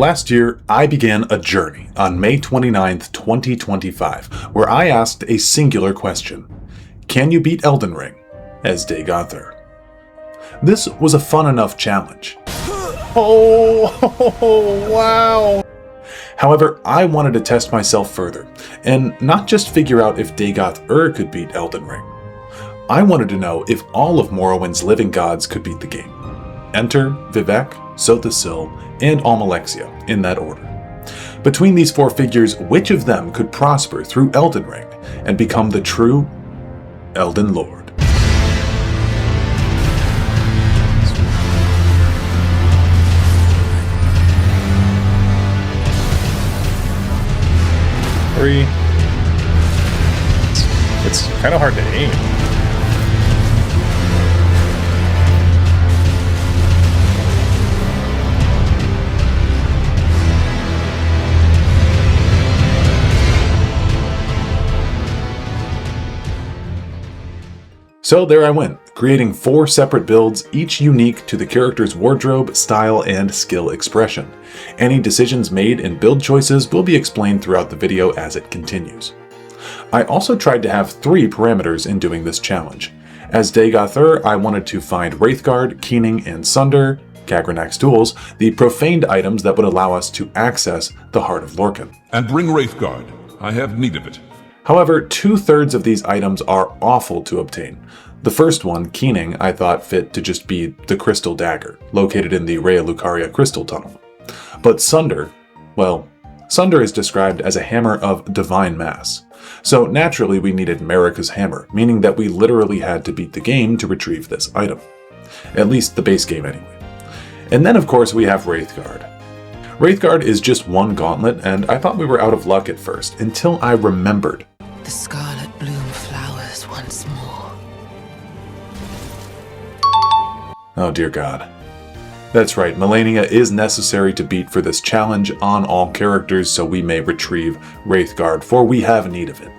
Last year, I began a journey on May 29th, 2025, where I asked a singular question. Can you beat Elden Ring as Dagoth Ur? This was a fun enough challenge. Oh, wow. However, I wanted to test myself further, and not just figure out if Dagoth Ur could beat Elden Ring. I wanted to know if all of Morrowind's living gods could beat the game. Enter Vivec, Sotha Sil, and Almalexia, in that order. Between these four figures, which of them could prosper through Elden Ring and become the true Elden Lord? It's kind of hard to aim. So there I went, creating 4 separate builds, each unique to the character's wardrobe, style, and skill expression. Any decisions made and build choices will be explained throughout the video as it continues. I also tried to have 3 parameters in doing this challenge. As Dagoth Ur, I wanted to find Wraithguard, Keening, and Sunder, Kagranak's tools, the profaned items that would allow us to access the Heart of Lorkhan. And bring Wraithguard. I have need of it. However, 2/3 of these items are awful to obtain. The first one, Keening, I thought fit to just be the Crystal Dagger, located in the Raya Lucaria Crystal Tunnel. But Sunder, well, Sunder is described as a hammer of divine mass. So naturally we needed Marika's hammer, meaning that we literally had to beat the game to retrieve this item. At least the base game anyway. And then of course we have Wraithguard. Wraithguard is just one gauntlet, and I thought we were out of luck at first, until I remembered. The scarlet bloom flowers once more. Oh dear God. That's right, Malenia is necessary to beat for this challenge on all characters so we may retrieve Wraithguard, for we have need of it.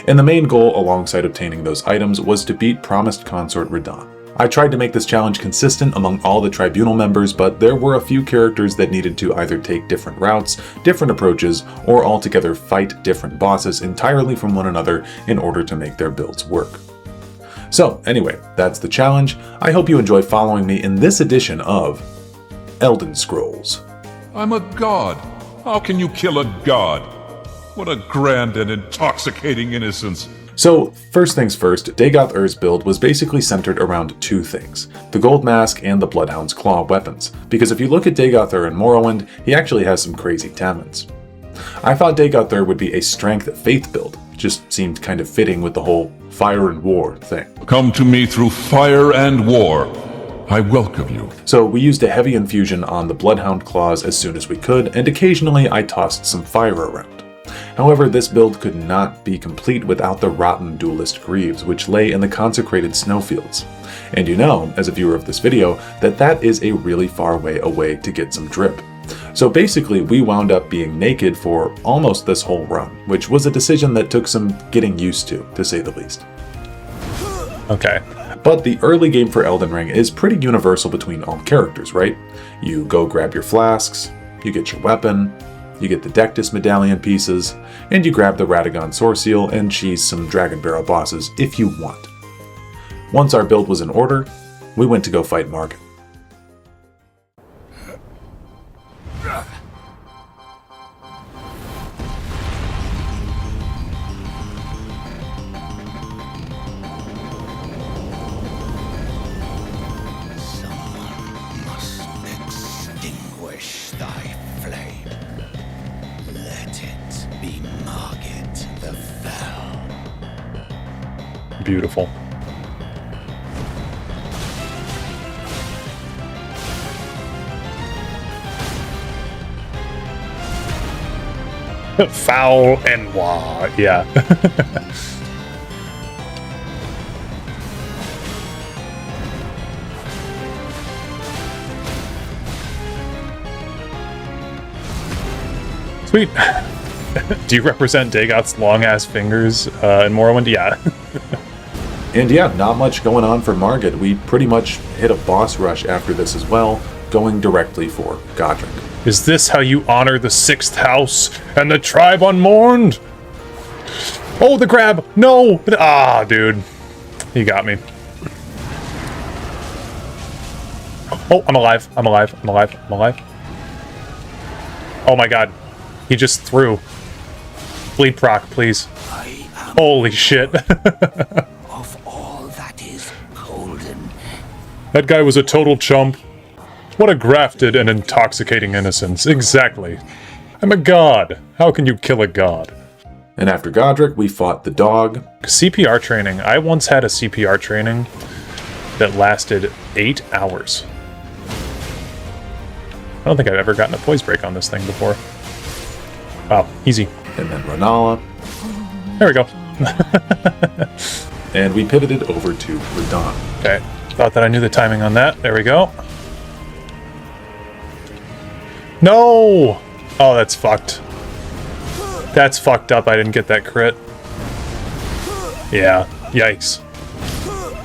And the main goal alongside obtaining those items was to beat promised consort Radahn. I tried to make this challenge consistent among all the Tribunal members, but there were a few characters that needed to either take different routes, different approaches, or altogether fight different bosses entirely from one another in order to make their builds work. So anyway, that's the challenge. I hope you enjoy following me in this edition of Elden Scrolls. I'm a god. How can you kill a god? What a grand and intoxicating innocence. So, first things first, Dagoth Ur's build was basically centered around 2 things, the Gold Mask and the Bloodhound's Claw weapons, because if you look at Dagoth Ur in Morrowind, he actually has some crazy talents. I thought Dagoth Ur would be a strength faith build, just seemed kind of fitting with the whole fire and war thing. Come to me through fire and war. I welcome you. So we used a heavy infusion on the Bloodhound Claws as soon as we could, and occasionally I tossed some fire around. However, this build could not be complete without the rotten duelist greaves, which lay in the consecrated snowfields. And you know, as a viewer of this video, that is a really far way away to get some drip. So basically, we wound up being naked for almost this whole run, which was a decision that took some getting used to say the least. Okay. But the early game for Elden Ring is pretty universal between all characters, right? You go grab your flasks, you get your weapon, you get the Dectus medallion pieces, and you grab the Radagon Sore Seal and cheese some Dragon Barrel bosses if you want. Once our build was in order, we went to go fight Margit. Someone must extinguish thy flame. Let it be Margit the Fell. Beautiful. Foul and wah, yeah. Sweet. Do you represent Dagoth's long-ass fingers in Morrowind? Yeah. And yeah, not much going on for Margit. We pretty much hit a boss rush after this as well, going directly for Godric. Is this how you honor the 6th house and the tribe unmourned? Oh, the grab! No! Ah, dude. He got me. Oh, I'm alive. I'm alive. I'm alive. I'm alive. Oh my god. He just threw. Bleed proc, please. Holy shit. Of all that is golden. That guy was a total chump. What a grafted and intoxicating innocence. Exactly. I'm a god. How can you kill a god? And after Godric, we fought the dog. CPR training. I once had a CPR training that lasted 8 hours. I don't think I've ever gotten a poise break on this thing before. Wow, easy. And then Renala. There we go. And we pivoted over to Radahn. Okay, thought that I knew the timing on that. There we go. No! Oh, that's fucked. That's fucked up. I didn't get that crit. Yeah, yikes.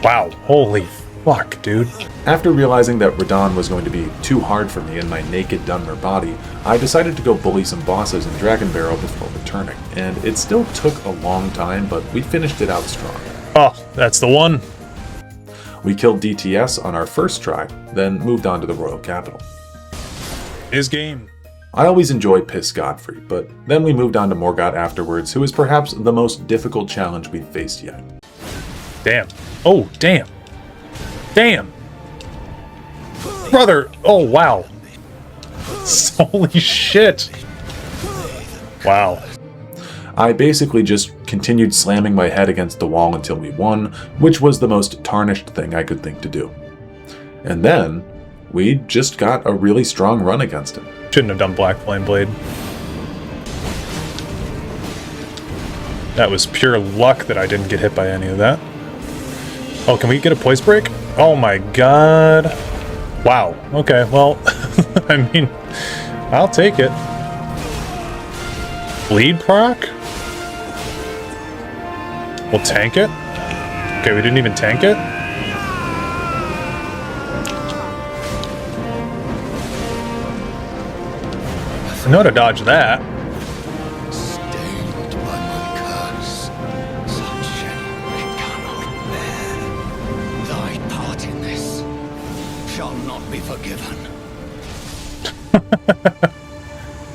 Wow, holy fuck, dude. After realizing that Radahn was going to be too hard for me in my naked Dunmer body, I decided to go bully some bosses in Dragon Barrow before returning. And it still took a long time, but we finished it out strong. Oh, that's the one. We killed DTS on our first try, then moved on to the Royal Capital. His game. I always enjoy Piss Godfrey, but then we moved on to Morgoth afterwards, who is perhaps the most difficult challenge we've faced yet. Damn. Oh, damn. Damn. Brother. Oh, wow. Holy shit. Wow. I basically just continued slamming my head against the wall until we won, which was the most tarnished thing I could think to do. And then, we just got a really strong run against him. Shouldn't have done Black Flame Blade. That was pure luck that I didn't get hit by any of that. Oh, can we get a poise break? Oh my god. Wow. Okay, well, I mean, I'll take it. Bleed proc? We'll tank it? Okay, we didn't even tank it? I know how to dodge that. Stained by my curse, such shame I cannot bear. Thy part in this shall not be forgiven.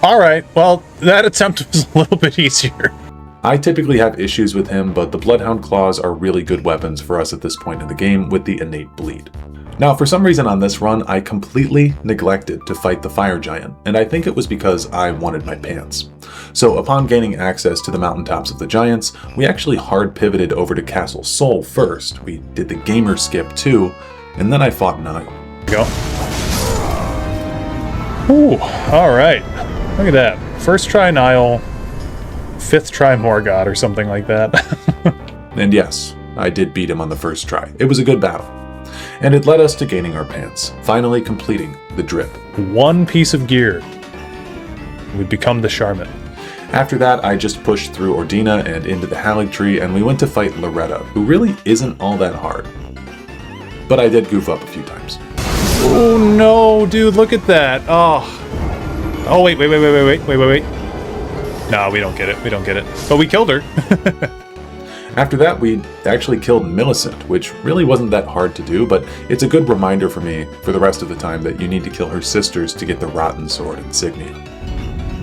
Alright, well, that attempt was a little bit easier. I typically have issues with him, but the Bloodhound Claws are really good weapons for us at this point in the game with the innate bleed. Now, for some reason on this run, I completely neglected to fight the Fire Giant, and I think it was because I wanted my pants. So upon gaining access to the mountaintops of the Giants, we actually hard pivoted over to Castle Sol first. We did the gamer skip too, and then I fought Nile. Go. Ooh, alright. Look at that. First try Nile, 5th try Morgoth or something like that. And yes, I did beat him on the first try. It was a good battle. And it led us to gaining our pants, finally completing the drip. One piece of gear. We become the Charmin. After that, I just pushed through Ordina and into the Halig Tree, and we went to fight Loretta, who really isn't all that hard. But I did goof up a few times. Oh no, dude, look at that. Oh. Oh, wait. No, we don't get it. We don't get it. But we killed her. After that, we actually killed Millicent, which really wasn't that hard to do, but it's a good reminder for me for the rest of the time that you need to kill her sisters to get the Rotten Sword insignia.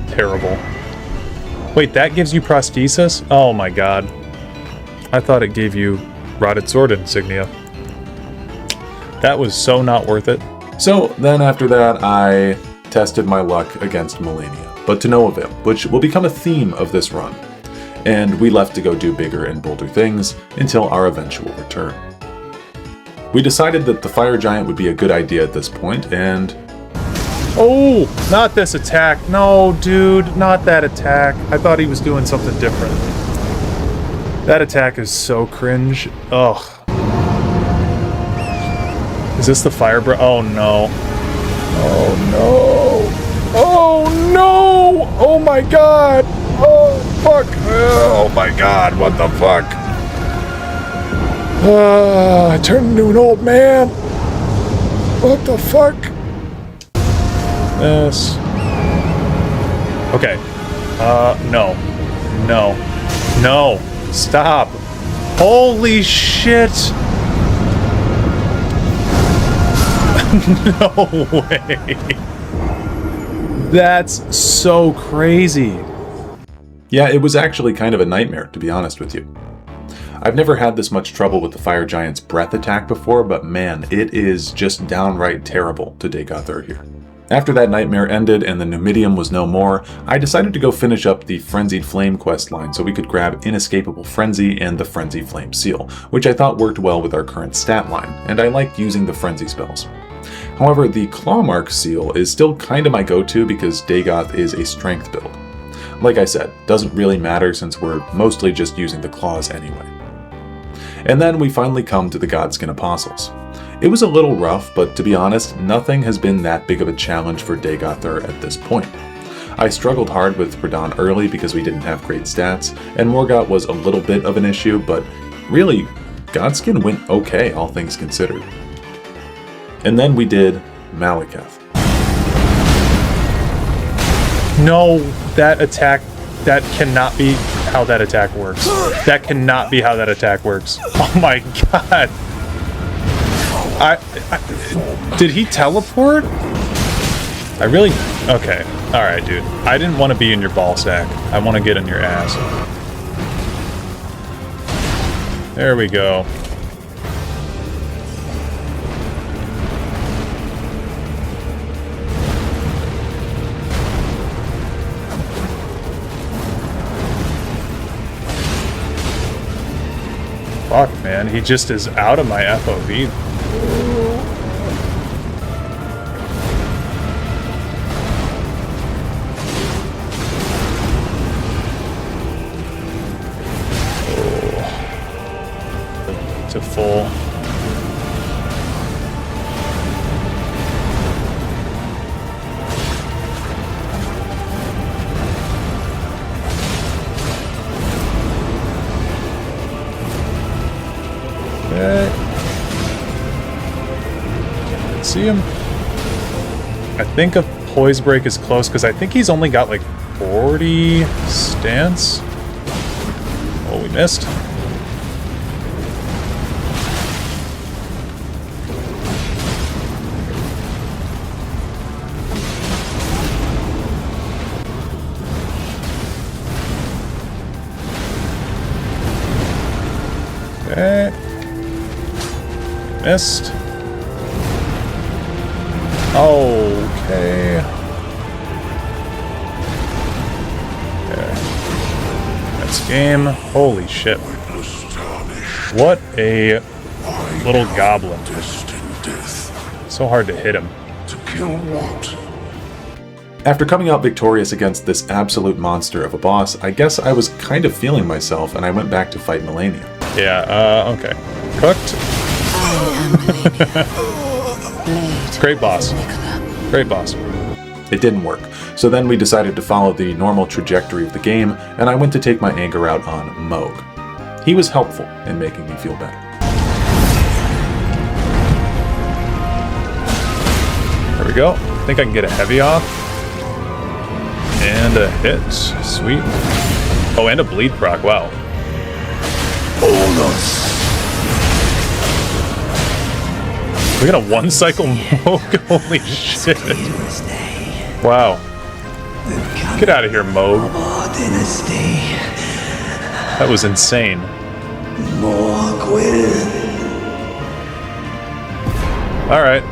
Terrible. Wait, that gives you prosthesis? Oh my god. I thought it gave you Rotted Sword insignia. That was so not worth it. So then after that, I tested my luck against Malenia, but to no avail, which will become a theme of this run. And we left to go do bigger and bolder things until our eventual return. We decided that the Fire Giant would be a good idea at this point, and... Oh, not this attack. No, dude, not that attack. I thought he was doing something different. That attack is so cringe. Ugh. Is this the fire bro? Oh no. Oh no. Oh no! Oh my god! Oh fuck! Oh my god, what the fuck? I turned into an old man. What the fuck? This. Okay. No. No. No. Stop. Holy shit! No way! That's so crazy. Yeah, it was actually kind of a nightmare, to be honest with you. I've never had this much trouble with the Fire Giant's breath attack before, but man, it is just downright terrible to Dagoth Ur here. After that nightmare ended and the Numidium was no more, I decided to go finish up the Frenzied Flame quest line so we could grab Inescapable Frenzy and the Frenzy Flame Seal, which I thought worked well with our current stat line, and I liked using the Frenzy spells. However, the Clawmark Seal is still kinda my go-to because Dagoth is a strength build. Like I said, doesn't really matter since we're mostly just using the claws anyway. And then we finally come to the Godskin Apostles. It was a little rough, but to be honest, nothing has been that big of a challenge for Dagoth Ur at this point. I struggled hard with Radahn early because we didn't have great stats, and Morgott was a little bit of an issue, but really, Godskin went okay, all things considered. And then we did Malekith. No, that attack, that cannot be how that attack works. That cannot be how that attack works. Oh my god. Did he teleport? I really... Okay. Alright, dude. I didn't want to be in your ball sack. I want to get in your ass. There we go. Fuck, man. He just is out of my FOV. To full. Okay. Can't see him. I think a poise break is close because I think he's only got like 40 stance. Oh, we missed. Okay. Missed. Okay. Okay. That's game. Holy shit. What a little goblin. So hard to hit him. To kill what? After coming out victorious against this absolute monster of a boss, I guess I was kind of feeling myself and I went back to fight Malenia. Yeah, okay. Cooked. Great boss. Great boss. It didn't work, so then we decided to follow the normal trajectory of the game, and I went to take my anger out on Moog. He was helpful in making me feel better. There we go. I think I can get a heavy off. And a hit. Sweet. Oh, and a bleed proc. Wow. We got a one-cycle Moog? Holy shit. Wow. Get out of here, Moog. That was insane. Alright.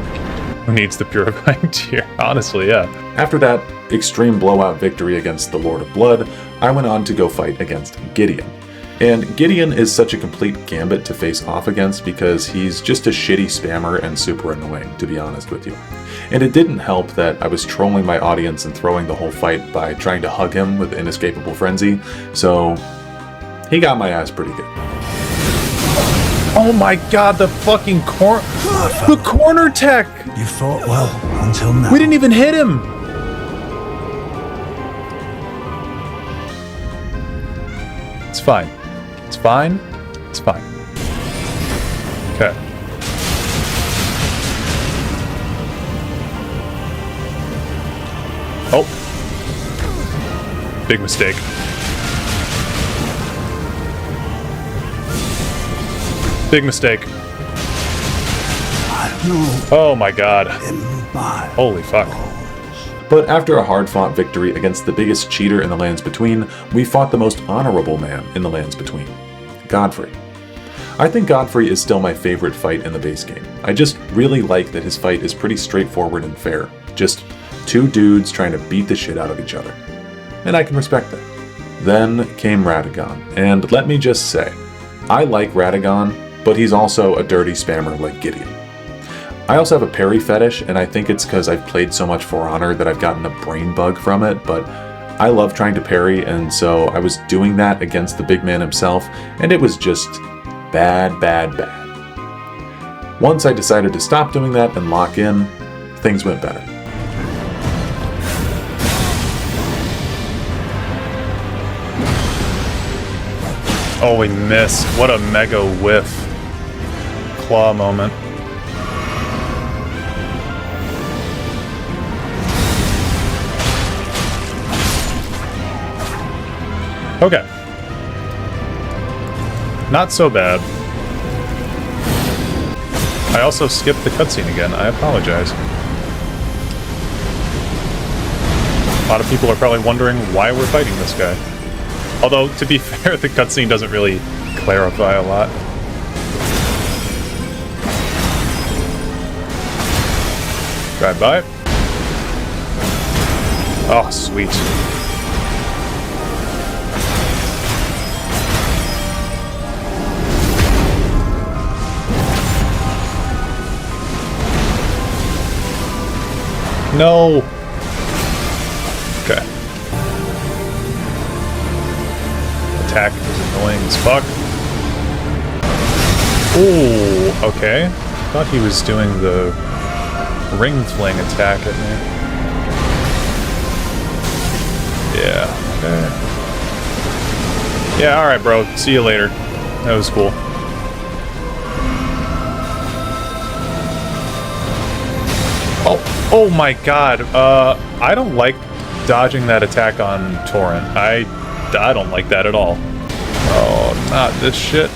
Who needs the Purifying Tear? Honestly, yeah. After that extreme blowout victory against the Lord of Blood, I went on to go fight against Gideon. And Gideon is such a complete gambit to face off against because he's just a shitty spammer and super annoying, to be honest with you. And it didn't help that I was trolling my audience and throwing the whole fight by trying to hug him with Inescapable Frenzy, so he got my ass pretty good. Oh my god, the fucking the corner tech! You fought well until now. We didn't even hit him! It's fine. It's fine. It's fine. Okay. Oh. Big mistake. Big mistake. Oh my god. Holy fuck. But after a hard-fought victory against the biggest cheater in the Lands Between, we fought the most honorable man in the Lands Between, Godfrey. I think Godfrey is still my favorite fight in the base game. I just really like that his fight is pretty straightforward and fair. Just two dudes trying to beat the shit out of each other. And I can respect that. Then came Radagon, and let me just say, I like Radagon, but he's also a dirty spammer like Gideon. I also have a parry fetish, and I think it's because I've played so much For Honor that I've gotten a brain bug from it, but I love trying to parry, and so I was doing that against the big man himself, and it was just bad, bad, bad. Once I decided to stop doing that and lock in, things went better. Oh, we missed. What a mega whiff. Claw moment. Okay. Not so bad. I also skipped the cutscene again. I apologize. A lot of people are probably wondering why we're fighting this guy. Although, to be fair, the cutscene doesn't really clarify a lot. Drive by. Oh, sweet. No! Okay. Attack is annoying as fuck. Ooh, okay. Thought he was doing the ring fling attack at me. Yeah, okay. Yeah, alright, bro. See you later. That was cool. Oh my god. I don't like dodging that attack on Torrent. I don't like that at all. Oh, not this shit.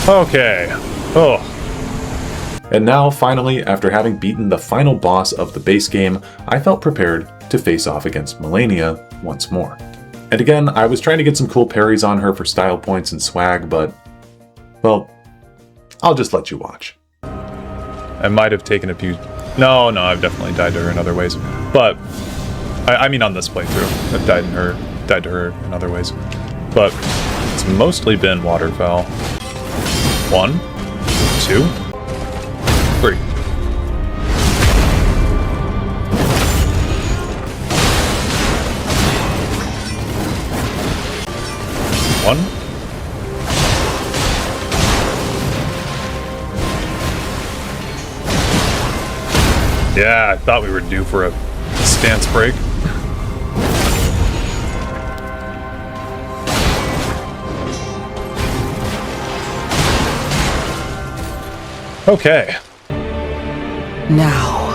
Okay. Oh. And now, finally, after having beaten the final boss of the base game, I felt prepared to face off against Malenia once more. And again, I was trying to get some cool parries on her for style points and swag, but, well, I'll just let you watch. I might have taken a few... No, I've definitely died to her in other ways. But, I mean on this playthrough, I've died to her in other ways. But, it's mostly been waterfowl. 1, 2... 3. One. Yeah, I thought we were due for a stance break. Okay. Now,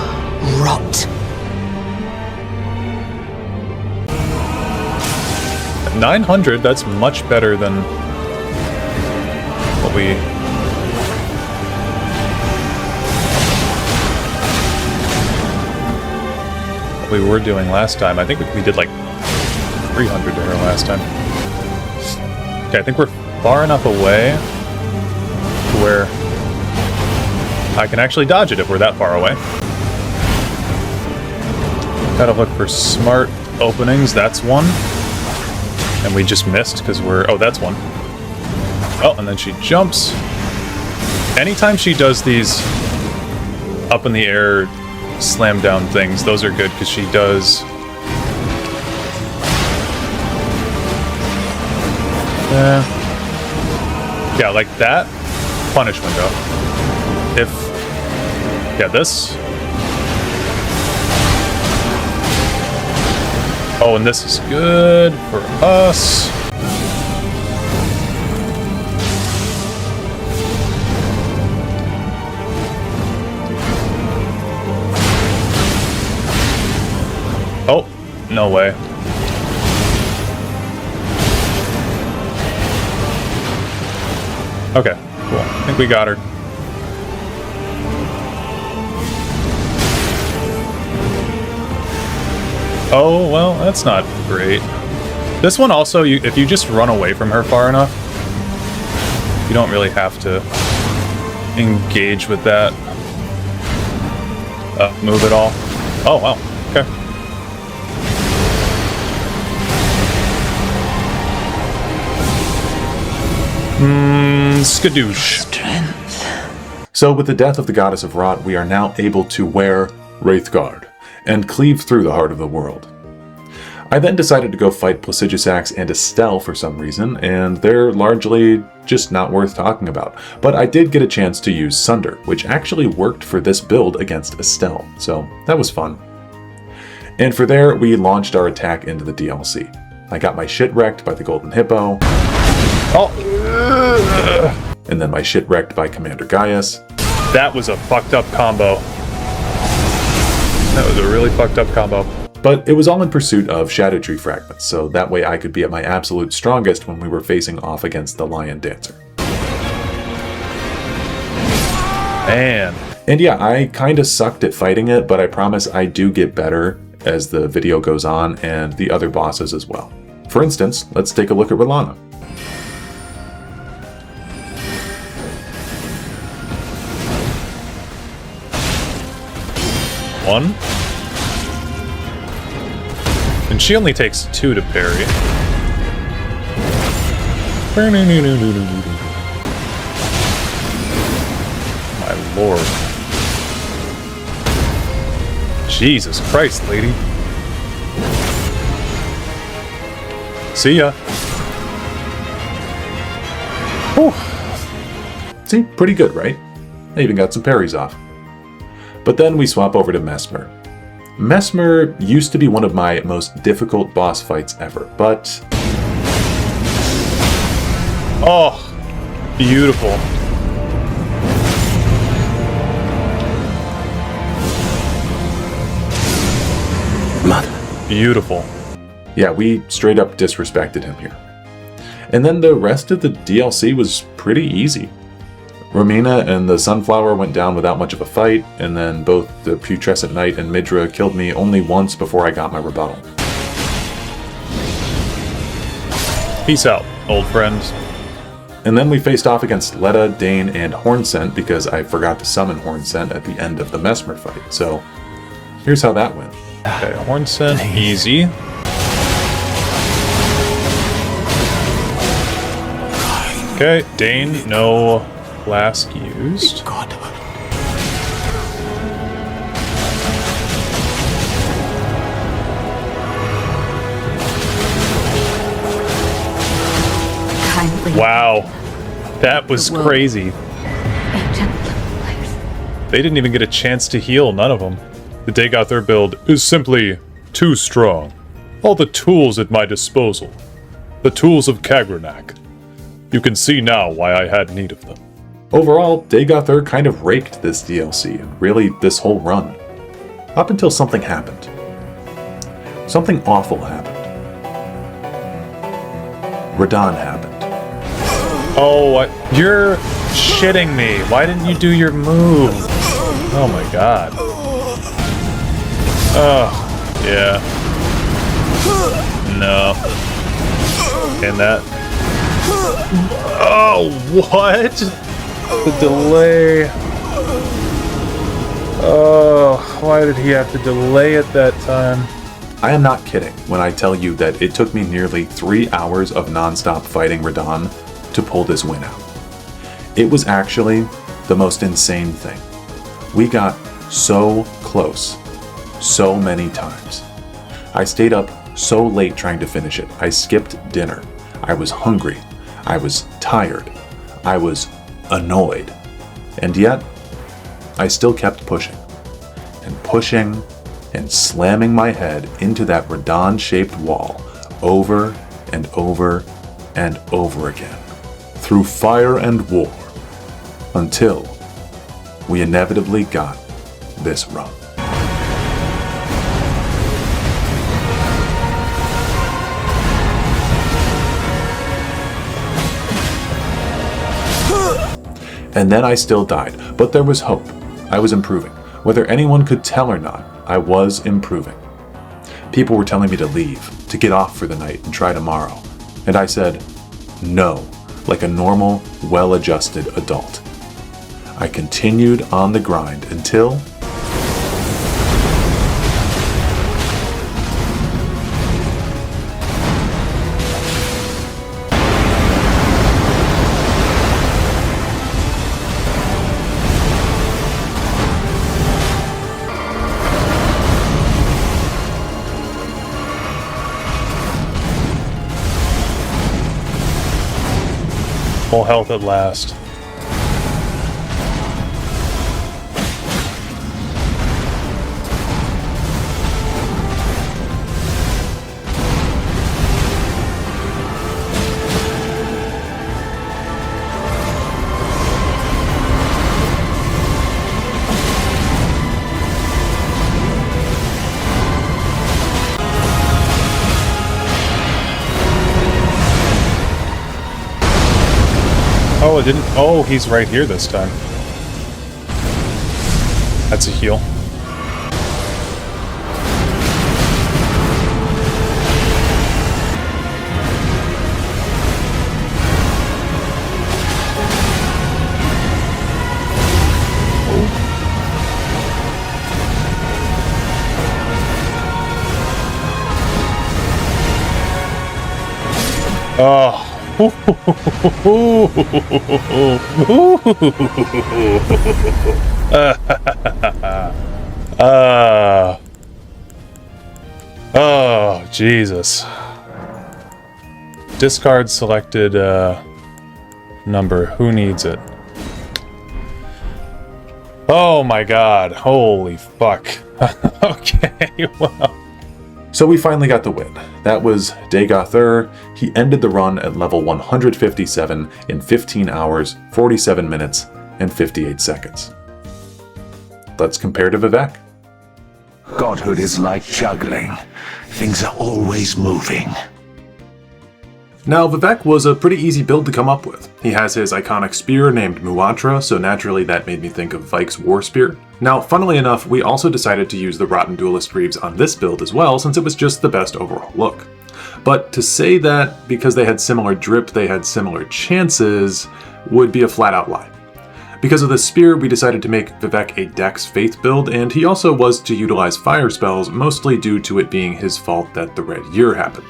rot. 900, that's much better than what we were doing last time. I think we did like 300 to her last time. Okay, I think we're far enough away to where I can actually dodge it if we're that far away. Gotta look for smart openings. That's one. And we just missed because we're... Oh, that's one. Oh, and then she jumps. Anytime she does these up in the air slam down things, those are good because she does... yeah, like that. Punish window. If... Yeah, this... Oh, and this is good for us. Oh, no way. Okay, cool. I think we got her. Oh, well, that's not great. This one also, if you just run away from her far enough, you don't really have to engage with that move at all. Oh, wow. Okay. Skadoosh. Strength. So with the death of the Goddess of Rot, we are now able to wear Wraithguard and cleave through the heart of the world. I then decided to go fight Placidusax and Estelle for some reason, and they're largely just not worth talking about. But I did get a chance to use Sunder, which actually worked for this build against Estelle, so that was fun. And for there, we launched our attack into the DLC. I got my shit wrecked by the Golden Hippo. Oh! And then my shit wrecked by Commander Gaius. That was a fucked up combo. That was a really fucked up combo. But it was all in pursuit of Shadow Tree fragments, so that way I could be at my absolute strongest when we were facing off against the Lion Dancer. Man. And yeah, I kinda sucked at fighting it, but I promise I do get better as the video goes on, and the other bosses as well. For instance, let's take a look at R'hllana. One. And she only takes 2 to parry. My lord. Jesus Christ, lady. See ya. Whew. See, pretty good, right? I even got some parries off. But then we swap over to Messmer. Messmer used to be one of my most difficult boss fights ever, but... Oh, beautiful. Mother. Beautiful. Yeah, we straight up disrespected him here. And then the rest of the DLC was pretty easy. Romina and the Sunflower went down without much of a fight, and then both the Putrescent Knight and Midra killed me only once before I got my rebuttal. Peace out, old friends. And then we faced off against Letta, Dane, and Hornsent because I forgot to summon Hornsent at the end of the Messmer fight, so here's how that went. Okay, Hornsent, easy. Okay, Dane, no flask used. God. Kindly. Wow, that was Whoa. crazy. Ancient place. They didn't even get a chance to heal, none of them. The Dagoth Ur build is simply too strong. All the tools at my disposal. The tools of Kagranak. You can see now why I had need of them. Overall, Dagoth Ur kind of raked this DLC, and really this whole run. Up until something happened. Something awful happened. Radahn happened. Oh, you're shitting me. Why didn't you do your move? Oh my god. Oh, yeah. No. And that. Oh, what? The delay. Oh, why did he have to delay it that time? I am not kidding when I tell you that it took me nearly 3 hours of non-stop fighting Radahn to pull this win out. It was actually the most insane thing. We got so close, so many times. I stayed up so late trying to finish it. I skipped dinner. I was hungry. I was tired. I was annoyed. And yet, I still kept pushing. And pushing, and slamming my head into that Radon-shaped wall over and over and over again, through fire and war, until we inevitably got this run. And then I still died, but there was hope. I was improving. Whether anyone could tell or not, I was improving. People were telling me to leave, to get off for the night and try tomorrow. And I said, no, like a normal, well-adjusted adult. I continued on the grind until... Full health at last. Oh, it didn't. Oh, he's right here this time. That's a heal. Oh. Oh, Jesus. Discard selected number. Who needs it? Oh my god. Holy fuck. Okay, well. So we finally got the win. That was Dagoth Ur. He ended the run at level 157 in 15 hours, 47 minutes, and 58 seconds. Let's compare to Vivec. Godhood is like juggling. Things are always moving. Now, Vivec was a pretty easy build to come up with. He has his iconic spear named Muatra, so naturally that made me think of Vic's War Spear. Now, funnily enough, we also decided to use the Rotten Duelist Greaves on this build as well, since it was just the best overall look. But to say that because they had similar drip, they had similar chances, would be a flat-out lie. Because of the spear, we decided to make Vivec a Dex Faith build, and he also was to utilize fire spells, mostly due to it being his fault that the Red Year happened.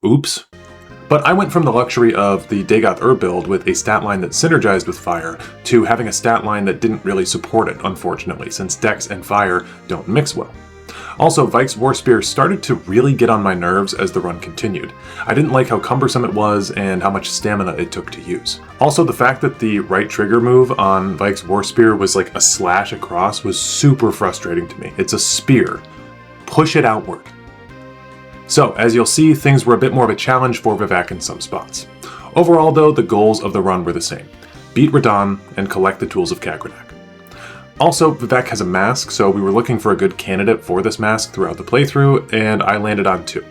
Oops. But I went from the luxury of the Dagoth Ur build with a stat line that synergized with fire to having a stat line that didn't really support it, unfortunately, since Dex and fire don't mix well. Also, Vic's War Spear started to really get on my nerves as the run continued. I didn't like how cumbersome it was and how much stamina it took to use. Also, the fact that the right trigger move on Vic's War Spear was like a slash across was super frustrating to me. It's a spear. Push it outward. So, as you'll see, things were a bit more of a challenge for Vivec in some spots. Overall, though, the goals of the run were the same. Beat Radon and collect the tools of Kagranak. Also, Vivec has a mask, so we were looking for a good candidate for this mask throughout the playthrough, and I landed on 2.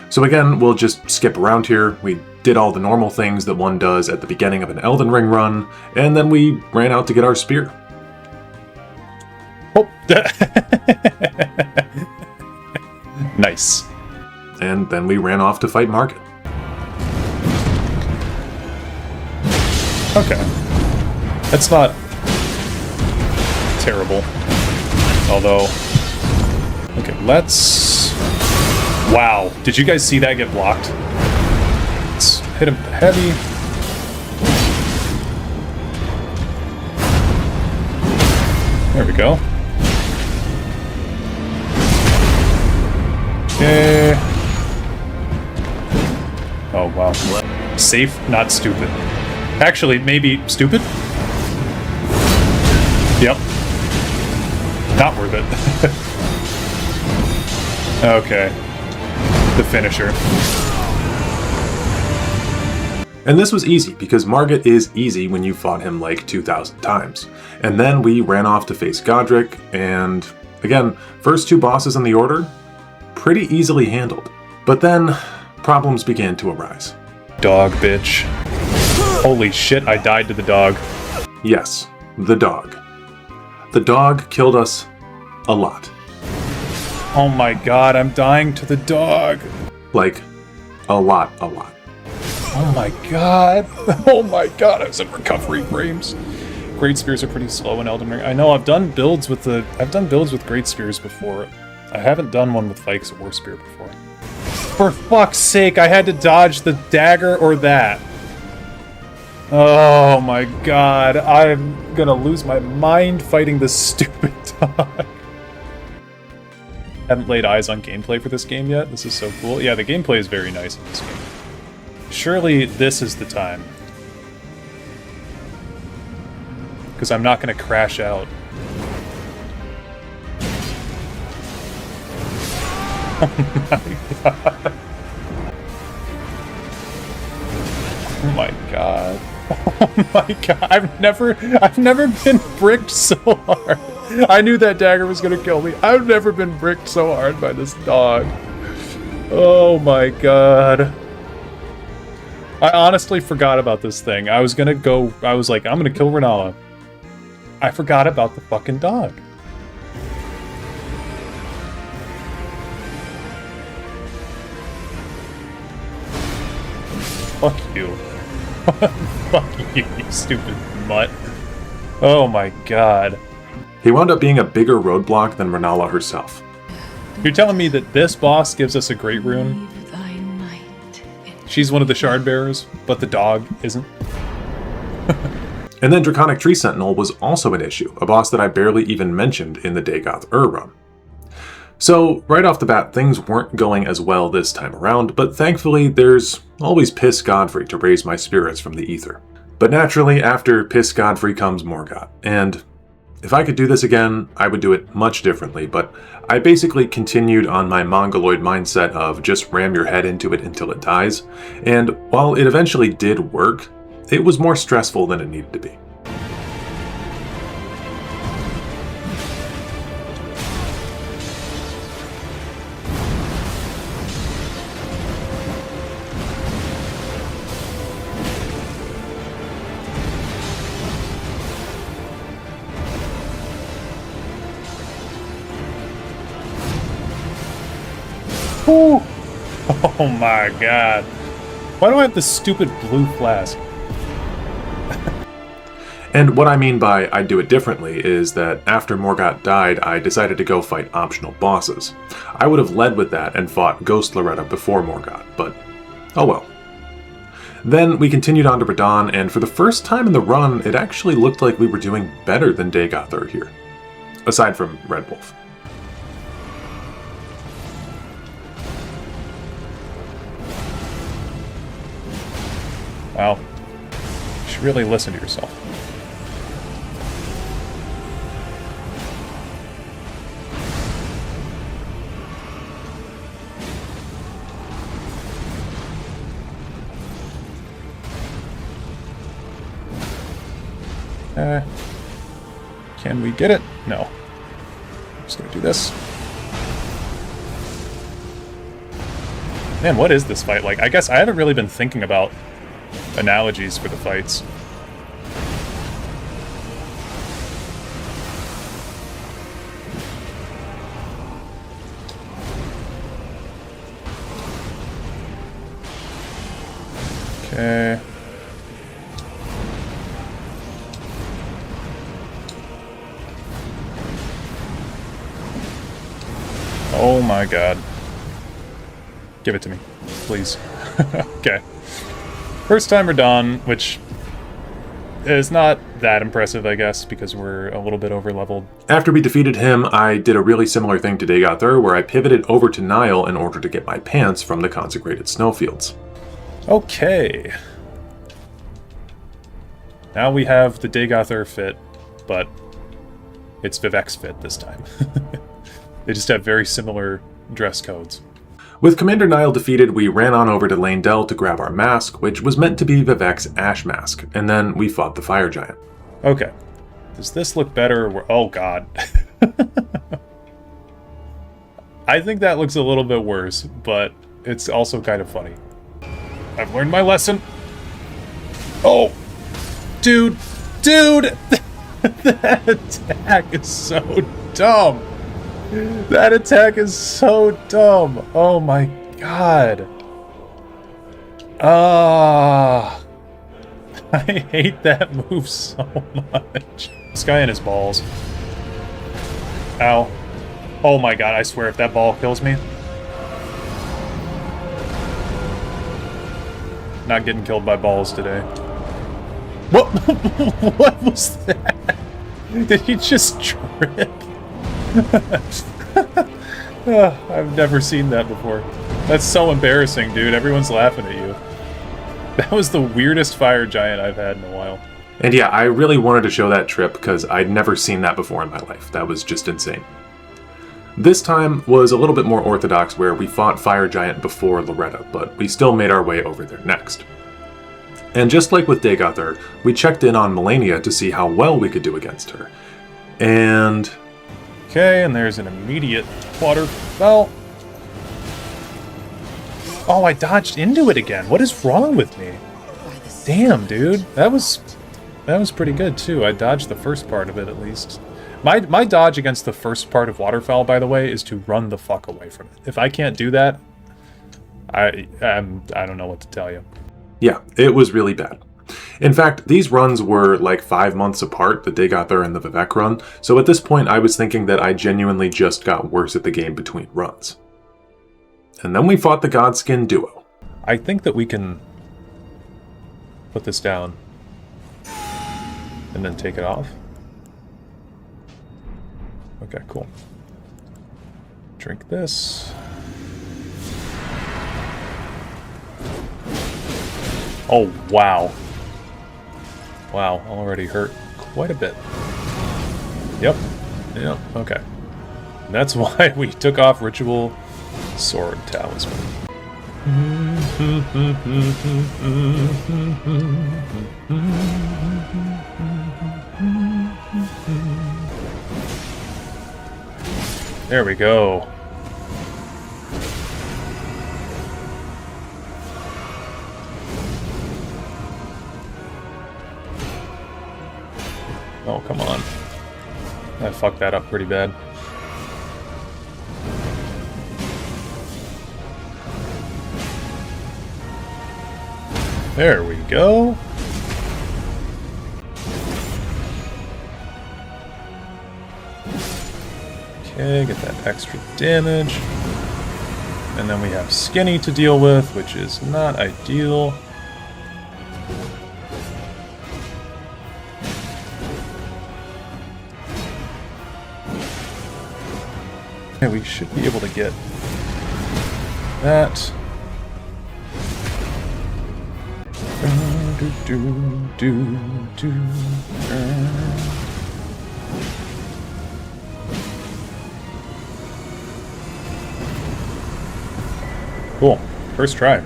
So again, we'll just skip around here. We did all the normal things that one does at the beginning of an Elden Ring run, and then we ran out to get our spear. Oh. Nice. And then we ran off to fight Market. Okay. That's not terrible. Although... Okay, let's... Wow. Did you guys see that get blocked? Let's hit him heavy. There we go. Okay. Oh, wow. Safe, not stupid. Actually, maybe stupid? Yep. Not worth it. Okay. The finisher. And this was easy, because Margit is easy when you fought him like 2,000 times. And then we ran off to face Godric, and again, first 2 bosses in the order, pretty easily handled. But then, problems began to arise. Dog, bitch. Holy shit, I died to the dog. Yes, the dog. The dog killed us a lot. Oh my god, I'm dying to the dog. Like, a lot. Oh my god. Oh my god, I was in recovery frames. Great Spears are pretty slow in Elden Ring. I know, I've done builds with Great Spears before. I haven't done one with Vike's War Spear before. For fuck's sake, I had to dodge the dagger or that. Oh my god, I'm gonna lose my mind fighting this stupid dog. Haven't laid eyes on gameplay for this game yet. This is so cool. Yeah, the gameplay is very nice in this game. Surely this is the time. Because I'm not gonna crash out. Oh my god. Oh my god. I've never been bricked so hard. I knew that dagger was gonna kill me. I've never been bricked so hard by this dog. Oh my god. I honestly forgot about this thing. I was like, I'm gonna kill Renala. I forgot about the fucking dog. Fuck you. Fuck you, you stupid mutt. Oh my god. He wound up being a bigger roadblock than Renala herself. You're telling me that this boss gives us a great rune? She's one of the shard bearers, but the dog isn't. And then Draconic Tree Sentinel was also an issue, a boss that I barely even mentioned in the Dagoth Ur Run. So, right off the bat, things weren't going as well this time around, but thankfully there's always Piss Godfrey to raise my spirits from the ether. But naturally, after Piss Godfrey comes Morgott, and if I could do this again, I would do it much differently, but I basically continued on my mongoloid mindset of just ram your head into it until it dies, and while it eventually did work, it was more stressful than it needed to be. Whew. Oh my god. Why do I have this stupid blue flask? And what I mean by I do it differently is that after Morgott died, I decided to go fight optional bosses. I would have led with that and fought Ghost Loretta before Morgott, but oh well. Then we continued on to Radahn, and for the first time in the run, it actually looked like we were doing better than Dagoth Ur here. Aside from Red Wolf. Wow. You should really listen to yourself. Can we get it? No. I'm just gonna do this. Man, what is this fight like? I guess I haven't really been thinking about analogies for the fights. Okay. Oh my god. Give it to me, please. Okay. First time Radahn, which is not that impressive, I guess, because we're a little bit over-leveled. After we defeated him, I did a really similar thing to Dagoth Ur, where I pivoted over to Nile in order to get my pants from the consecrated snowfields. Okay. Now we have the Dagoth Ur fit, but It's Vivec's fit this time. They just have very similar dress codes. With Commander Nile defeated, we ran on over to Lane Dell to grab our mask, which was meant to be Vivec's Ash Mask, and then we fought the Fire Giant. Okay. Does this look better? Oh god. I think that looks a little bit worse, but it's also kind of funny. I've learned my lesson. Oh! Dude! Dude! That attack is so dumb! That attack is so dumb! Oh my god. Ah. I hate that move so much. This guy and his balls. Ow. Oh my god, I swear if that ball kills me. Not getting killed by balls today. What? What was that? Did he just trip? I've never seen that before. That's so embarrassing, dude. Everyone's laughing at you. That was the weirdest fire giant I've had in a while. And yeah, I really wanted to show that trip because I'd never seen that before in my life. That was just insane. This time was a little bit more orthodox where we fought Fire Giant before Loretta, but we still made our way over there next. And just like with Dagoth Ur, we checked in on Malenia to see how well we could do against her. And... Okay, and there's an immediate waterfall. Oh, I dodged into it again. What is wrong with me? Damn, dude. That was pretty good, too. I dodged the first part of it, at least. My dodge against the first part of Waterfowl, by the way, is to run the fuck away from it. If I can't do that, I don't know what to tell you. Yeah, it was really bad. In fact, these runs were like 5 months apart, the Dagoth Ur and the Vivec Run, so at this point I was thinking that I genuinely just got worse at the game between runs. And then we fought the Godskin duo. I think that we can put this down and then take it off. Okay, cool. Drink this. Oh, wow. Wow, already hurt quite a bit. Yep. Yep, okay. And that's why we took off Ritual Sword Talisman. There we go. Oh, come on. I fucked that up pretty bad. There we go. Okay, get that extra damage. And then we have Skinny to deal with, which is not ideal. Okay, we should be able to get that. Cool. First try.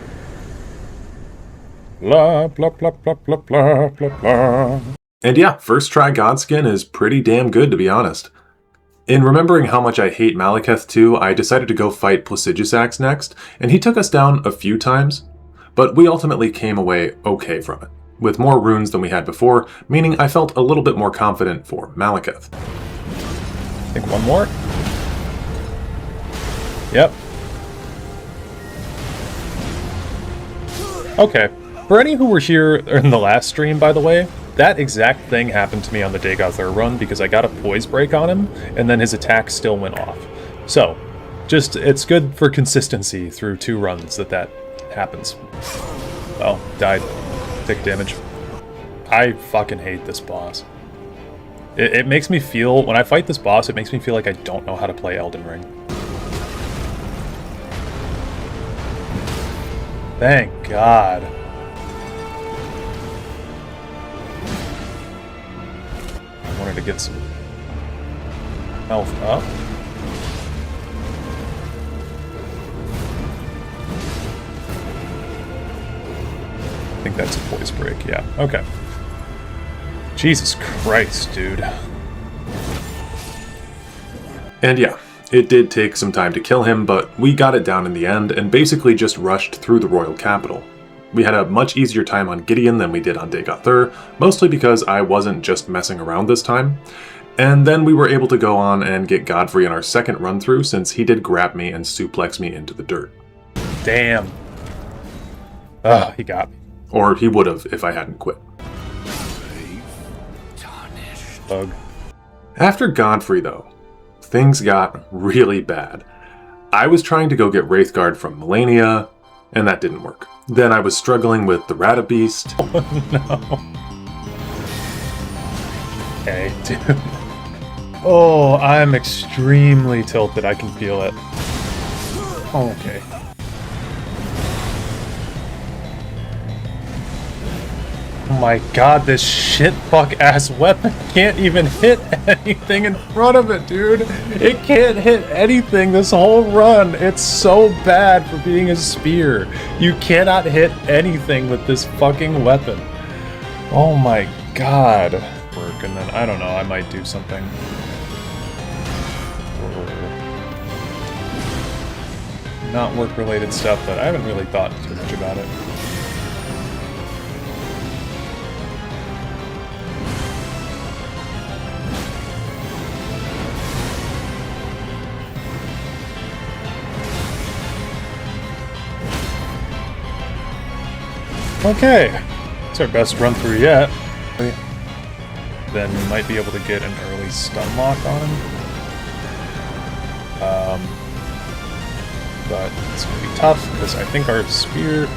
Blah, blah, blah, blah, blah, blah, blah, blah. And yeah, first try Godskin is pretty damn good, to be honest. In remembering how much I hate Malekith 2, I decided to go fight Placidusax next, and he took us down a few times, but we ultimately came away okay from it, with more runes than we had before, meaning I felt a little bit more confident for Malekith. I think one more. Yep. Okay. For any who were here in the last stream, by the way, that exact thing happened to me on the Dagoth Ur run because I got a poise break on him, and then his attack still went off. So, just, it's good for consistency through 2 runs that happens. Oh, died. Take damage. I fucking hate this boss. It makes me feel, when I fight this boss, it makes me feel like I don't know how to play Elden Ring. Thank God. I wanted to get some Health up. I think that's a poise break, yeah. Okay. Jesus Christ, dude. And yeah, it did take some time to kill him, but we got it down in the end and basically just rushed through the royal capital. We had a much easier time on Gideon than we did on Dagoth Ur, mostly because I wasn't just messing around this time. And then we were able to go on and get Godfrey in our second run through since he did grab me and suplex me into the dirt. Damn. Ugh, he got me. Or he would have if I hadn't quit. Bug. After Godfrey though, things got really bad. I was trying to go get Wraithguard from Malenia, and that didn't work. Then I was struggling with the Rata Beast. Oh no. Okay, dude. Oh, I'm extremely tilted. I can feel it. Okay. Oh my god, this shit fuck ass weapon can't even hit anything in front of it, dude. It can't hit anything this whole run. It's so bad for being a spear. You cannot hit anything with this fucking weapon. Oh my god. Work, and then I don't know, I might do something. Not work related stuff, but I haven't really thought too much about it. Okay, it's our best run through yet. Then we might be able to get an early stun lock on him. But it's going to be tough because I think our spear,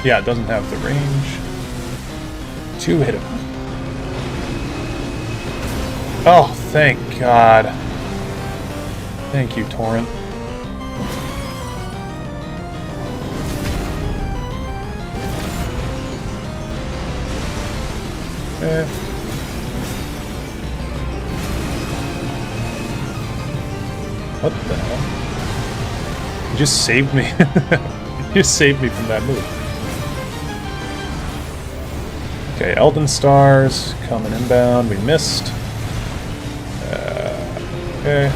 yeah, it doesn't have the range to hit him. Oh, thank God. Thank you, Torrent. What the hell? You just saved me. You just saved me from that move. Okay, Elden Stars coming inbound. We missed. Okay.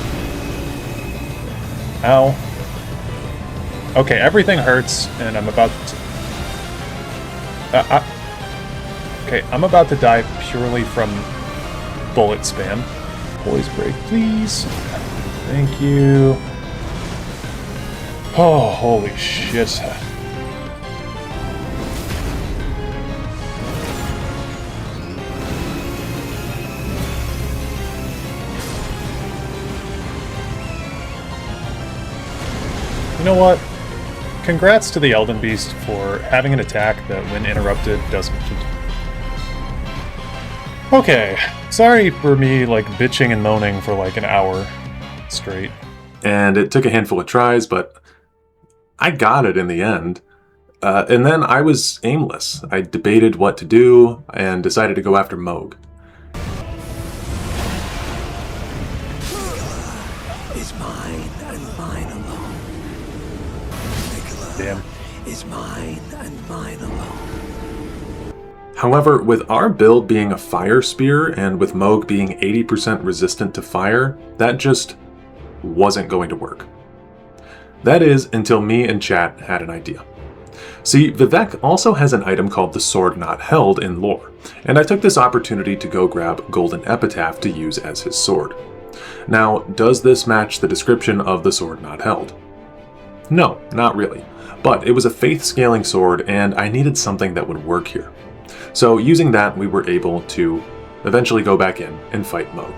Ow. Okay, everything hurts, and I'm about to... Okay, I'm about to die purely from bullet spam. Poise break, please. Thank you. Oh, holy shit. You know what? Congrats to the Elden Beast for having an attack that, when interrupted, doesn't continue. Okay, sorry for me, like, bitching and moaning for, like, an hour straight. And it took a handful of tries, but I got it in the end. And then I was aimless. I debated what to do and decided to go after Mohg. Is mine and mine alone. Damn. Is mine and mine alone. However, with our build being a fire spear and with Mohg being 80% resistant to fire, that just wasn't going to work. That is, until me and chat had an idea. See, Vivec also has an item called the Sword Not Held in lore, and I took this opportunity to go grab Golden Epitaph to use as his sword. Now, does this match the description of the Sword Not Held? No, not really, but it was a faith-scaling sword and I needed something that would work here. So using that, we were able to eventually go back in and fight Mohg.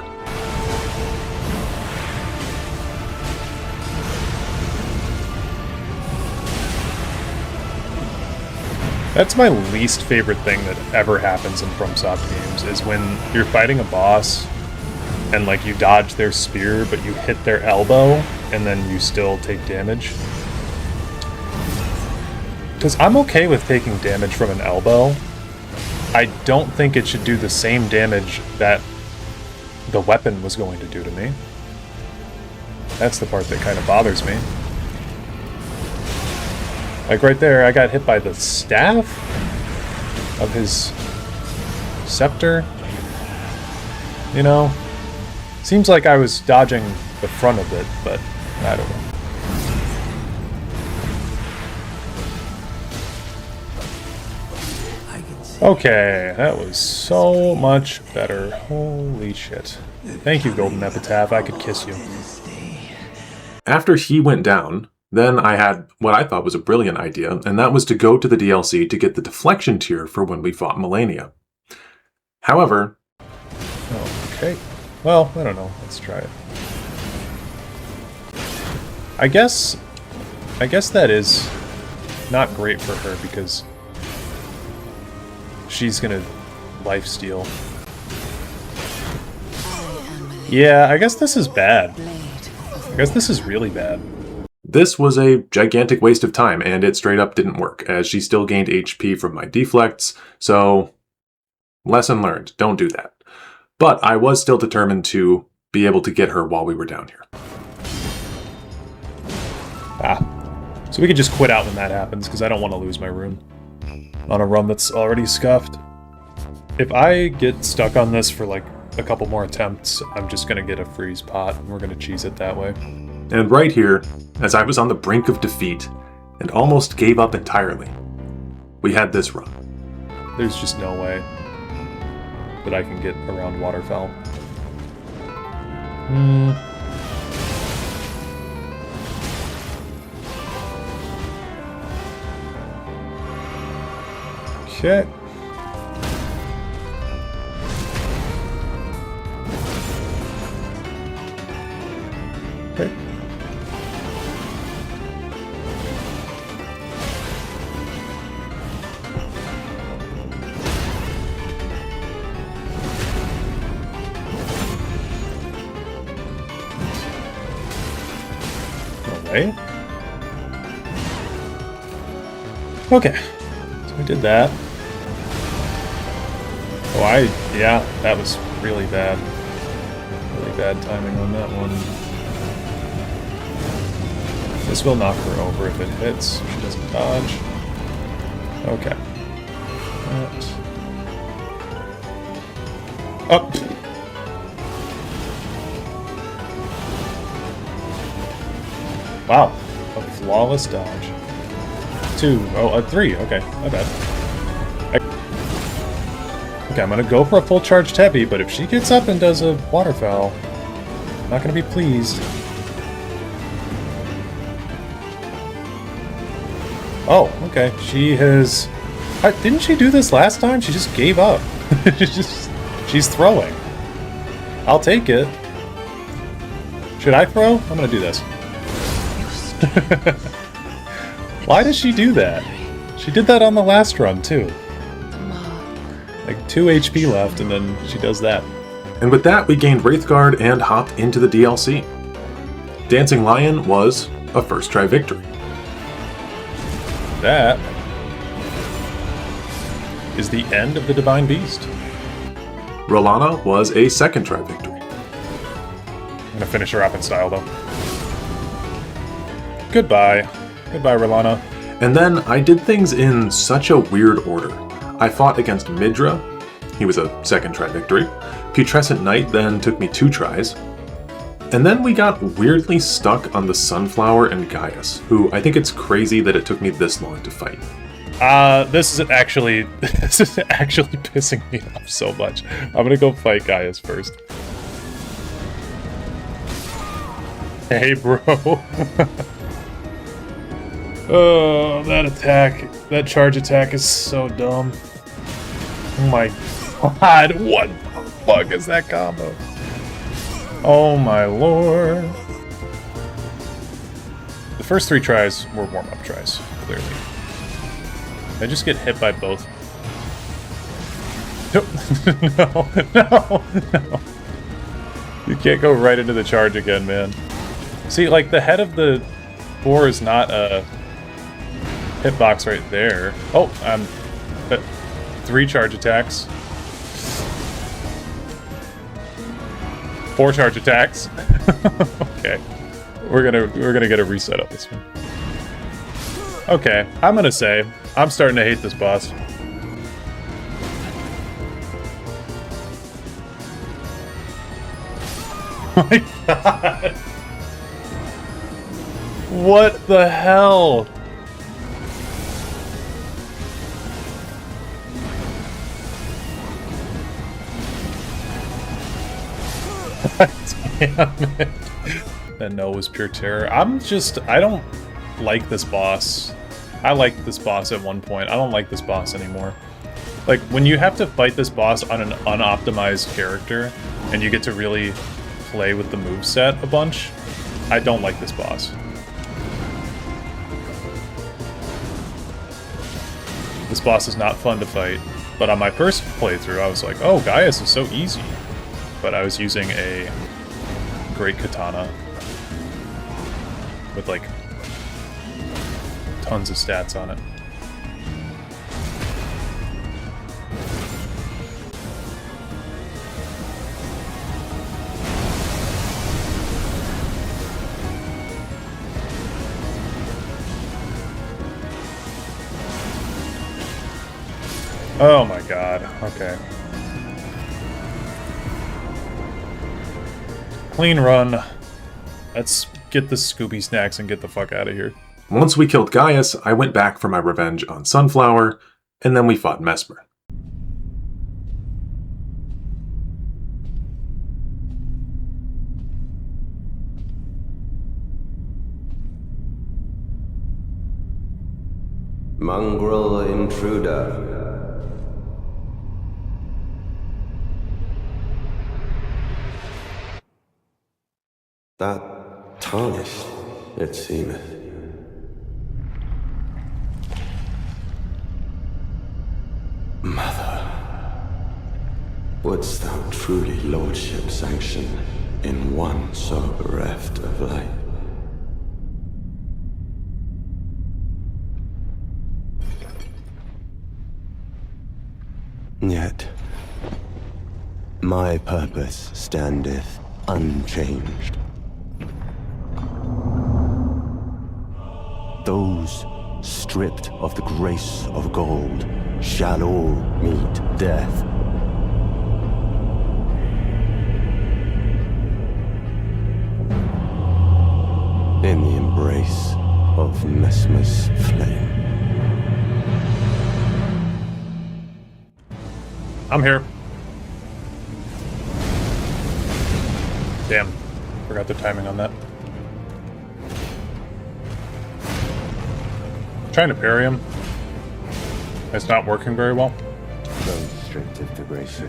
That's my least favorite thing that ever happens in FromSoft games, is when you're fighting a boss and, like, you dodge their spear, but you hit their elbow, and then you still take damage. Because I'm okay with taking damage from an elbow. I don't think it should do the same damage that the weapon was going to do to me. That's the part that kind of bothers me. Like right there, I got hit by the staff of his scepter. You know? Seems like I was dodging the front of it, but I don't know. Okay, that was so much better. Holy shit. Thank you, Golden Epitaph. I could kiss you. After he went down, then I had what I thought was a brilliant idea, and that was to go to the DLC to get the deflection tier for when we fought Malenia. However... Okay. Well, I don't know. Let's try it. I guess that is not great for her because she's gonna lifesteal. Yeah, I guess this is bad. I guess this is really bad. This was a gigantic waste of time, and it straight up didn't work, as she still gained HP from my deflects, so... lesson learned, don't do that. But I was still determined to be able to get her while we were down here. So we could just quit out when that happens, because I don't want to lose my rune on a run that's already scuffed. If I get stuck on this for like a couple more attempts, I'm just going to get a freeze pot, and we're going to cheese it that way. And right here, as I was on the brink of defeat, and almost gave up entirely, we had this run. There's just no way that I can get around Waterfowl. Okay. Okay. Okay. Okay. So we did that. Oh, yeah, that was really bad. Really bad timing on that one. This will knock her over if it hits. She doesn't dodge. Okay. That. Up. Wow. A flawless dodge. 3. Okay, my bad. Okay, I'm gonna go for a full charged heavy, but if she gets up and does a waterfowl, I'm not gonna be pleased. Oh, okay. She has... didn't she do this last time? She just gave up. She's throwing. I'll take it. Should I throw? I'm gonna do this. Why does she do that? She did that on the last run, too. Like 2 HP left, and then she does that. And with that, we gained Wraithguard and hopped into the DLC. Dancing Lion was a first try victory. That is the end of the Divine Beast. Rolana was a second try victory. I'm gonna finish her up in style, though. Goodbye. Goodbye, Rolana. And then I did things in such a weird order. I fought against Midra. He was a second try victory. Putrescent Knight then took me 2 tries. And then we got weirdly stuck on the Sunflower and Gaius, who I think it's crazy that it took me this long to fight. This is actually pissing me off so much. I'm gonna go fight Gaius first. Hey, bro. Oh, that charge attack is so dumb. Oh my god, what the fuck is that combo? Oh my lord. The first 3 tries were warm-up tries, clearly. I just get hit by both. No. You can't go right into the charge again, man. See, like, the head of the boar is not a hitbox right there. Oh, 3 charge attacks. 4 charge attacks. Okay. We're gonna get a reset on this one. Okay, I'm gonna say I'm starting to hate this boss. Oh my god! What the hell? Damn it. That no was pure terror. I don't like this boss. I liked this boss at one point. I don't like this boss anymore. Like, when you have to fight this boss on an unoptimized character, and you get to really play with the moveset a bunch, I don't like this boss. This boss is not fun to fight, but on my first playthrough I was like, oh, Gaius is so easy. But I was using a great katana with like tons of stats on it. Oh my god, okay. Clean run. Let's get the Scooby snacks and get the fuck out of here. Once we killed Gaius, I went back for my revenge on Sunflower, and then we fought Mesmer. Mongrel intruder. That tarnished, it seemeth. Mother, wouldst thou truly lordship sanction in one so bereft of light? Yet, my purpose standeth unchanged. Those stripped of the grace of gold shall all meet death. In the embrace of Mesmer's flame. I'm here. Damn. Forgot the timing on that. Trying to parry him. It's not working very well.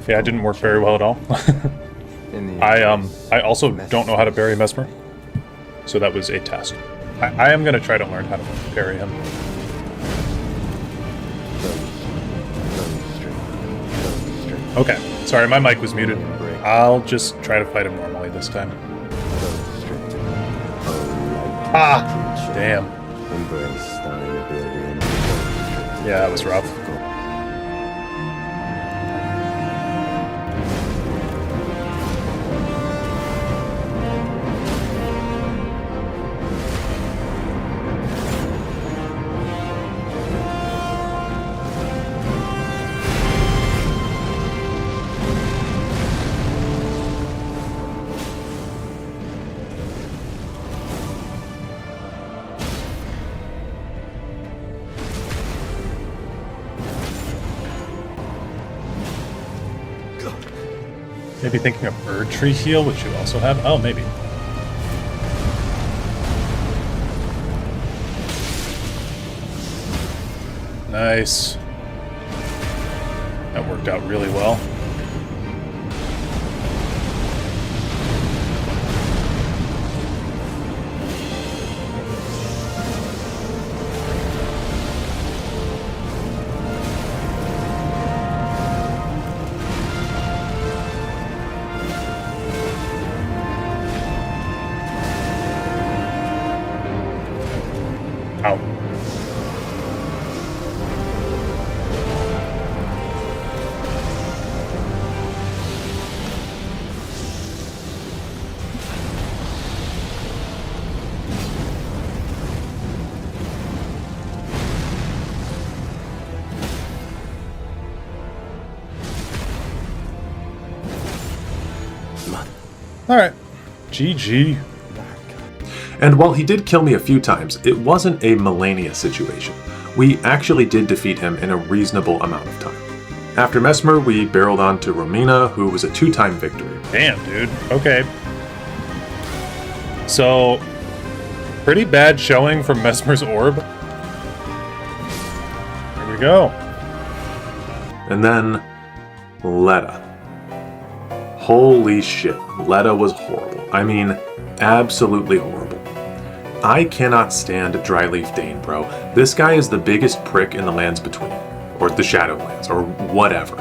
Yeah, it didn't work very well at all. I also don't know how to parry Mesmer, so that was a test. I am gonna try to learn how to parry him. Okay, sorry, my mic was muted. I'll just try to fight him normally this time. Ah, damn. Yeah, that was rough. Maybe thinking of Bird Tree Heal, which you also have? Oh, maybe. Nice. That worked out really well. Ow. Alright. GG. And while he did kill me a few times, it wasn't a Malenia situation. We actually did defeat him in a reasonable amount of time. After Mesmer, we barreled on to Romina, who was a 2-time victory. Damn, dude. Okay. So, pretty bad showing from Mesmer's Orb. Here we go. And then, Letta. Holy shit, Letta was horrible. I mean, absolutely horrible. I cannot stand Dryleaf Dane, bro. This guy is the biggest prick in the Lands Between. Or the Shadowlands, or whatever.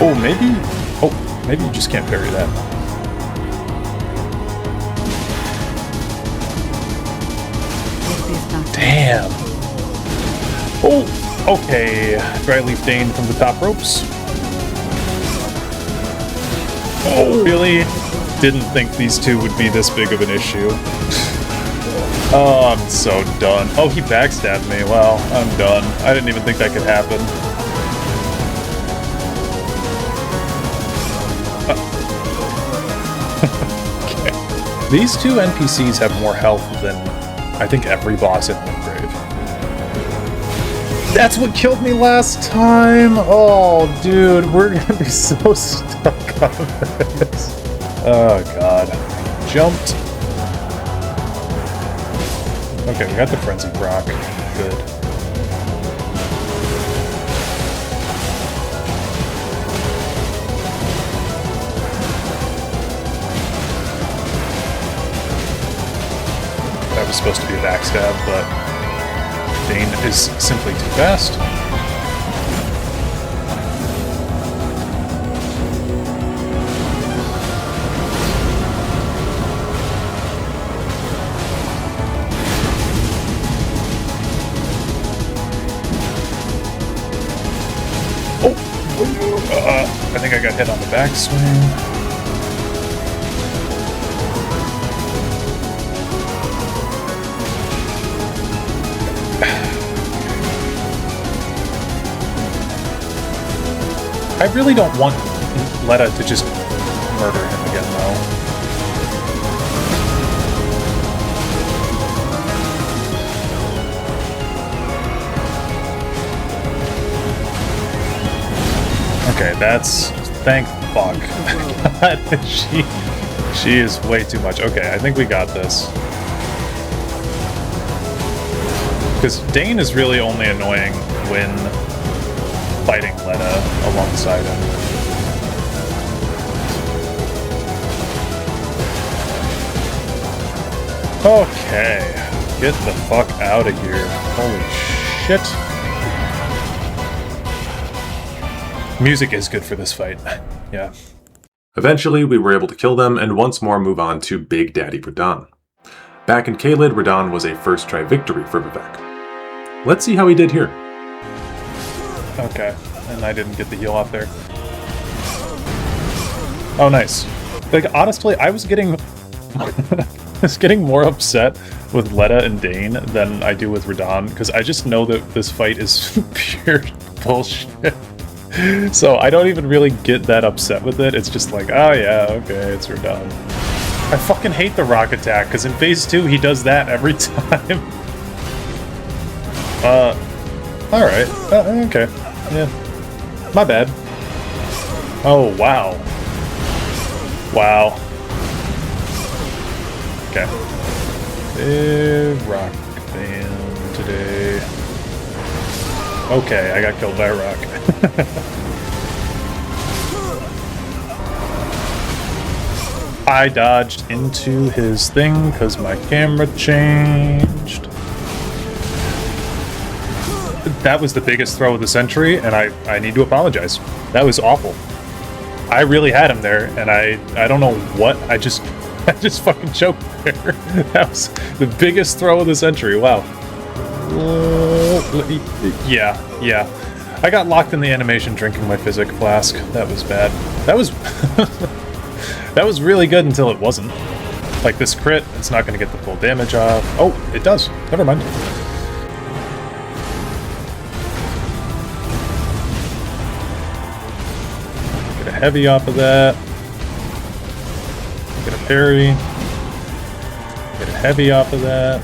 Oh, maybe... Oh, maybe you just can't parry that. Damn. Oh, okay. Dryleaf Dane from the top ropes. Oh, really? Didn't think these two would be this big of an issue. Oh, I'm so done. Oh, he backstabbed me. Wow, I'm done. I didn't even think that could happen. Okay. These two NPCs have more health than I think every boss in Limgrave. That's what killed me last time! Oh, dude, we're gonna be so stuck on this. Oh, God. Jumped. Okay, we got the Frenzy proc. Good. That was supposed to be a backstab, but Dane is simply too fast. I think I got hit on the backswing. I really don't want Letta to just murder him again, though. Okay, that's... Thank fuck. She is way too much. Okay, I think we got this. Because Dane is really only annoying when fighting Letta alongside him. Okay, get the fuck out of here. Holy shit. Music is good for this fight. Yeah. Eventually, we were able to kill them and once more move on to Big Daddy Radahn. Back in Caelid, Radahn was a first try victory for Vivec. Let's see how he did here. Okay, and I didn't get the heal off there. Oh, nice. Like, honestly, I was getting... I was getting more upset with Letta and Dane than I do with Radahn, because I just know that this fight is pure bullshit. So I don't even really get that upset with it. It's just like, oh yeah, okay, it's Radahn. I fucking hate the rock attack, because in phase 2 he does that every time. Alright. Okay. Yeah. My bad. Oh, wow. Wow. Okay. Big rock band today. Okay, I got killed by a rock. I dodged into his thing because my camera changed. That was the biggest throw of the century, and I need to apologize. That was awful. I really had him there, and I don't know what, I just fucking choked there. That was the biggest throw of the century, wow. Yeah. I got locked in the animation drinking my Vivec flask. That was bad. That was... that was really good until it wasn't. Like this crit, it's not going to get the full damage off. Oh, it does. Never mind. Get a heavy off of that. Get a parry. Get a heavy off of that.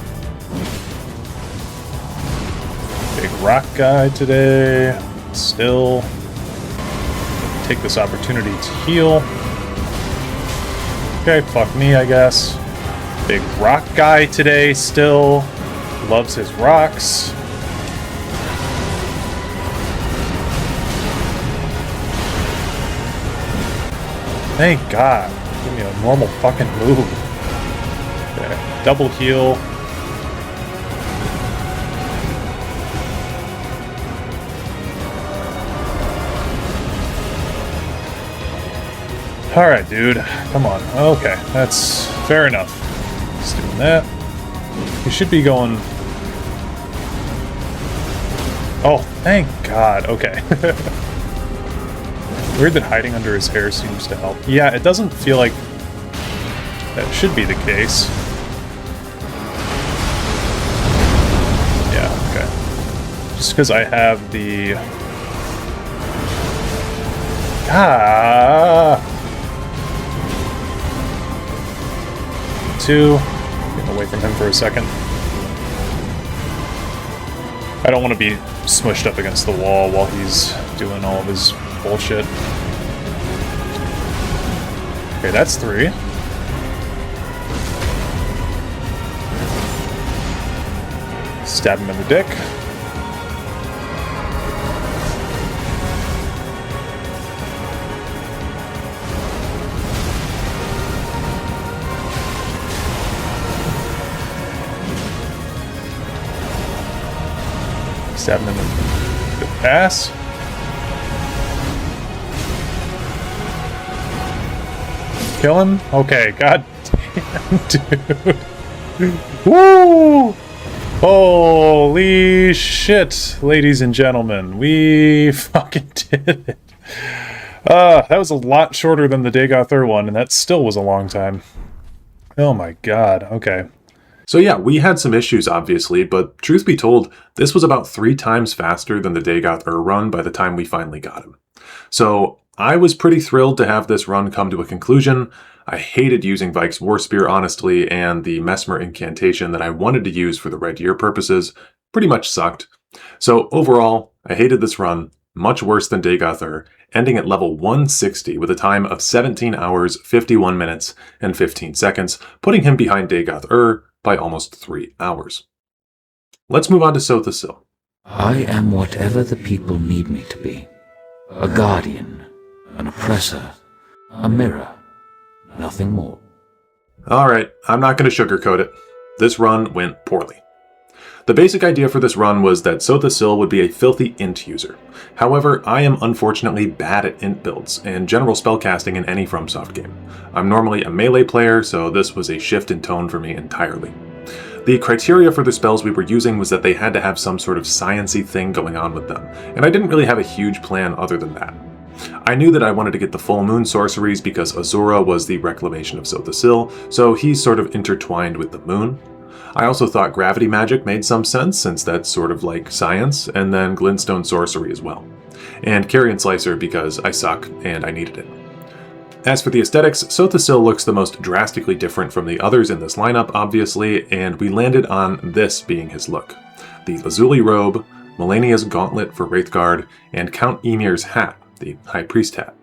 Big rock guy today. Still. Take this opportunity to heal. Okay, fuck me, I guess. Big rock guy today still. Loves his rocks. Thank God. Give me a normal fucking move. Okay, double heal. Alright, dude. Come on. Okay, that's fair enough. Just doing that. You should be going... Oh, thank God. Okay. Weird that hiding under his hair seems to help. Yeah, it doesn't feel like that should be the case. Yeah, okay. Just because I have the... Getting away from him for a second. I don't want to be smushed up against the wall while he's doing all of his bullshit. Okay, that's 3. Stab him in the dick. Stab him in the ass. Kill him? Okay, god damn, dude. Woo! Holy shit, ladies and gentlemen. We fucking did it. That was a lot shorter than the Dagoth Ur one, and that still was a long time. Oh my god, okay. So yeah, we had some issues obviously, but truth be told, this was about 3 times faster than the Dagoth Ur run by the time we finally got him. So I was pretty thrilled to have this run come to a conclusion. I hated using Vike's War Spear honestly, and the Mesmer incantation that I wanted to use for the Red Year purposes pretty much sucked. So overall, I hated this run, much worse than Dagoth Ur, ending at level 160 with a time of 17 hours, 51 minutes, and 15 seconds, putting him behind Dagoth Ur by almost 3 hours. Let's move on to Sotha Sil. I am whatever the people need me to be. A guardian, an oppressor, a mirror, nothing more. Alright, I'm not going to sugarcoat it. This run went poorly. The basic idea for this run was that Sotha Sil would be a filthy int user. However, I am unfortunately bad at int builds and general spellcasting in any FromSoft game. I'm normally a melee player, so this was a shift in tone for me entirely. The criteria for the spells we were using was that they had to have some sort of science-y thing going on with them, and I didn't really have a huge plan other than that. I knew that I wanted to get the full moon sorceries because Azura was the reclamation of Sotha Sil, so he's sort of intertwined with the moon. I also thought gravity magic made some sense since that's sort of like science, and then glintstone sorcery as well. And Carrion Slicer because I suck and I needed it. As for the aesthetics, Sotha Sil looks the most drastically different from the others in this lineup, obviously, and we landed on this being his look. The Lazuli robe, Malenia's gauntlet for Wraithguard, and Count Emir's hat, the High Priest hat.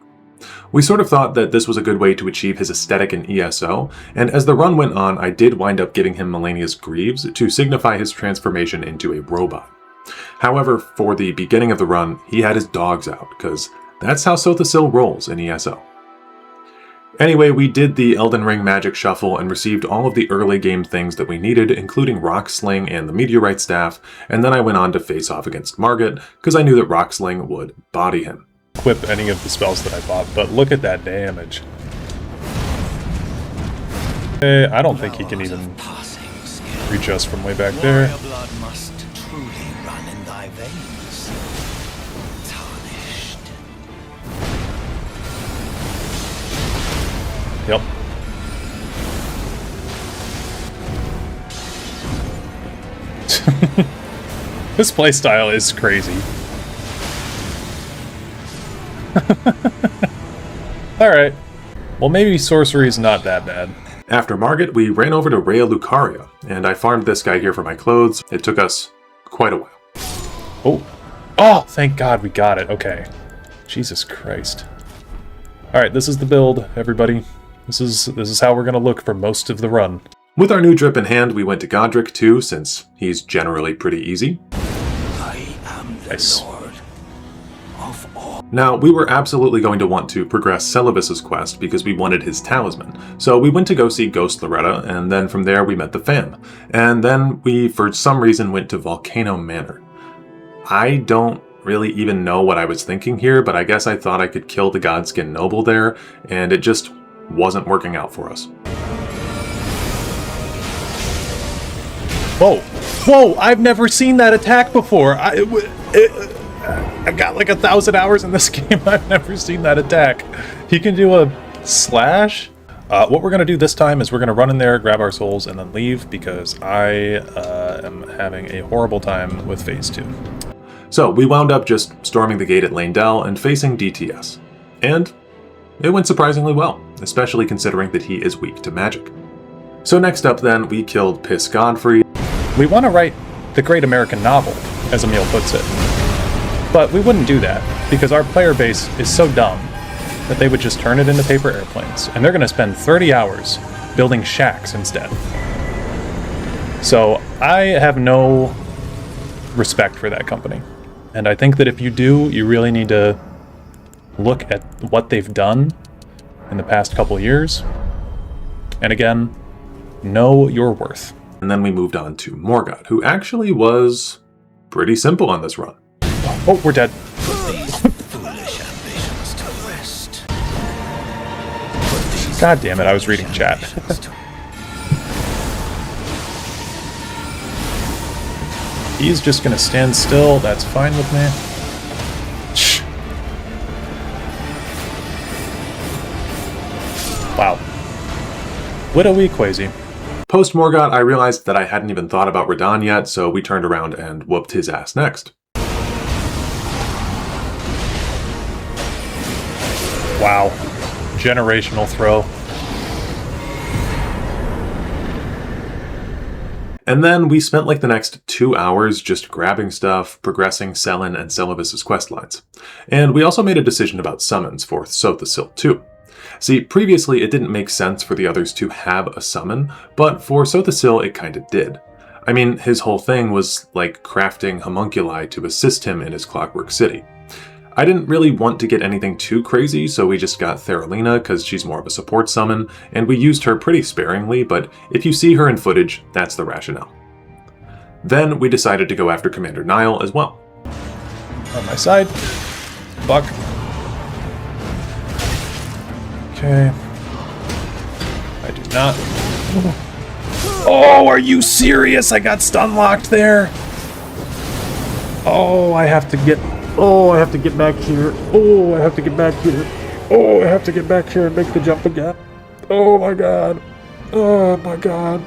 We sort of thought that this was a good way to achieve his aesthetic in ESO, and as the run went on, I did wind up giving him Malenia's greaves to signify his transformation into a robot. However, for the beginning of the run, he had his dogs out, because that's how Sotha Sil rolls in ESO. Anyway, we did the Elden Ring magic shuffle and received all of the early game things that we needed, including Rock Sling and the Meteorite Staff, and then I went on to face off against Margit, because I knew that Rock Sling would body him. Equip any of the spells that I bought, but look at that damage. I don't think he can even reach us from way back there. Blood must truly run in thy veins. Tarnished. Yep. This playstyle is crazy. Alright. Well, maybe sorcery's not that bad. After Margit, we ran over to Rhea Lucaria, and I farmed this guy here for my clothes. It took us quite a while. Oh. Oh, thank God we got it. Okay. Jesus Christ. Alright, this is the build, everybody. This is how we're gonna look for most of the run. With our new drip in hand, we went to Godric too, since he's generally pretty easy. I am the Nice. Lord of all. Now, we were absolutely going to want to progress Celibus's quest because we wanted his talisman. So we went to go see Ghost Loretta, and then from there we met the fam. And then we, for some reason, went to Volcano Manor. I don't really even know what I was thinking here, but I guess I thought I could kill the Godskin Noble there, and it just wasn't working out for us. Whoa. Whoa, I've never seen that attack before. I've got like 1,000 hours in this game. I've never seen that attack. He can do a slash. What we're going to do this time is we're going to run in there, grab our souls, and then leave because I am having a horrible time with Phase 2. So we wound up just storming the gate at Lane Dell and facing DTS. And it went surprisingly well, especially considering that he is weak to magic. So next up then, we killed Piss Godfrey. We want to write the great American novel, as Emil puts it. But we wouldn't do that because our player base is so dumb that they would just turn it into paper airplanes, and they're going to spend 30 hours building shacks instead. So I have no respect for that company. And I think that if you do, you really need to look at what they've done in the past couple years. And again, know your worth. And then we moved on to Morgoth, who actually was pretty simple on this run. Oh, we're dead. These foolish ambitions to rest. God damn it, I was reading chat. He's just gonna stand still, that's fine with me. Shh. Wow. Widowy Quasi. Post Morgoth, I realized that I hadn't even thought about Radahn yet, so we turned around and whooped his ass next. Wow. Generational throw. And then we spent like the next 2 hours just grabbing stuff, progressing Selen and Celibus's quest lines. And we also made a decision about summons for Sotha Sil too. See, previously it didn't make sense for the others to have a summon, but for Sotha Sil it kinda did. I mean, his whole thing was like crafting homunculi to assist him in his Clockwork City. I didn't really want to get anything too crazy, so we just got Theralina because she's more of a support summon, and we used her pretty sparingly, but if you see her in footage, that's the rationale. Then we decided to go after Commander Nile as well. On my side. Fuck. Okay. I do not. Oh, are you serious? I got stun locked there. Oh, I have to get back here. Oh, I have to get back here. Oh, I have to get back here and make the jump again. Oh my god. Oh my god.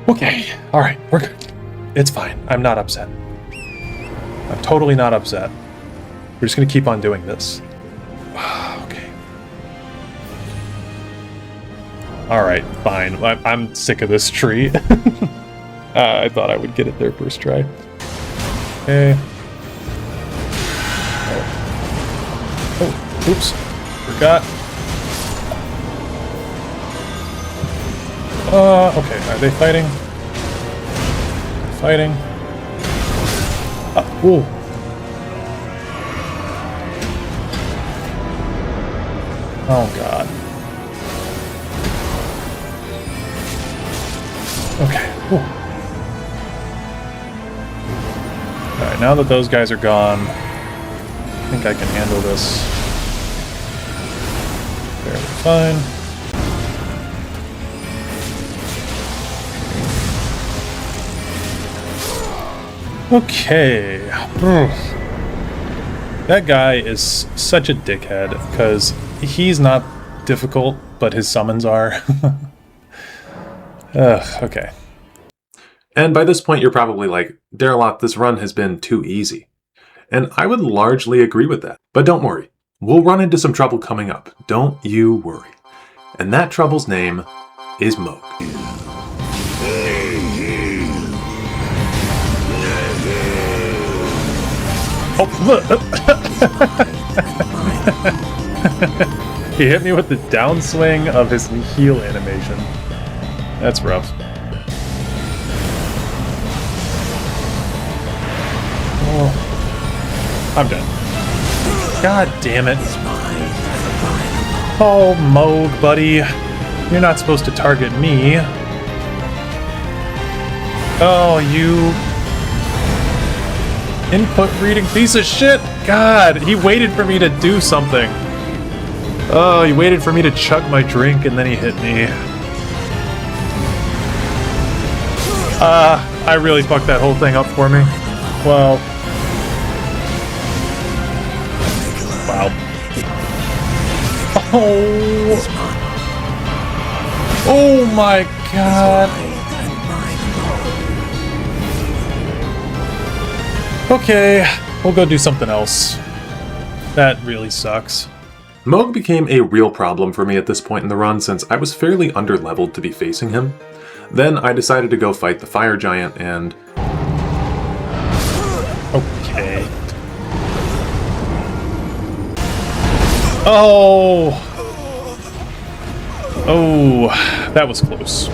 Okay. Alright, we're good. It's fine. I'm not upset. I'm totally not upset. We're just gonna keep on doing this. Okay. Alright, fine. I'm sick of this tree. I thought I would get it there first try. Okay. Oh, oops. Forgot. Okay. Are they fighting? Fighting. Ooh. Oh, God. Okay. Ooh. Alright, now that those guys are gone, I think I can handle this fairly fine. Okay. That guy is such a dickhead, because he's not difficult, but his summons are. Okay. And by this point you're probably like, Darelot, this run has been too easy. And I would largely agree with that. But don't worry, We'll run into some trouble coming up, don't you worry. And that trouble's name is Moog. Oh, look! He hit me with the downswing of his heal animation. That's rough. Oh, I'm dead. God damn it. Oh, Moog, buddy. You're not supposed to target me. Oh, you input reading piece of shit! God, he waited for me to do something. Oh, he waited for me to chug my drink and then he hit me. I really fucked that whole thing up for me. Well. Wow. Oh. Oh my god. Okay, we'll go do something else. That really sucks. Moog became a real problem for me at this point in the run since I was fairly underleveled to be facing him. Then I decided to go fight the fire giant and... Okay. Oh! Oh, that was close.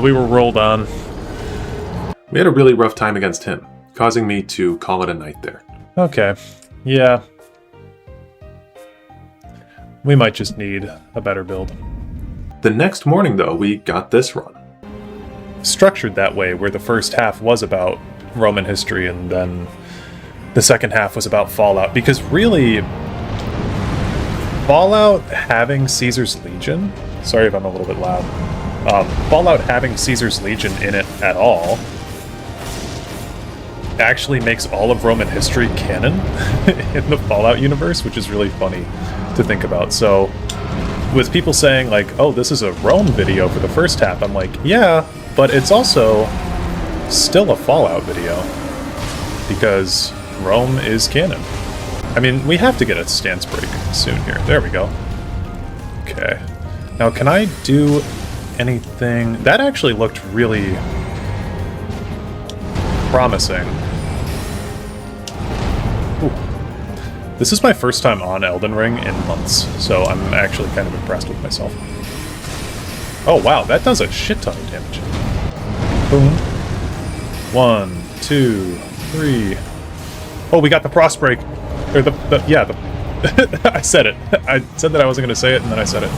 We were rolled on. We had a really rough time against him, causing me to call it a night there. Okay. Yeah. We might just need a better build. The next morning, though, we got this run. Structured that way, where the first half was about Roman history and then the second half was about Fallout. Because really, Fallout having Caesar's Legion... Sorry if I'm a little bit loud. Fallout having Caesar's Legion in it at all actually makes all of Roman history canon in the Fallout universe, which is really funny to think about. So, with people saying like, oh, this is a Rome video for the first half, I'm like, yeah, but it's also still a Fallout video, because Rome is canon. I mean, we have to get a stance break soon here. There we go. Okay. Now, can I do anything? That actually looked really promising. Ooh. This is my first time on Elden Ring in months, so I'm actually kind of impressed with myself. Oh wow, that does a shit ton of damage. Boom. 1, 2, 3. Oh, we got the frost break. Or I said it. I said that I wasn't going to say it, and then I said it.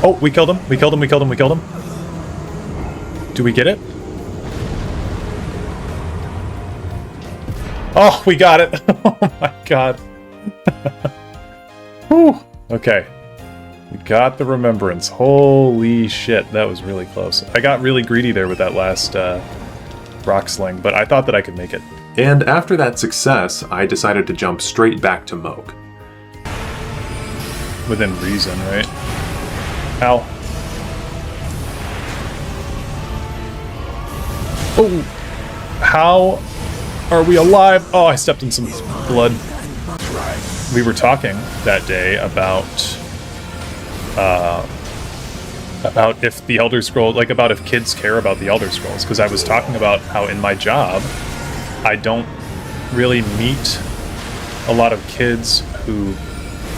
Oh, we killed him. We killed him. We killed him. We killed him. Do we get it? Oh, we got it. Oh my god. Whew. Okay. We got the remembrance. Holy shit, that was really close. I got really greedy there with that last rock sling, but I thought that I could make it. And after that success, I decided to jump straight back to Moog. Within reason, right? Ow. Oh! How are we alive? Oh, I stepped in some blood. We were talking that day about if the Elder Scrolls, like about if kids care about the Elder Scrolls, because I was talking about how in my job, I don't really meet a lot of kids who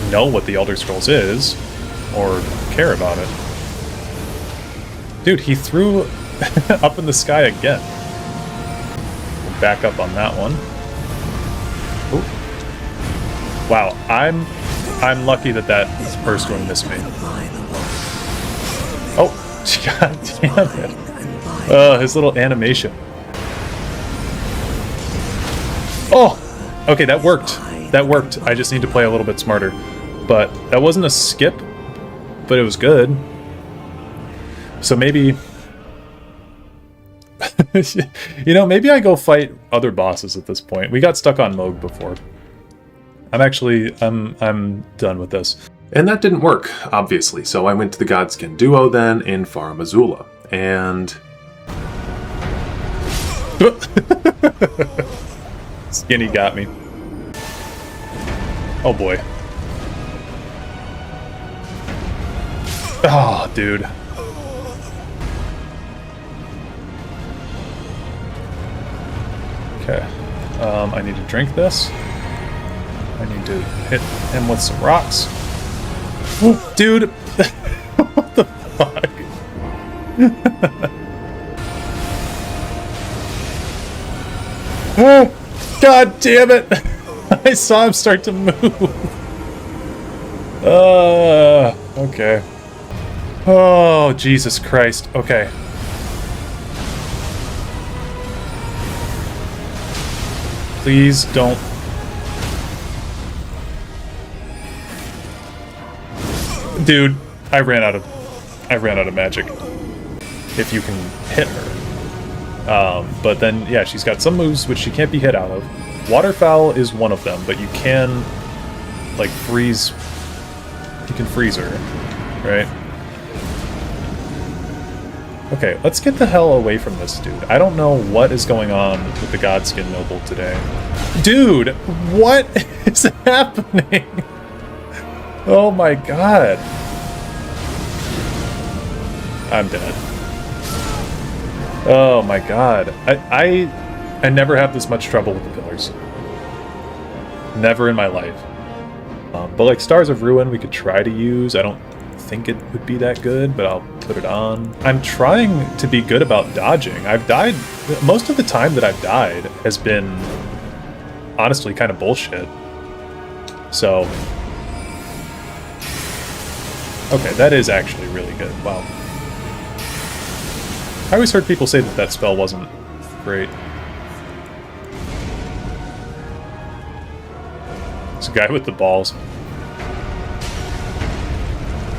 know what the Elder Scrolls is or care about it. Dude, he threw up in the sky again. We'll back up on that one. Ooh. Wow, I'm lucky that that first one missed me. Oh, god damn it. His little animation. Oh! Okay, that worked. That worked. I just need to play a little bit smarter. But that wasn't a skip, but it was good. So maybe... you know, maybe I go fight other bosses at this point. We got stuck on Moog before. I'm done with this. And that didn't work, obviously, so I went to the Godskin Duo then in Farum Azula. And... Skinny got me. Oh boy. Oh, dude. Okay. I need to drink this. I need to hit him with some rocks. Ooh, dude! What the fuck? Oh, God damn it! I saw him start to move. Okay. Oh, Jesus Christ. Okay. Please don't. Dude, I ran out of magic. If you can hit her. But then, yeah, she's got some moves which she can't be hit out of. Waterfowl is one of them, but you can, like, freeze. You can freeze her, right? Okay, let's get the hell away from this dude. I don't know what is going on with the Godskin Noble today. Dude, what is happening? Oh my god. I'm dead. Oh my god. I never have this much trouble with the pillars. Never in my life. But like Stars of Ruin we could try to use. I don't think it would be that good, but I'll put it on. I'm trying to be good about dodging. I've died... Most of the time that I've died has been honestly kind of bullshit. So... Okay, that is actually really good. Wow. I always heard people say that that spell wasn't great. It's a guy with the balls.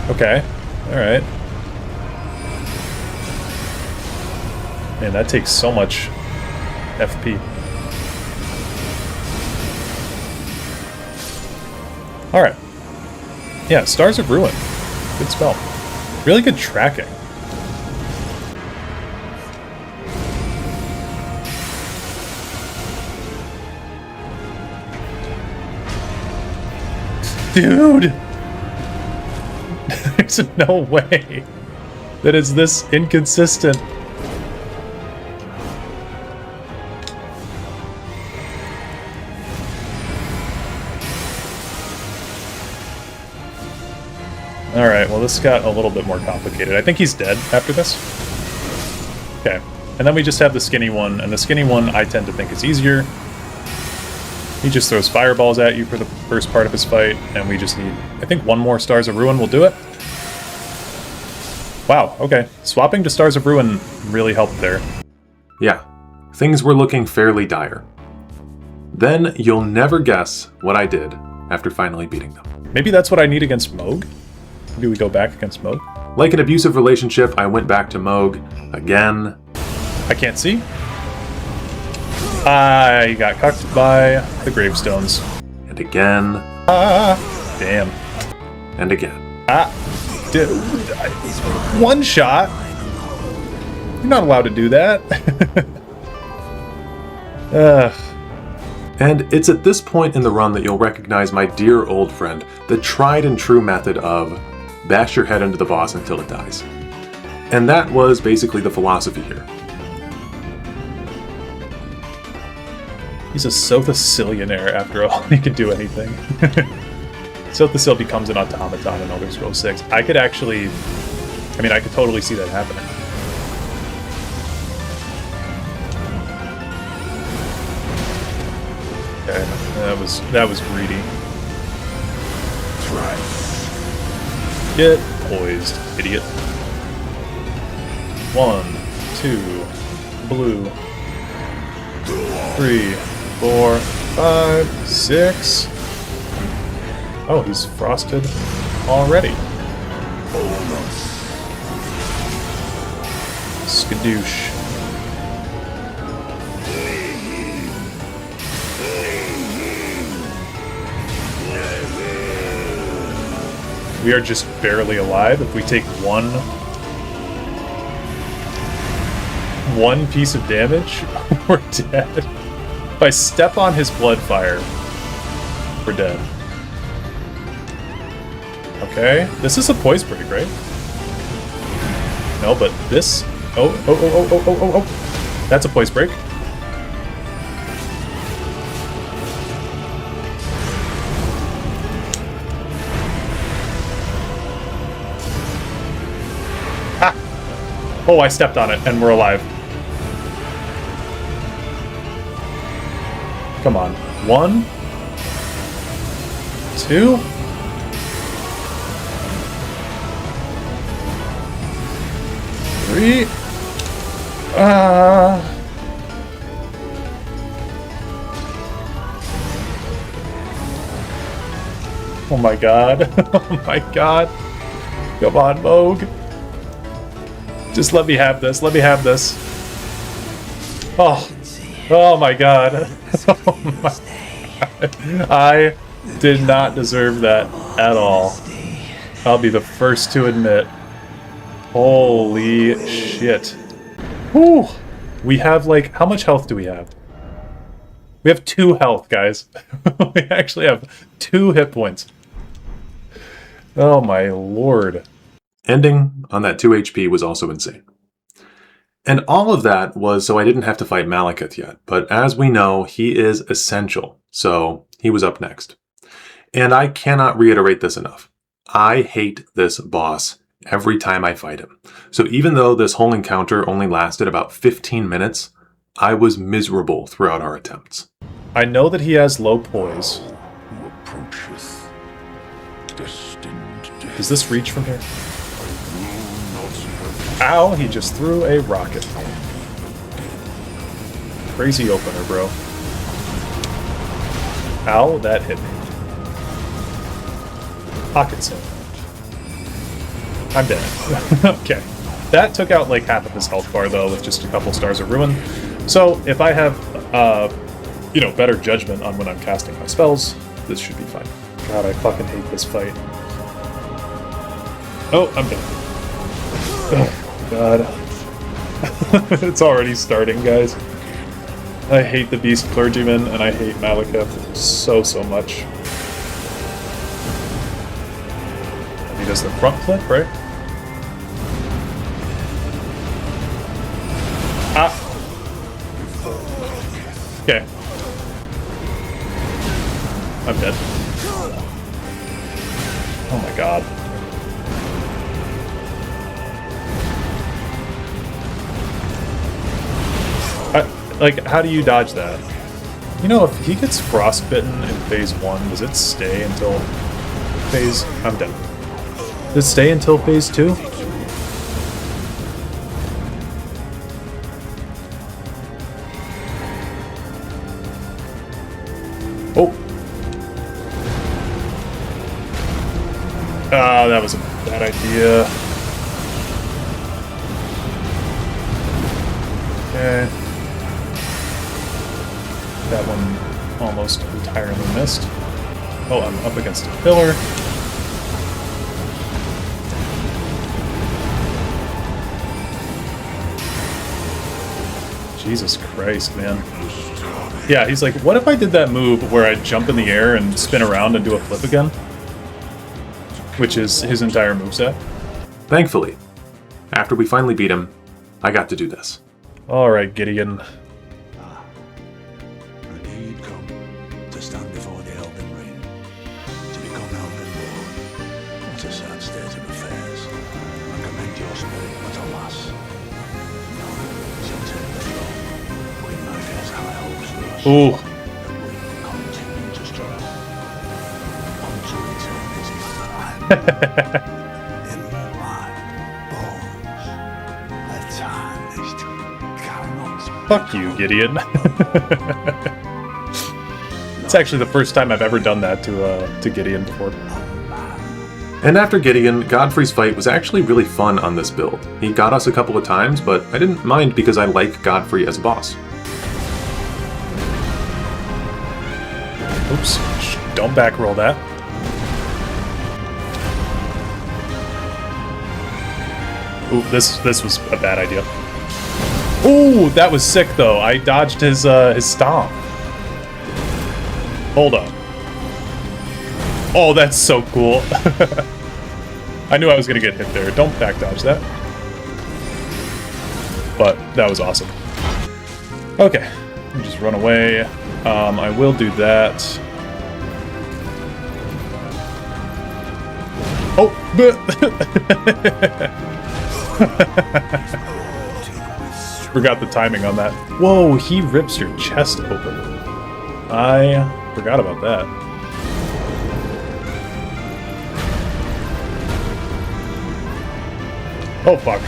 Okay, alright. Man, that takes so much FP. Alright. Yeah, Stars of Ruin. Good spell. Really good tracking. Dude! There's no way that it's this inconsistent. Alright, well this got a little bit more complicated. I think he's dead after this. Okay. And then we just have the skinny one, and the skinny one I tend to think is easier. He just throws fireballs at you for the first part of his fight, and we just need, I think, one more Stars of Ruin will do it. Wow, okay. Swapping to Stars of Ruin really helped there. Yeah, things were looking fairly dire. Then you'll never guess what I did after finally beating them. Maybe that's what I need against Moog? Maybe we go back against Moog? Like an abusive relationship, I went back to Moog again. I can't see. I got cucked by the gravestones. And again. Damn. And again. Dude. One shot? You're not allowed to do that. Ugh. And it's at this point in the run that you'll recognize my dear old friend, the tried and true method of bash your head into the boss until it dies. And that was basically the philosophy here. He's a Sotha Silionaire after all. He can do anything. Sotha Sil becomes an automaton in Elder Scrolls 6. I could actually... I mean, I could totally see that happening. Okay, that was greedy. Right. Get poised, idiot. 1, 2, blue. 3, 4, 5, 6. Oh, he's frosted already. Skadoosh. We are just barely alive if we take one. one piece of damage, we're dead. If I step on his blood fire, we're dead. Okay, this is a poise break, right? No, but this... Oh. That's a poise break. Ah! Oh, I stepped on it, and we're alive. Come on. 1, 2... Oh my god. Oh my god. Come on, Moog. Just let me have this. Let me have this. Oh. Oh my god. Oh my god. I did not deserve that at all. I'll be the first to admit. Holy shit. Whew. We have, like, how much health do we have? We have 2 health, guys. We actually have 2 hit points. Oh my lord. Ending on that 2 HP was also insane. And all of that was so I didn't have to fight Malekith yet, but as we know, he is essential, so he was up next. And I cannot reiterate this enough. I hate this boss every time I fight him. So even though this whole encounter only lasted about 15 minutes, I was miserable throughout our attempts. I know that he has low poise. Who approacheth, destined death. Does this reach from here? Ow, he just threw a rocket. Crazy opener, bro. Ow, that hit me. Pocket sand. I'm dead. Okay. That took out like half of his health bar though with just a couple stars of ruin. So if I have, you know, better judgment on when I'm casting my spells, this should be fine. God, I fucking hate this fight. Oh, I'm dead. Oh, God. It's already starting, guys. I hate the Beast Clergyman, and I hate Malekith so much. He does the front flip, right? Ah! Okay. I'm dead. Oh my god. Like, how do you dodge that? You know, if he gets frostbitten in phase 1, does it stay until phase... I'm dead. Does it stay until phase 2? Oh! Ah, that was a bad idea. Okay. That one almost entirely missed. Oh, I'm up against a pillar. Jesus Christ, man. Yeah, he's like, what if I did that move where I jump in the air and spin around and do a flip again? Which is his entire moveset. Thankfully, after we finally beat him, I got to do this. Alright, Gideon. And here you come to stand before the Elden Ring, to become Elden Lord. What a sad state of affairs. I commend your spirit, but alas, none shall take the throne. Queen Malekith's high hopes for us. Ooh. And we continue to strive unto eternity. In my bones, a tarnished cannot. Fuck you, Gideon. It's actually the first time I've ever done that to Gideon before. And after Gideon, Godfrey's fight was actually really fun on this build. He got us a couple of times, but I didn't mind because I like Godfrey as a boss. Oops. Don't back roll that. Ooh, this was a bad idea. Ooh, that was sick though. I dodged his stomp. Hold up. Oh, that's so cool. I knew I was gonna get hit there. Don't back dodge that. But that was awesome. Okay, just run away. I will do that. Oh, forgot the timing on that. Whoa, he rips your chest open. I forgot about that. Oh, fuck.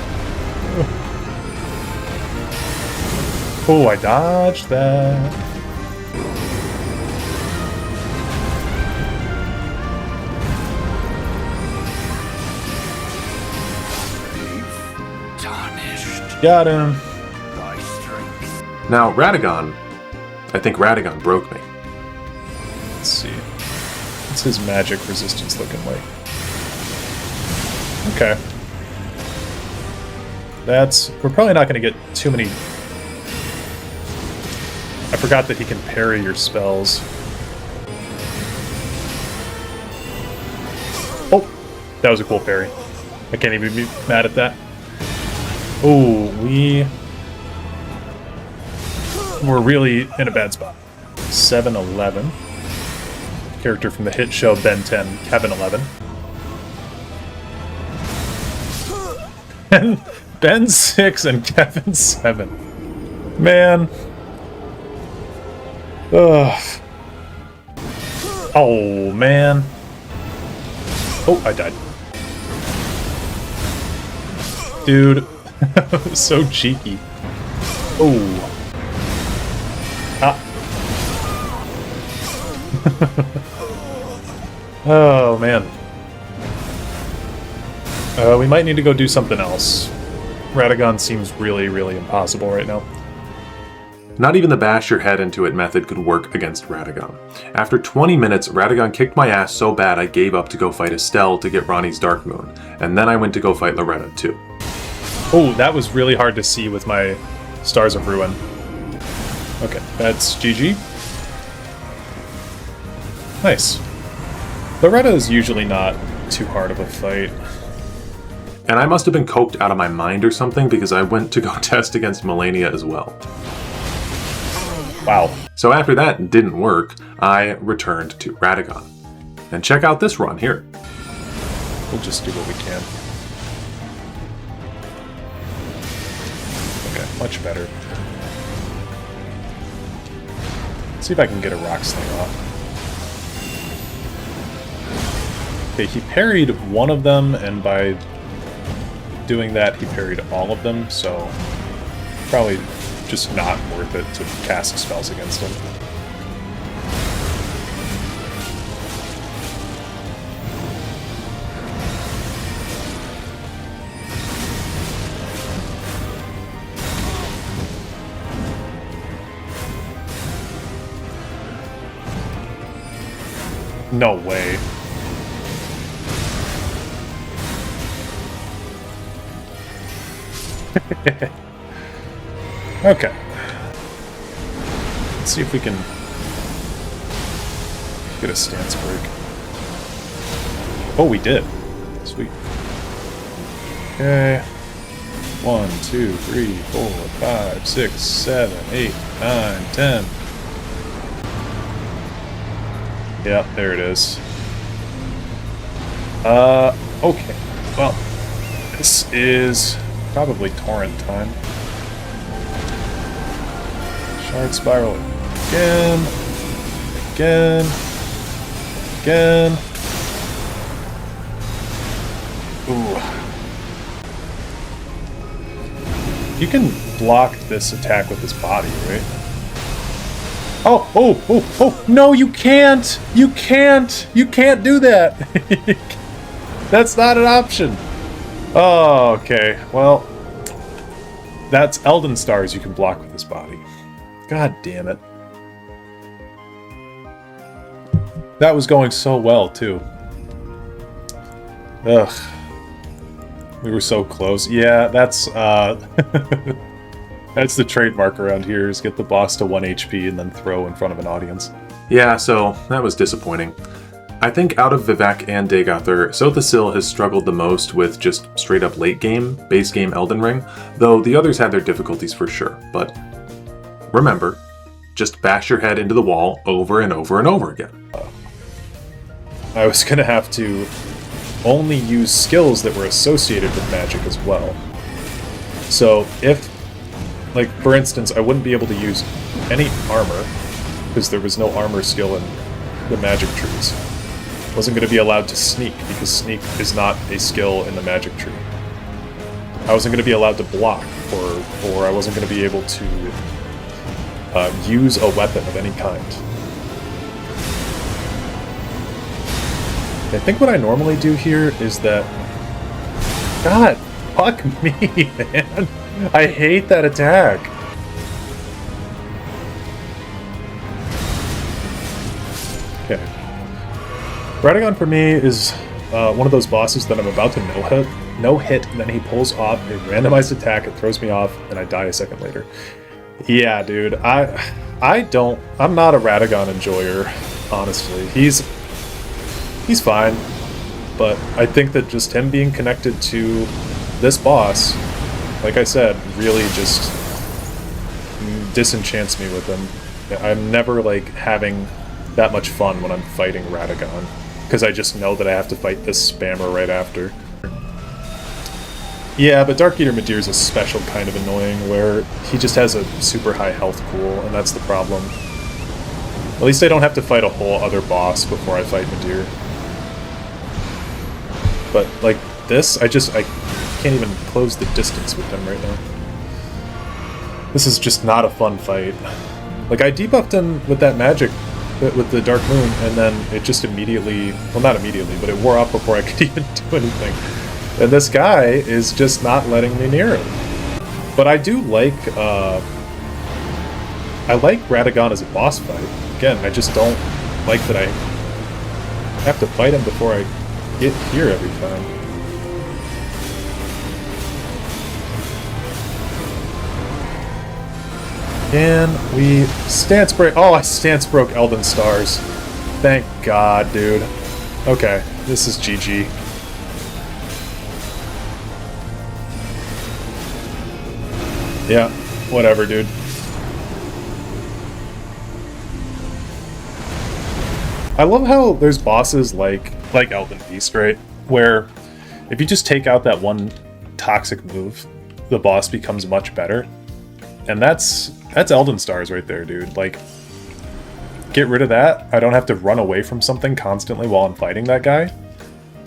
Oh, I dodged that. Got him. Now, Radagon. I think Radagon broke me. Let's see. What's his magic resistance looking like? Okay. We're probably not going to get too many... I forgot that he can parry your spells. Oh! That was a cool parry. I can't even be mad at that. Oh, we're really in a bad spot. 7-11. Character from the hit show Ben 10, Kevin 11. And Ben 6 and Kevin 7. Man. Ugh. Oh, man. Oh, I died. Dude. So cheeky. Oh. Ah. Oh, man. We might need to go do something else. Radagon seems really, really impossible right now. Not even the bash your head into it method could work against Radagon. After 20 minutes, Radagon kicked my ass so bad I gave up to go fight Estelle to get Ronnie's Dark Moon, and then I went to go fight Loretta too. Oh, that was really hard to see with my Stars of Ruin. Okay, that's GG. Nice. Loretta is usually not too hard of a fight. And I must have been coked out of my mind or something because I went to go test against Malenia as well. Wow. So after that didn't work, I returned to Radagon. And check out this run here. We'll just do what we can. Okay, much better. Let's see if I can get a rock sling off. Okay, he parried one of them, and by doing that, he parried all of them, so probably just not worth it to cast spells against him. No way. Okay. Let's see if we can get a stance break. Oh, we did. Sweet. Okay. 1, 2, 3, 4, 5, 6, 7, 8, 9, 10. Yeah, there it is. Okay. Well, this is probably torrent time. Shard spiral again. Again. Again. Ooh. You can block this attack with his body, right? Oh, oh, oh, oh, no, you can't! You can't! You can't do that! That's not an option! Oh, okay, well, that's Elden Stars you can block with his body. God damn it. That was going so well, too. Ugh. We were so close. Yeah, that's, that That's the trademark around here, is get the boss to 1 HP and then throw in front of an audience. Yeah, so that was disappointing. I think out of Vivec and Dagoth Ur, Sotha Sil has struggled the most with just straight up late game, base game Elden Ring, though the others had their difficulties for sure. But remember, just bash your head into the wall over and over and over again. I was gonna have to only use skills that were associated with magic as well. So if, like, for instance, I wouldn't be able to use any armor, because there was no armor skill in the magic trees. Wasn't going to be allowed to sneak, because sneak is not a skill in the magic tree. I wasn't going to be allowed to block, or I wasn't going to be able to use a weapon of any kind. I think what I normally do here is that... God, fuck me, man. I hate that attack. Okay. Radagon for me is one of those bosses that I'm about to no-hit, and then he pulls off a randomized attack, it throws me off, and I die a second later. Yeah, dude, I'm not a Radagon enjoyer, honestly. He's fine, but I think that just him being connected to this boss, like I said, really just disenchants me with him. I'm never, like, having that much fun when I'm fighting Radagon, because I just know that I have to fight this spammer right after. Yeah, but Dark Eater Midir's a special kind of annoying, where he just has a super high health pool, and that's the problem. At least I don't have to fight a whole other boss before I fight Midir. But, like, this, I can't even close the distance with him right now. This is just not a fun fight. Like, I debuffed him with that magic, with the Dark Moon, and then it just immediately, well, not immediately, but it wore off before I could even do anything. And this guy is just not letting me near him. But I do like, I like Radagon as a boss fight. Again, I just don't like that I have to fight him before I get here every time. And we stance break. Oh, I stance broke Elden Stars. Thank God, dude. Okay, this is GG. Yeah, whatever, dude. I love how there's bosses like Elden Beast, right? Where if you just take out that one toxic move, the boss becomes much better. And that's Elden Stars right there, dude. Like, get rid of that. I don't have to run away from something constantly while I'm fighting that guy.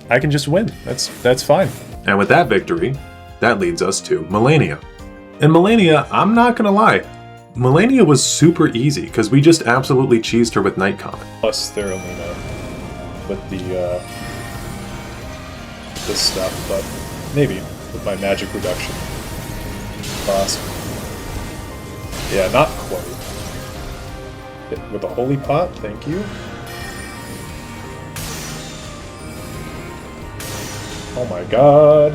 I can just win. That's fine. And with that victory, that leads us to Malenia. And Malenia, I'm not gonna lie, Malenia was super easy, because we just absolutely cheesed her with Night Comet. Plus Theralina with this stuff, but maybe with my magic reduction. Awesome. Yeah, not quite. Hit with a holy pot, thank you. Oh my god.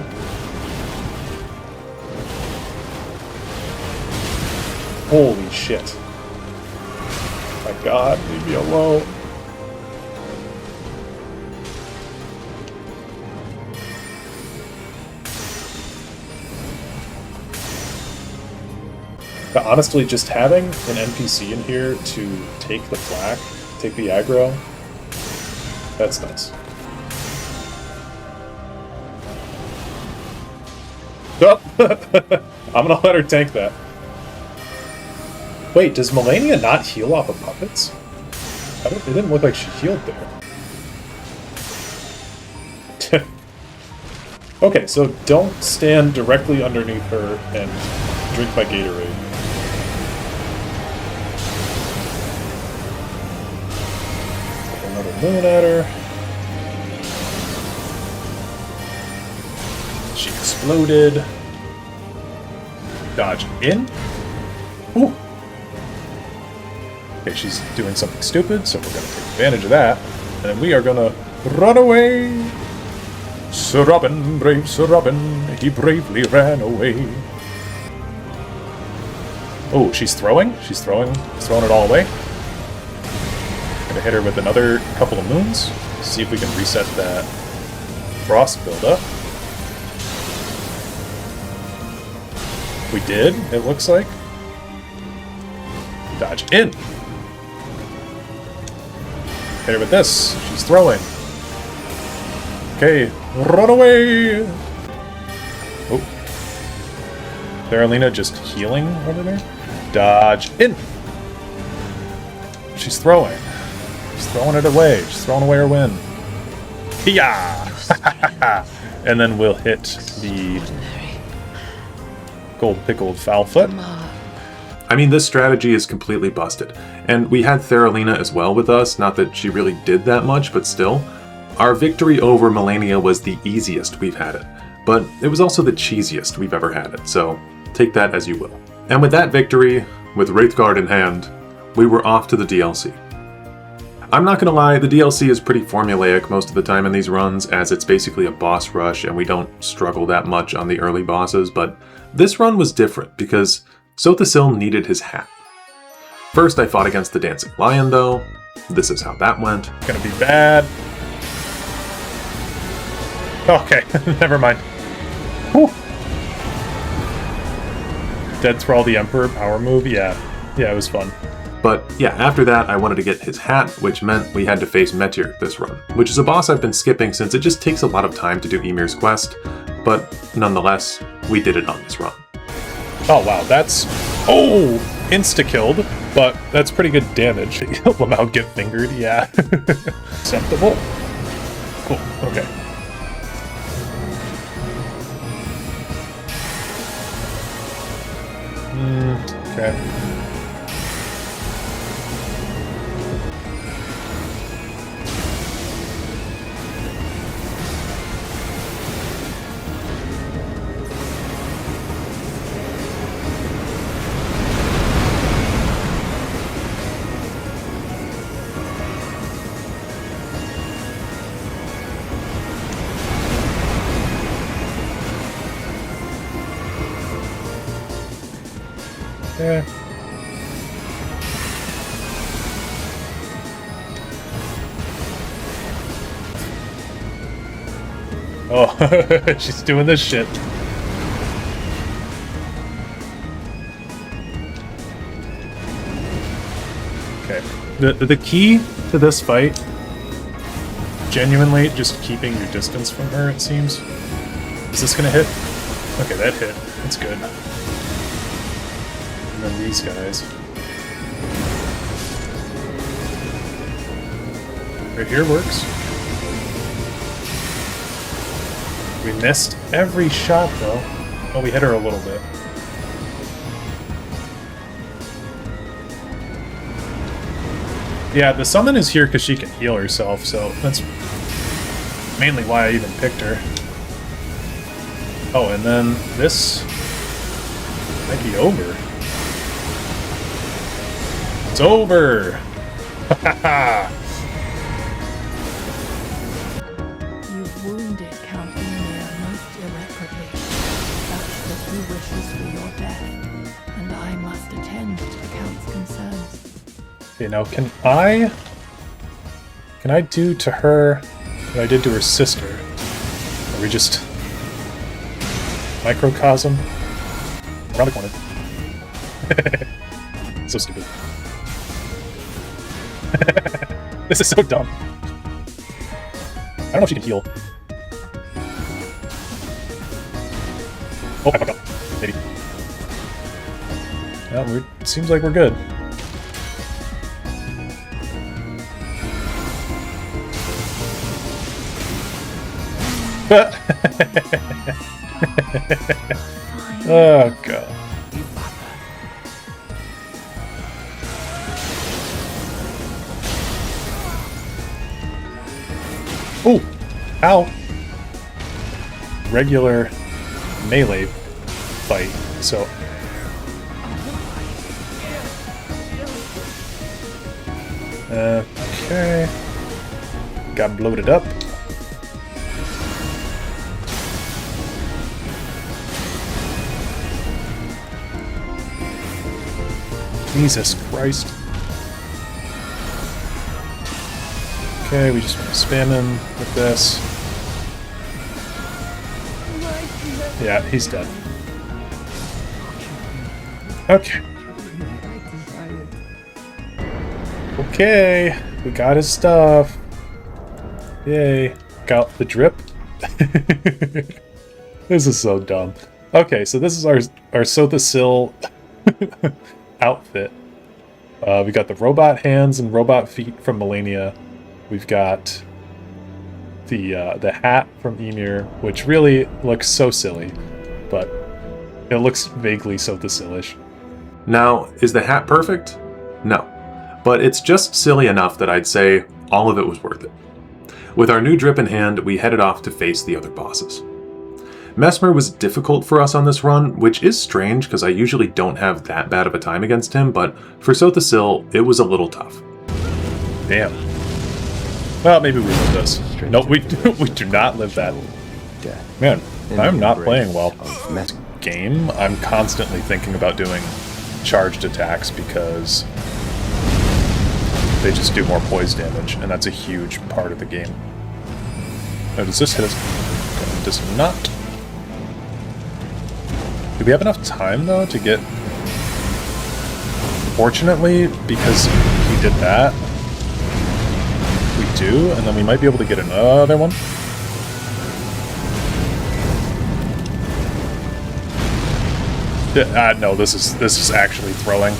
Holy shit. My god, leave me alone. But honestly, just having an NPC in here to take the flak, take the aggro, that's nice. Oh! I'm gonna let her tank that. Wait, does Malenia not heal off of puppets? It didn't look like she healed there. Okay, so don't stand directly underneath her and drink my Gatorade. Another moon at her. She exploded. Dodge in. Ooh. Okay, she's doing something stupid, so we're gonna take advantage of that. And we are gonna run away. Sir Robin, brave Sir Robin, he bravely ran away. Oh, she's throwing? She's throwing it all away. Gonna hit her with another couple of moons. See if we can reset that frost buildup. We did, it looks like. Dodge in. Hit her with this. She's throwing. Okay, run away! Oh. Theralina just healing over there. Dodge in! She's throwing. She's throwing it away. She's throwing away her win. Yeah! And then we'll hit the gold pickled foul foot. I mean, this strategy is completely busted. And we had Theralina as well with us, not that she really did that much, but still. Our victory over Malenia was the easiest we've had it, but it was also the cheesiest we've ever had it, so take that as you will. And with that victory, with Wraithguard in hand, we were off to the DLC. I'm not gonna lie, the DLC is pretty formulaic most of the time in these runs, as it's basically a boss rush and we don't struggle that much on the early bosses, but this run was different because Sotha Sil needed his hat. First I fought against the Dancing Lion though. This is how that went. Gonna be bad. Okay, never mind. Whew. Dead Thrall the Emperor power move? Yeah, it was fun. But yeah, after that I wanted to get his hat, which meant we had to face Metyr this run, which is a boss I've been skipping since it just takes a lot of time to do Ymir's quest, but nonetheless, we did it on this run. Oh wow, that's... Oh! Insta-killed, but that's pretty good damage. Lamau get fingered, yeah. Acceptable. Cool, okay. Okay. Yeah. Oh, she's doing this shit. Okay. The key to this fight, genuinely just keeping your distance from her, it seems. Is this gonna hit? Okay, that hit. That's good. And then these guys. Right here works. We missed every shot though. Oh, we hit her a little bit. Yeah, the summon is here because she can heal herself, so that's mainly why I even picked her. Oh, and then this might be over. It's over! Hahaha! You've wounded Count Ymir most irreparably, such that he wishes for your death, and I must attend to the Count's concerns. Okay, now can I do to her what I did to her sister? Or we just microcosm around the corner? So stupid. This is so dumb. I don't know if she can heal. Oh, I fucked up. Maybe. Yeah, it seems like we're good. Oh, God. Oh! Ow! Regular melee fight, so... Okay... Got bloated up. Jesus Christ. Okay, we just want to spam him with this. Yeah, he's dead. Okay. Okay, we got his stuff. Yay. Got the drip. This is so dumb. Okay, so this is our Sotha Sil outfit. We got the robot hands and robot feet from Malenia. We've got the hat from Ymir, which really looks so silly, but it looks vaguely Sotha Sil-ish. Now, is the hat perfect? No. But it's just silly enough that I'd say all of it was worth it. With our new drip in hand, we headed off to face the other bosses. Messmer was difficult for us on this run, which is strange because I usually don't have that bad of a time against him, but for Sotha Sil, it was a little tough. Damn. Well, maybe we live this. No, we do not live that. Man, I'm not playing well. This game, I'm constantly thinking about doing charged attacks because they just do more poise damage, and that's a huge part of the game. Now, does this hit us? It does not. Do we have enough time, though, to get... Fortunately, because he did that, we do, and then we might be able to get another one. No, this is actually throwing.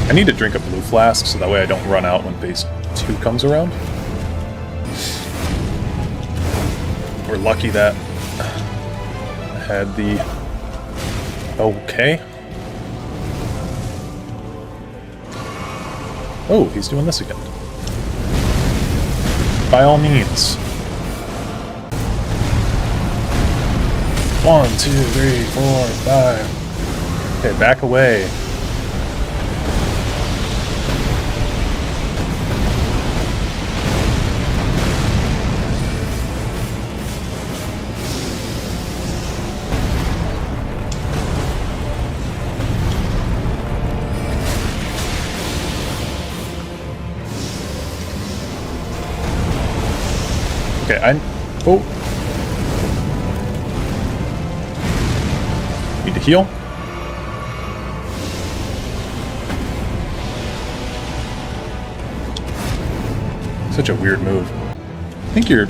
I need to drink a blue flask so that way I don't run out when phase 2 comes around. We're lucky that I had the... Okay. Oh, he's doing this again. By all means. 1, 2, 3, 4, 5. Okay, back away. Okay, oh. Need to heal. Such a weird move. I think you're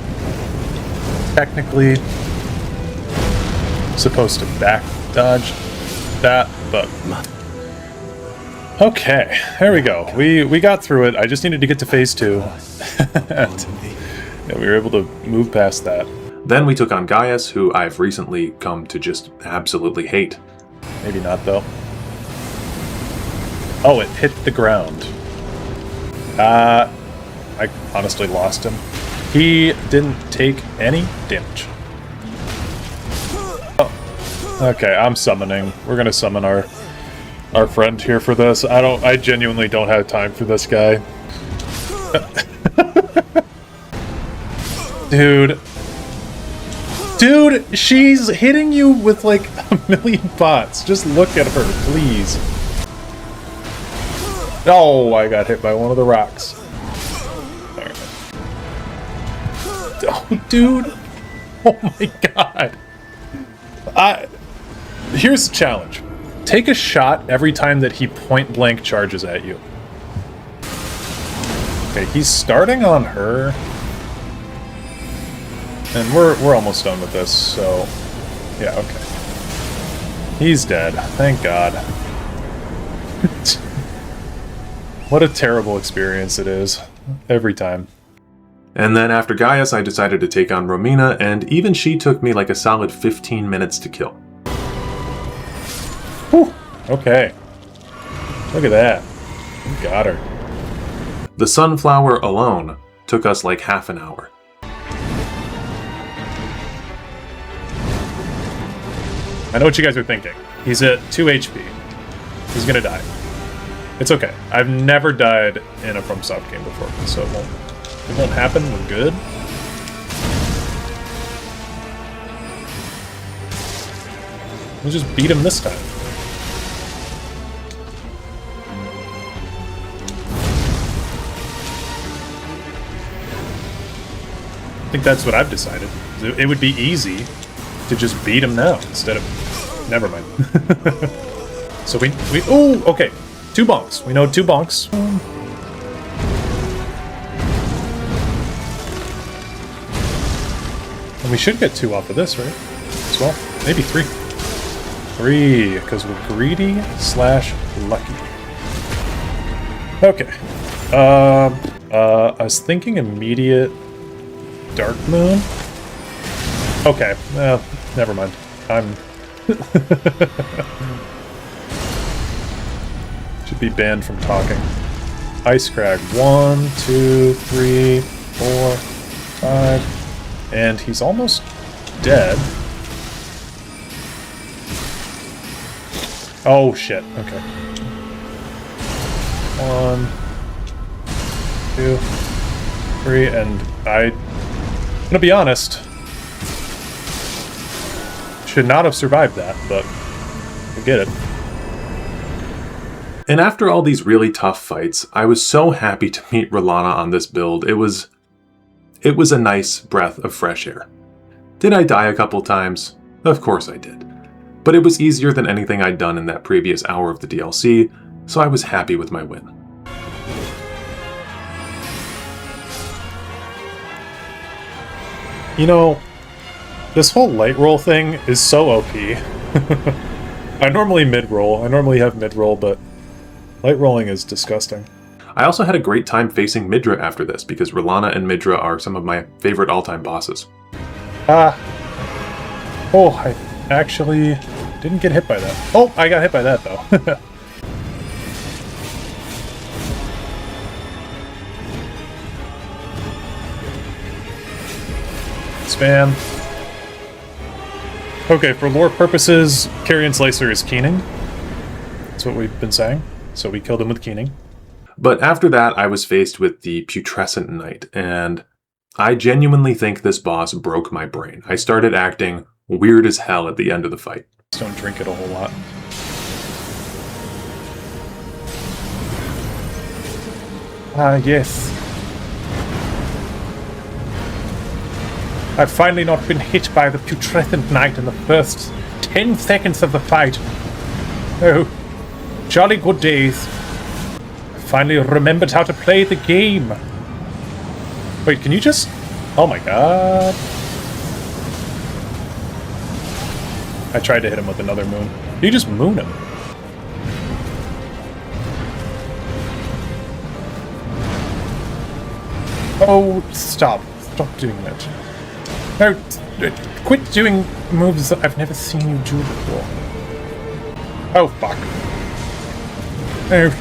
technically supposed to back dodge that, but... Okay, there we go. We got through it. I just needed to get to phase 2. And yeah, we were able to move past that. Then we took on Gaius, who I've recently come to just absolutely hate. Maybe not, though. Oh, it hit the ground. I honestly lost him. He didn't take any damage. Oh. Okay, I'm summoning. We're gonna summon our friend here for this. I genuinely don't have time for this guy. Dude, she's hitting you with like a million bots. Just look at her, please. Oh, I got hit by one of the rocks. Right. Oh, dude. Oh my god. Here's the challenge. Take a shot every time that he point blank charges at you. Okay, he's starting on her. And we're almost done with this, so... Yeah, okay. He's dead. Thank God. What a terrible experience it is. Every time. And then after Gaius, I decided to take on Romina, and even she took me like a solid 15 minutes to kill. Whew. Okay. Look at that. We got her. The sunflower alone took us like half an hour. I know what you guys are thinking. He's at 2 HP. He's gonna die. It's okay. I've never died in a FromSoft game before, so it won't happen. We're good. We'll just beat him this time. I think that's what I've decided. It would be easy to just beat him now instead of... Never mind. So we... Oh, okay. 2 bonks. We know 2 bonks. And we should get 2 off of this, right? As well. Maybe 3. 3, because we're greedy / lucky. Okay. I was thinking immediate Dark Moon. Okay, never mind. I'm... Should be banned from talking. Ice Crag. 1, 2, 3, 4, 5. And he's almost dead. Oh, shit. Okay. 1, 2, 3, and I'm gonna be honest. Should not have survived that, but I get it. And after all these really tough fights, I was so happy to meet R'Lana on this build. It was a nice breath of fresh air. Did I die a couple times? Of course I did. But it was easier than anything I'd done in that previous hour of the DLC, so I was happy with my win. You know, this whole light roll thing is so OP. I normally mid-roll. I normally have mid-roll, but light rolling is disgusting. I also had a great time facing Midra after this, because R'Lana and Midra are some of my favorite all-time bosses. Oh, I actually didn't get hit by that. Oh, I got hit by that, though. Spam. Okay, for lore purposes, Carrion Slicer is Keening. That's what we've been saying. So we killed him with Keening. But after that, I was faced with the Putrescent Knight, and I genuinely think this boss broke my brain. I started acting weird as hell at the end of the fight. Just don't drink it a whole lot. Yes. I've finally not been hit by the Putrescent Knight in the first 10 seconds of the fight. Oh, jolly good days. I finally remembered how to play the game. Wait, can you just... Oh my god. I tried to hit him with another moon. You just moon him. Oh, stop. Stop doing that. No, quit doing moves that I've never seen you do before. Oh, fuck. Oh,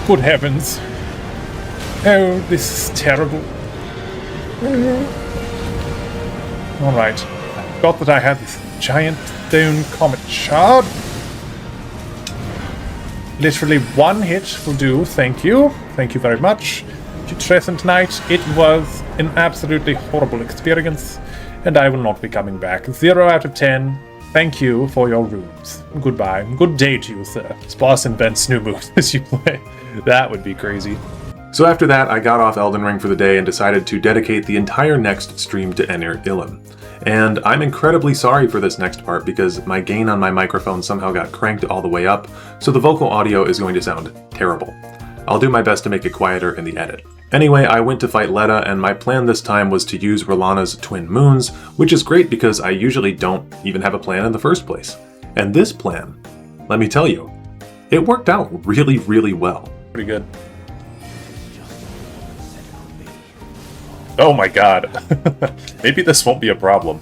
good heavens. Oh, this is terrible. Alright. I forgot that I had this giant stone comet shard. Literally 1 hit will do, thank you. Thank you very much. Putrescent Knight, it was an absolutely horrible experience. And I will not be coming back. 0 out of 10. Thank you for your runes. Goodbye. Good day to you, sir. This boss invents new moves as you play. That would be crazy. So after that, I got off Elden Ring for the day and decided to dedicate the entire next stream to Enir Ilim. And I'm incredibly sorry for this next part because my gain on my microphone somehow got cranked all the way up, so the vocal audio is going to sound terrible. I'll do my best to make it quieter in the edit. Anyway, I went to fight Letta, and my plan this time was to use R'Lana's twin moons, which is great because I usually don't even have a plan in the first place. And this plan, let me tell you, it worked out really, really well. Pretty good. Oh my god. Maybe this won't be a problem.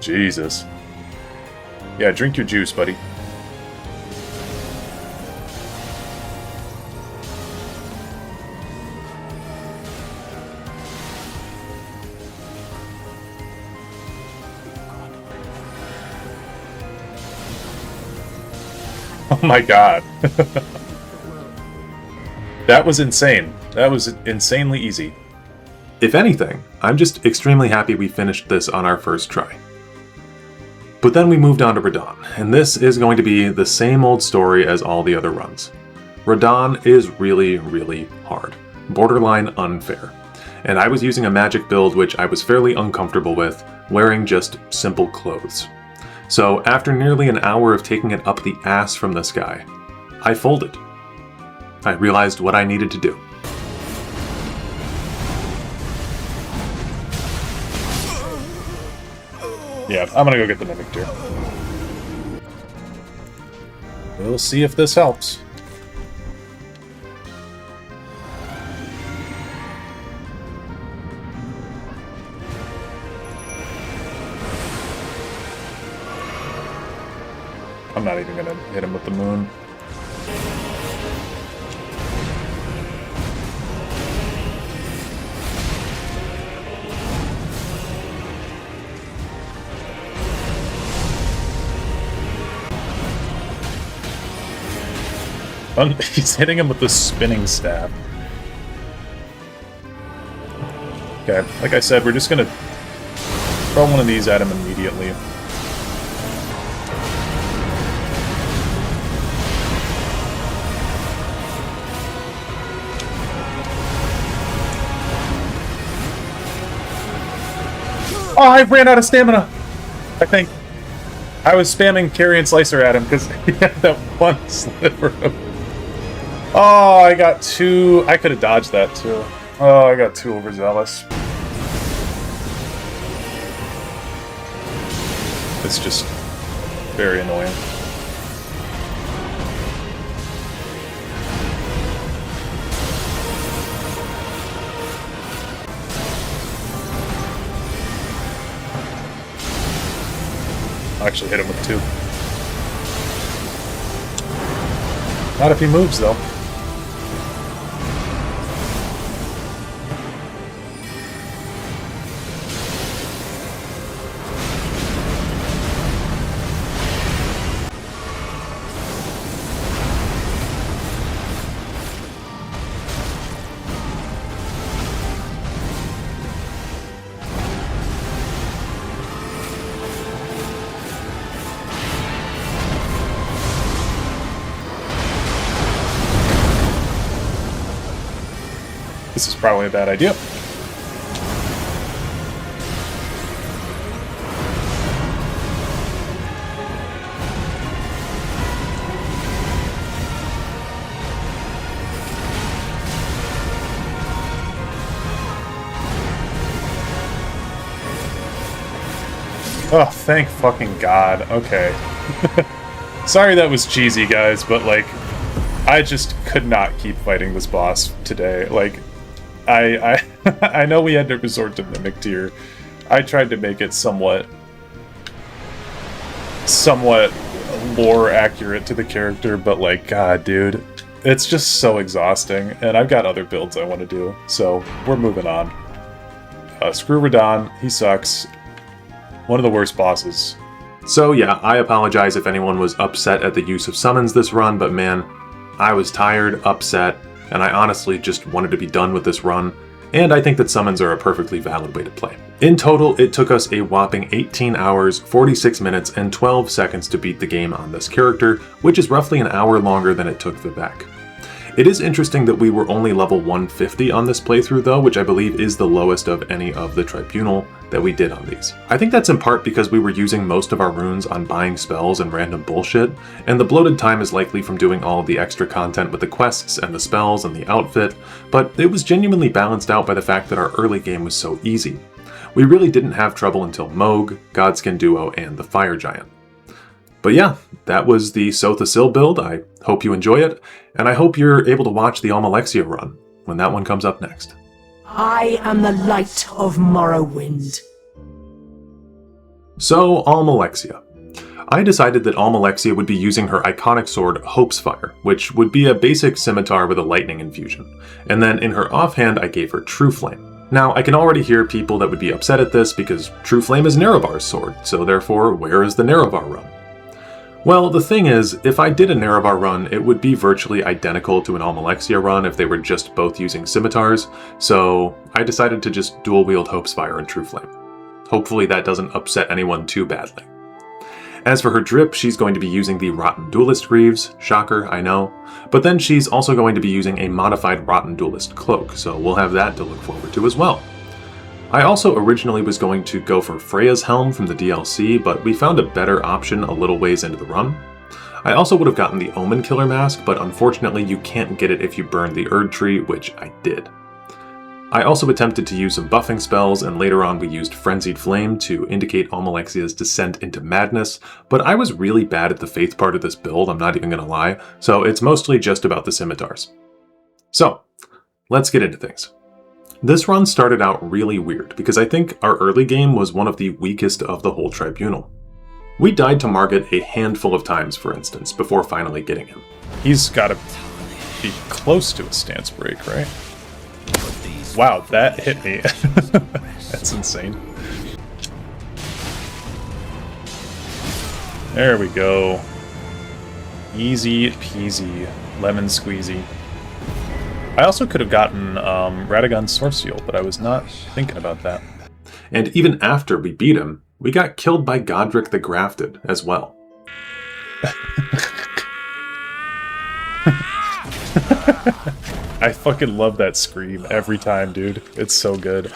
Jesus. Yeah, drink your juice, buddy. Oh my god. That was insane. That was insanely easy. If anything, I'm just extremely happy we finished this on our first try. But then we moved on to Radahn, and this is going to be the same old story as all the other runs. Radahn is really, really hard. Borderline unfair. And I was using a magic build which I was fairly uncomfortable with, wearing just simple clothes. So after nearly an hour of taking it up the ass from the sky, I folded. I realized what I needed to do. Yeah, I'm gonna go get the Mimic Deer. We'll see if this helps. I'm not even gonna hit him with the moon. He's hitting him with the spinning staff. Okay, like I said, we're just gonna throw one of these at him immediately. Oh, I ran out of stamina! I think. I was spamming Carrion Slicer at him because he had that one sliver of... Oh, I got too... I could have dodged that too. Oh, I got too overzealous. It's just very annoying. I'll actually hit him with 2. Not if he moves, though. This is probably a bad idea. Oh, thank fucking God. Okay. Sorry that was cheesy, guys, but, like, I just could not keep fighting this boss today. Like, I I know we had to resort to Mimic Deer. I tried to make it somewhat lore accurate to the character, but like, God, dude, it's just so exhausting, and I've got other builds I want to do, so we're moving on. Screw Radahn, he sucks. One of the worst bosses. So yeah, I apologize if anyone was upset at the use of summons this run, but man, I was tired, upset, and I honestly just wanted to be done with this run, and I think that summons are a perfectly valid way to play. In total, it took us a whopping 18 hours, 46 minutes, and 12 seconds to beat the game on this character, which is roughly an hour longer than it took Vivec. It is interesting that we were only level 150 on this playthrough though, which I believe is the lowest of any of the Tribunal that we did on these. I think that's in part because we were using most of our runes on buying spells and random bullshit, and the bloated time is likely from doing all of the extra content with the quests and the spells and the outfit, but it was genuinely balanced out by the fact that our early game was so easy. We really didn't have trouble until Moog, Godskin Duo, and the Fire Giant. But yeah, that was the Sotha Sil build. I hope you enjoy it, and I hope you're able to watch the Almalexia Run when that one comes up next. I am the light of Morrowind. So, Almalexia. I decided that Almalexia would be using her iconic sword, Hope's Fire, which would be a basic scimitar with a lightning infusion, and then in her offhand I gave her True Flame. Now, I can already hear people that would be upset at this because True Flame is Nerevar's sword, so therefore, where is the Nerevar run? Well, the thing is, if I did a Nerevar run, it would be virtually identical to an Almalexia run if they were just both using scimitars, so I decided to just dual-wield Hopespire and True Flame. Hopefully that doesn't upset anyone too badly. As for her drip, she's going to be using the Rotten Duelist Greaves, shocker, I know, but then she's also going to be using a modified Rotten Duelist Cloak, so we'll have that to look forward to as well. I also originally was going to go for Freya's Helm from the DLC, but we found a better option a little ways into the run. I also would have gotten the Omen Killer Mask, but unfortunately you can't get it if you burn the Erd Tree, which I did. I also attempted to use some buffing spells, and later on we used Frenzied Flame to indicate Almalexia's descent into madness, but I was really bad at the faith part of this build, I'm not even gonna lie, so it's mostly just about the scimitars. So, let's get into things. This run started out really weird, because I think our early game was one of the weakest of the whole Tribunal. We died to Margit a handful of times, for instance, before finally getting him. He's gotta be close to a stance break, right? Wow, that hit me. That's insane. There we go. Easy peasy, lemon squeezy. I also could have gotten Radagon's Source Seal, but I was not thinking about that. And even after we beat him, we got killed by Godric the Grafted as well. I fucking love that scream every time, dude. It's so good.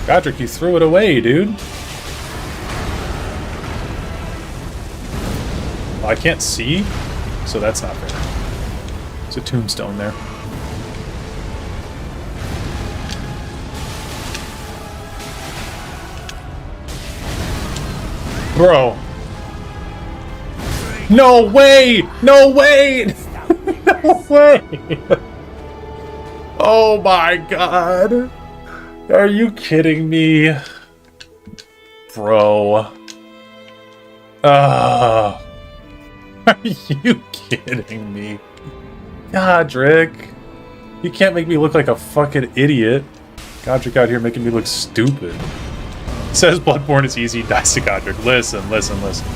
Godric, you threw it away, dude. Well, I can't see, so that's not fair. There's a tombstone there. Bro. No way! No way! No way! Oh my god. Are you kidding me? Bro. Are you kidding me? Godric. You can't make me look like a fucking idiot. Godric out here making me look stupid. Says Bloodborne is easy, dies to Godric. Listen, listen, listen.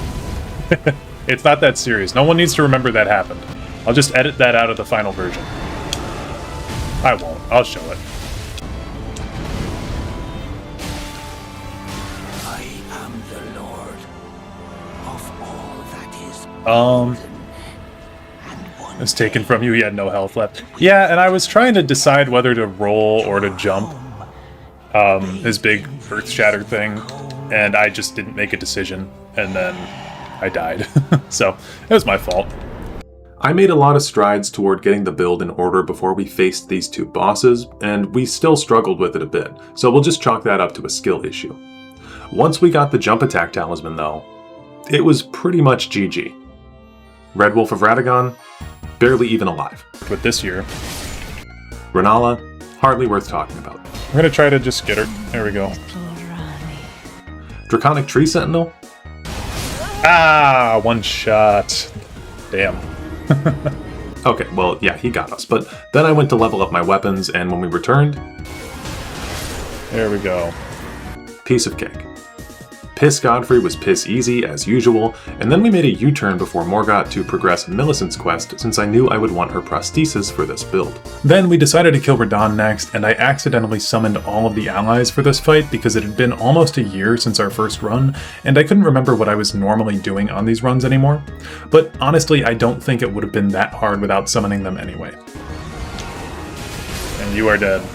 It's not that serious. No one needs to remember that happened. I'll just edit that out of the final version. I won't. I'll show it. I am the Lord of all that is It was taken from you. He had no health left. Yeah, and I was trying to decide whether to roll or to jump. His big earth-shatter thing, and I just didn't make a decision, and then I died. So, it was my fault. I made a lot of strides toward getting the build in order before we faced these two bosses, and we still struggled with it a bit, so we'll just chalk that up to a skill issue. Once we got the jump attack talisman though, it was pretty much GG. Red Wolf of Radagon, barely even alive. With this year. Renala, hardly worth talking about. We're gonna try to just get her. There we go. Draconic Tree Sentinel? Ah, one shot. Damn. Okay, well, yeah, he got us, but then I went to level up my weapons, and when we returned... There we go. Piece of cake. Piss Godfrey was piss easy, as usual, and then we made a U-turn before Morgott to progress Millicent's quest, since I knew I would want her prosthesis for this build. Then we decided to kill Radahn next, and I accidentally summoned all of the allies for this fight because it had been almost a year since our first run, and I couldn't remember what I was normally doing on these runs anymore. But honestly, I don't think it would have been that hard without summoning them anyway. And you are dead.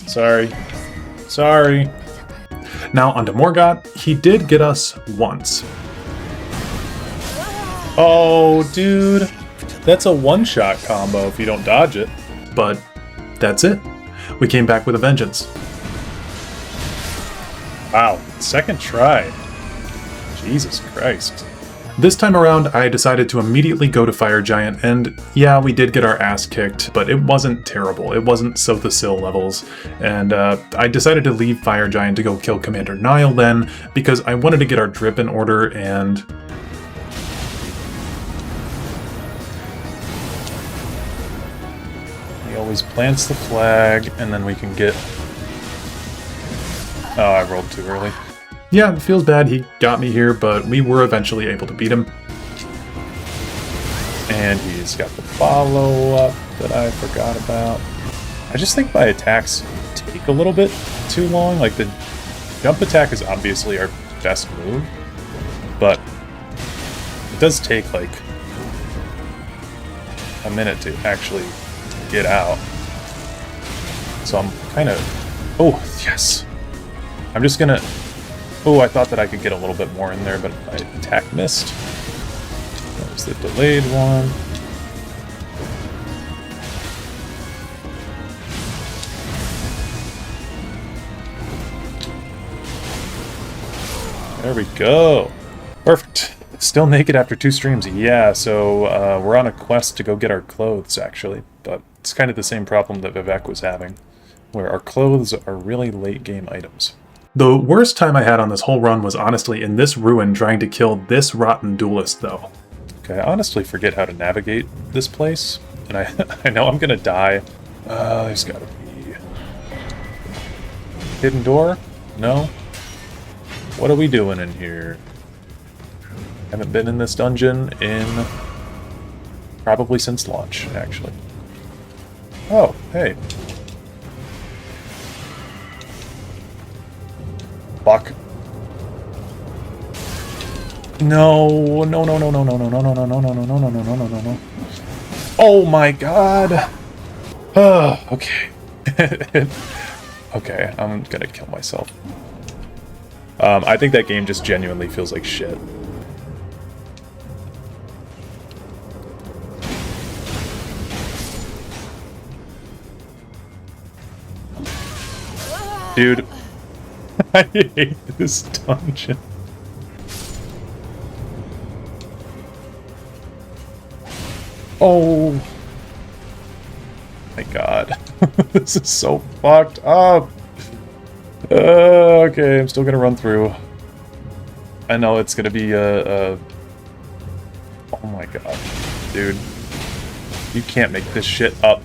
Sorry. Sorry. Now onto Morgott. He did get us once. Oh, dude. That's a one-shot combo if you don't dodge it. But that's it. We came back with a vengeance. Wow. Second try. Jesus Christ. This time around, I decided to immediately go to Fire Giant, and yeah, we did get our ass kicked, but it wasn't terrible. It wasn't Sotha Sil levels, and I decided to leave Fire Giant to go kill Commander Nile then, because I wanted to get our drip in order, and... Always plants the flag, and then we can get... Oh, I rolled too early. Yeah, it feels bad he got me here, but we were eventually able to beat him. And he's got the follow-up that I forgot about. I just think my attacks take a little bit too long. Like, the jump attack is obviously our best move, but it does take, like, a minute to actually get out. So I'm kind of... Oh, yes! I'm just gonna... Oh, I thought that I could get a little bit more in there, but my attack missed. That was the delayed one. There we go. Perfect. Still naked after 2 streams. Yeah, so we're on a quest to go get our clothes, actually. But it's kind of the same problem that Vivec was having, where our clothes are really late game items. The worst time I had on this whole run was honestly in this ruin trying to kill this rotten duelist, though. Okay, I honestly forget how to navigate this place, and I know I'm gonna die. There's gotta be... Hidden door? No? What are we doing in here? Haven't been in this dungeon in... probably since launch, actually. Oh, hey. Fuck. No, no, no, no, no, no, no, no, no, no, no, no, no, no, no, no, no, no, no. Oh my god! Okay. Okay, I'm gonna kill myself. I think that game just genuinely feels like shit. Dude. I hate this dungeon. Oh my god. This is so fucked up. Okay, I'm still gonna run through. I know it's gonna be oh my god. Dude. You can't make this shit up.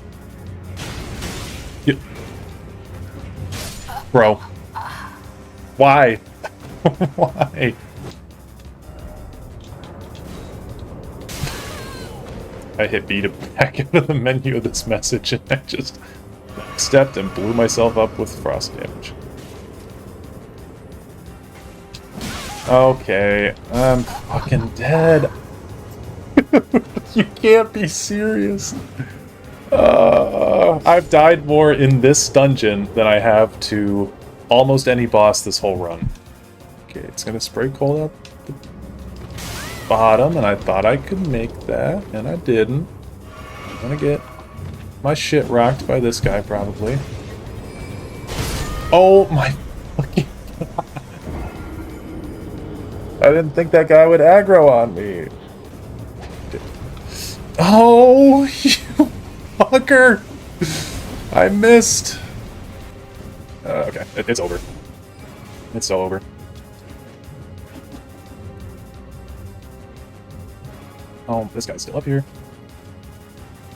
Bro. Why? Why? I hit B to back out of the menu of this message and I just stepped and blew myself up with frost damage. Okay, I'm fucking dead. You can't be serious. I've died more in this dungeon than I have to almost any boss this whole run. Okay, it's gonna spray cold up the bottom, and I thought I could make that, and I didn't. I'm gonna get my shit rocked by this guy, probably. Oh my fucking god. I didn't think that guy would aggro on me. Oh, you fucker! I missed. Okay, it's over. It's so over. Oh, this guy's still up here.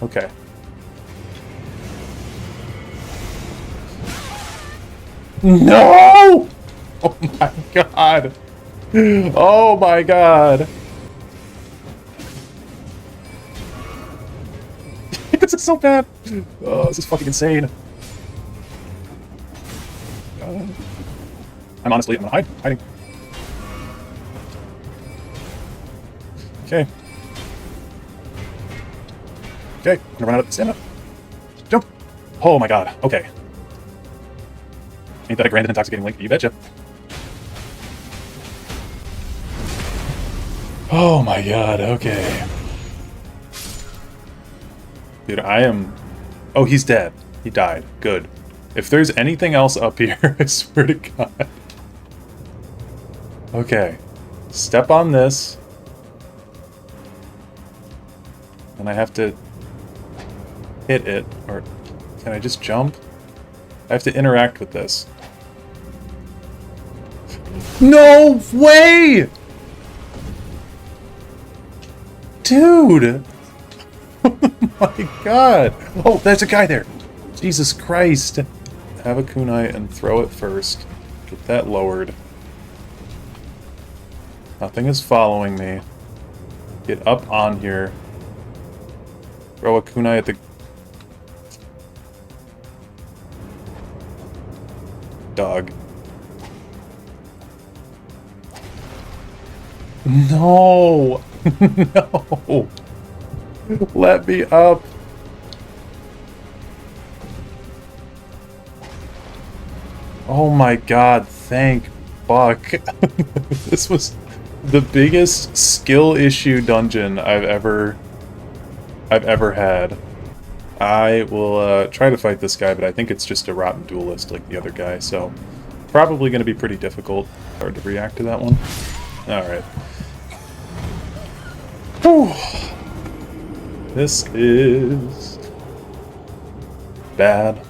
Okay. No! Oh my god! Oh my god! This is so bad! Oh, this is fucking insane. I'm honestly, I'm gonna hiding. Okay. Okay, I'm gonna run out of stamina. Jump! Oh my god, okay. Ain't that a grand and intoxicating link? You betcha. Oh my god, okay. Dude, I am... Oh, he's dead. He died. Good. If there's anything else up here, I swear to god. Okay. Step on this. And I have to hit it. Or can I just jump? I have to interact with this. No way! Dude! Oh my god! Oh, there's a guy there! Jesus Christ! Have a kunai and throw it first. Get that lowered. Nothing is following me. Get up on here. Throw a kunai at the... dog. No! No! Let me up! Oh my god, thank fuck. This was the biggest skill issue dungeon I've ever had. I will try to fight this guy, but I think it's just a rotten duelist like the other guy, so probably going to be pretty difficult. Hard to react to that one. Alright. This is bad.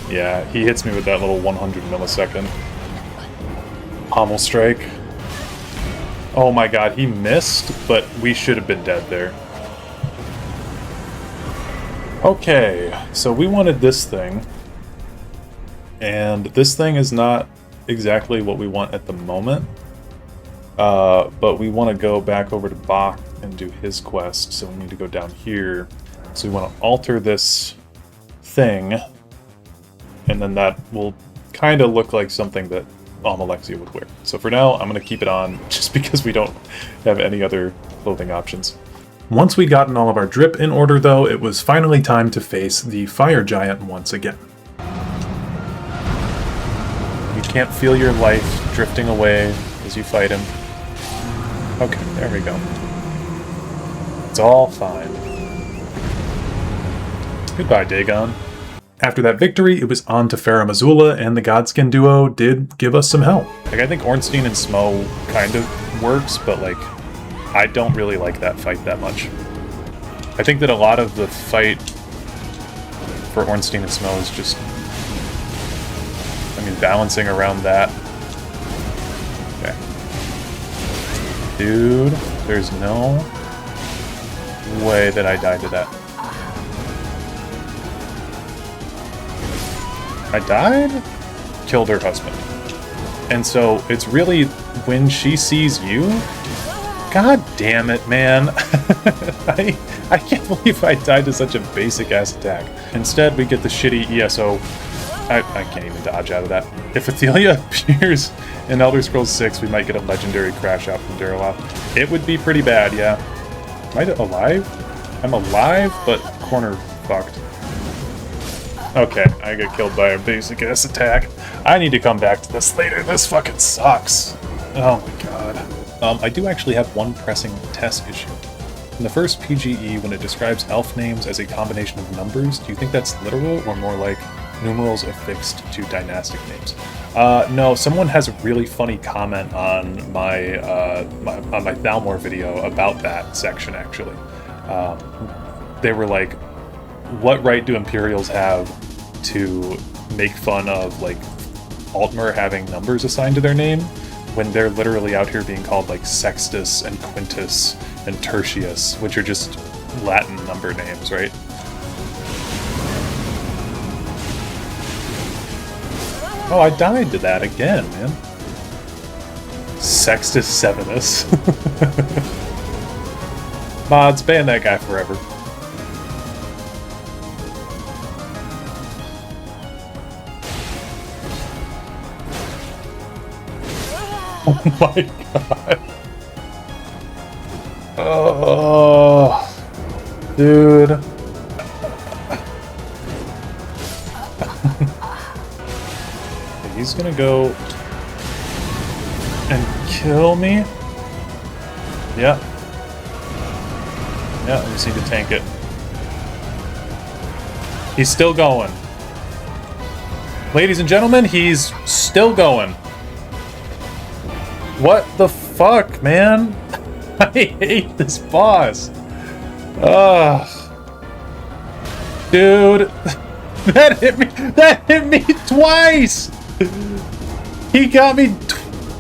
Yeah, he hits me with that little 100 millisecond pommel strike. Oh my god, he missed, but we should have been dead there. Okay, so we wanted this thing, and this thing is not exactly what we want at the moment, but we want to go back over to Bach and do his quest, so we need to go down here. So we want to alter this thing, and then that will kind of look like something that Almalexia would wear. So for now, I'm going to keep it on, just because we don't have any other clothing options. Once we'd gotten all of our drip in order, though, it was finally time to face the fire giant once again. You can't feel your life drifting away as you fight him. Okay, there we go. It's all fine. Goodbye, Dagon. After that victory, it was on to Farum Azula, and the Godskin duo did give us some help. Like, I think Ornstein and Smo kind of works, but, like, I don't really like that fight that much. I think that a lot of the fight for Ornstein and Smo is just, I mean, balancing around that. Okay. Dude, there's no way that I died to that. I died? Killed her husband. And so it's really when she sees you. God damn it, man. I can't believe I died to such a basic ass attack. Instead, we get the shitty ESO. I can't even dodge out of that. If Athelia appears in Elder Scrolls 6, we might get a legendary crash out from Duraloth. It would be pretty bad, yeah. Am I alive? I'm alive, but corner fucked. Okay, I got killed by a basic ass attack. I need to come back to this later. This fucking sucks. Oh my god. I do actually have one pressing test issue. In the first PGE, when it describes elf names as a combination of numbers, do you think that's literal or more like numerals affixed to dynastic names? No, someone has a really funny comment on my Thalmor video about that section, actually. They were like, what right do Imperials have to make fun of, like, Altmer having numbers assigned to their name when they're literally out here being called, like, Sextus and Quintus and Tertius, which are just Latin number names, right? Oh, I died to that again, man. Sextus Sevenus. Mods, ban that guy forever. Oh my god. Oh, dude. He's gonna go and kill me. Yeah. Yeah, I just need to tank it. He's still going. Ladies and gentlemen, he's still going. What the fuck, man? I hate this boss. Ugh. Dude. That hit me twice! He got me...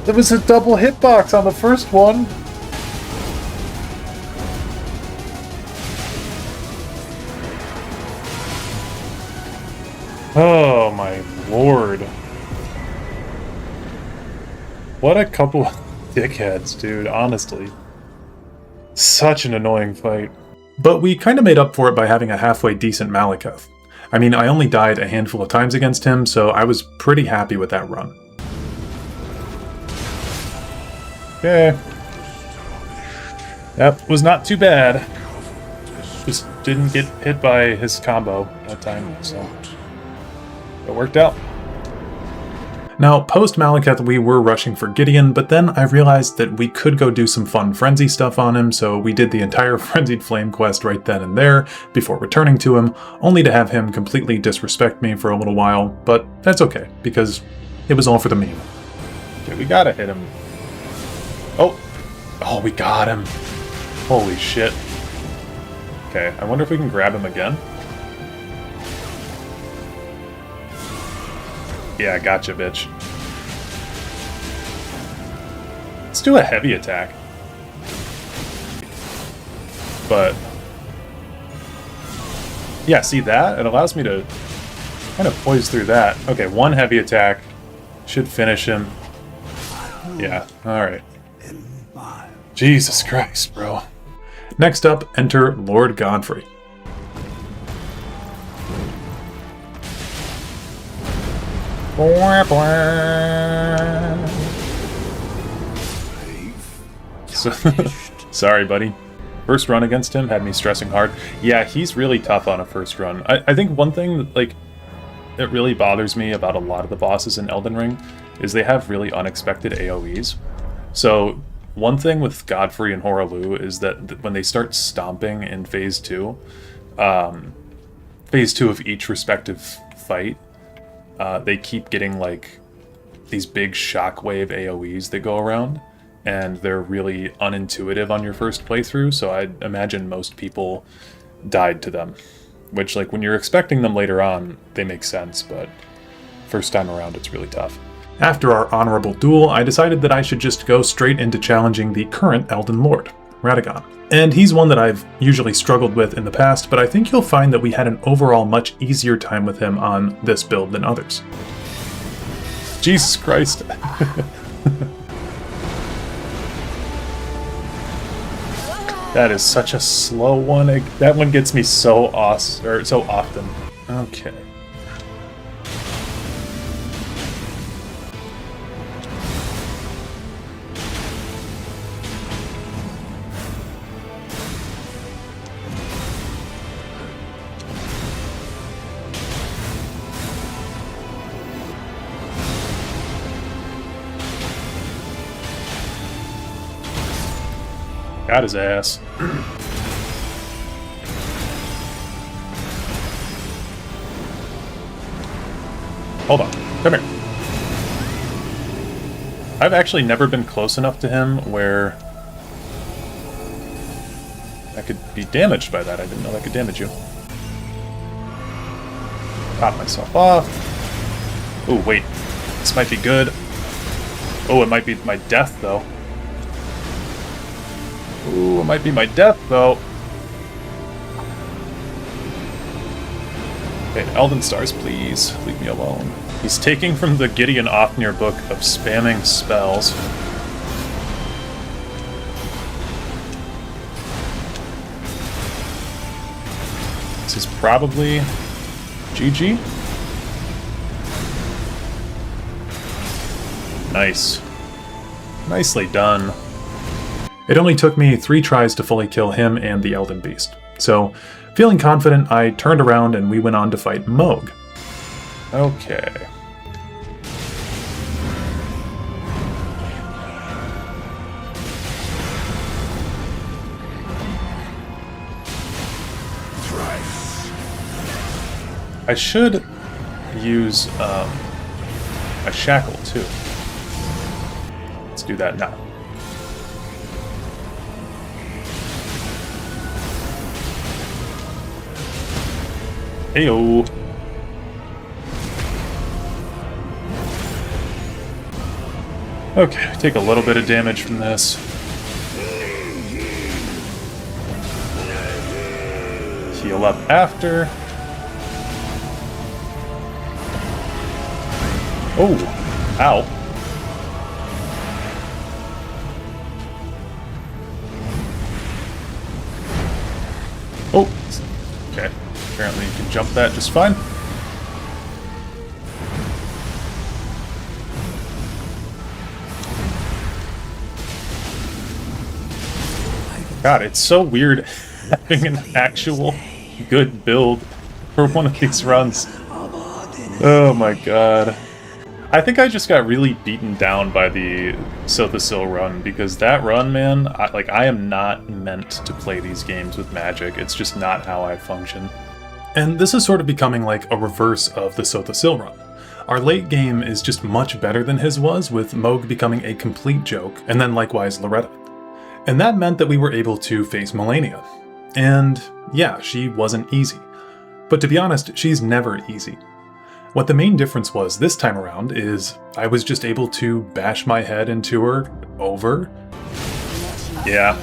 There was a double hitbox on the first one. Oh my lord. What a couple of dickheads, dude, honestly. Such an annoying fight. But we kind of made up for it by having a halfway decent Malekith. I mean, I only died a handful of times against him, so I was pretty happy with that run. Okay. That was not too bad. Just didn't get hit by his combo that time, so it worked out. Now, post-Malekith, we were rushing for Gideon, but then I realized that we could go do some fun Frenzy stuff on him, so we did the entire Frenzied Flame quest right then and there, before returning to him, only to have him completely disrespect me for a little while, but that's okay, because it was all for the meme. Okay, we gotta hit him. Oh, we got him. Holy shit. Okay, I wonder if we can grab him again. Yeah, gotcha, bitch. Let's do a heavy attack. But yeah, see that? It allows me to kind of poise through that. Okay, one heavy attack should finish him. Yeah, alright. Jesus Christ, bro. Next up, enter Lord Godfrey. So, sorry, buddy. First run against him had me stressing hard. Yeah, he's really tough on a first run. I think one thing that, like, that really bothers me about a lot of the bosses in Elden Ring is they have really unexpected AoEs. So one thing with Godfrey and Hoarah is that when they start stomping in Phase 2, Phase 2 of each respective fight, they keep getting, like, these big shockwave AoEs that go around, and they're really unintuitive on your first playthrough, so I imagine most people died to them. Which, like, when you're expecting them later on, they make sense, but first time around it's really tough. After our honorable duel, I decided that I should just go straight into challenging the current Elden Lord, Radagon. And he's one that I've usually struggled with in the past, but I think you'll find that we had an overall much easier time with him on this build than others. Jesus Christ. That is such a slow one. That one gets me so often. Okay. Got his ass. Hold on. Come here. I've actually never been close enough to him where I could be damaged by that. I didn't know that could damage you. Pop myself off. Oh, wait. This might be good. Oh, it might be my death, though. Ooh, it might be my death, though. Okay, Elden Stars, please. Leave me alone. He's taking from the Gideon Ofnir book of spamming spells. This is probably GG. Nice. Nicely done. It only took me 3 tries to fully kill him and the Elden Beast. So, feeling confident, I turned around and we went on to fight Mohg. Okay. I should use a shackle too. Let's do that now. Heyo. Okay, take a little bit of damage from this. Heal up after. Oh, ow. Oh, okay. Apparently you can jump that just fine. God, it's so weird having an actual good build for one of these runs. Oh my god. I think I just got really beaten down by the Sotha Sil Run, because that run, man, I am not meant to play these games with magic. It's just not how I function. And this is sort of becoming like a reverse of the Sotha Sil Run. Our late game is just much better than his was, with Mohg becoming a complete joke, and then likewise Loretta. And that meant that we were able to face Malenia. And yeah, she wasn't easy. But to be honest, she's never easy. What the main difference was this time around is I was just able to bash my head into her over. Yeah.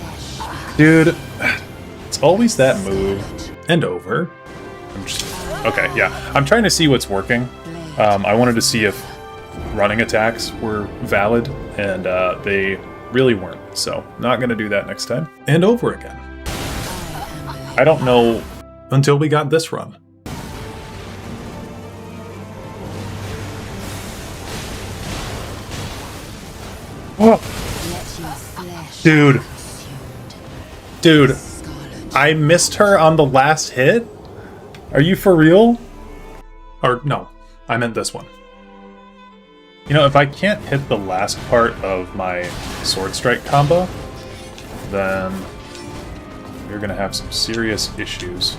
Dude, it's always that move. And over. Okay, yeah. I'm trying to see what's working. I wanted to see if running attacks were valid, and they really weren't. So, not gonna do that next time. And over again. I don't know until we got this run. Oh. Dude. Dude. I missed her on the last hit? Are you for real? Or, no. I meant this one. You know, if I can't hit the last part of my Sword Strike combo, then you're gonna have some serious issues.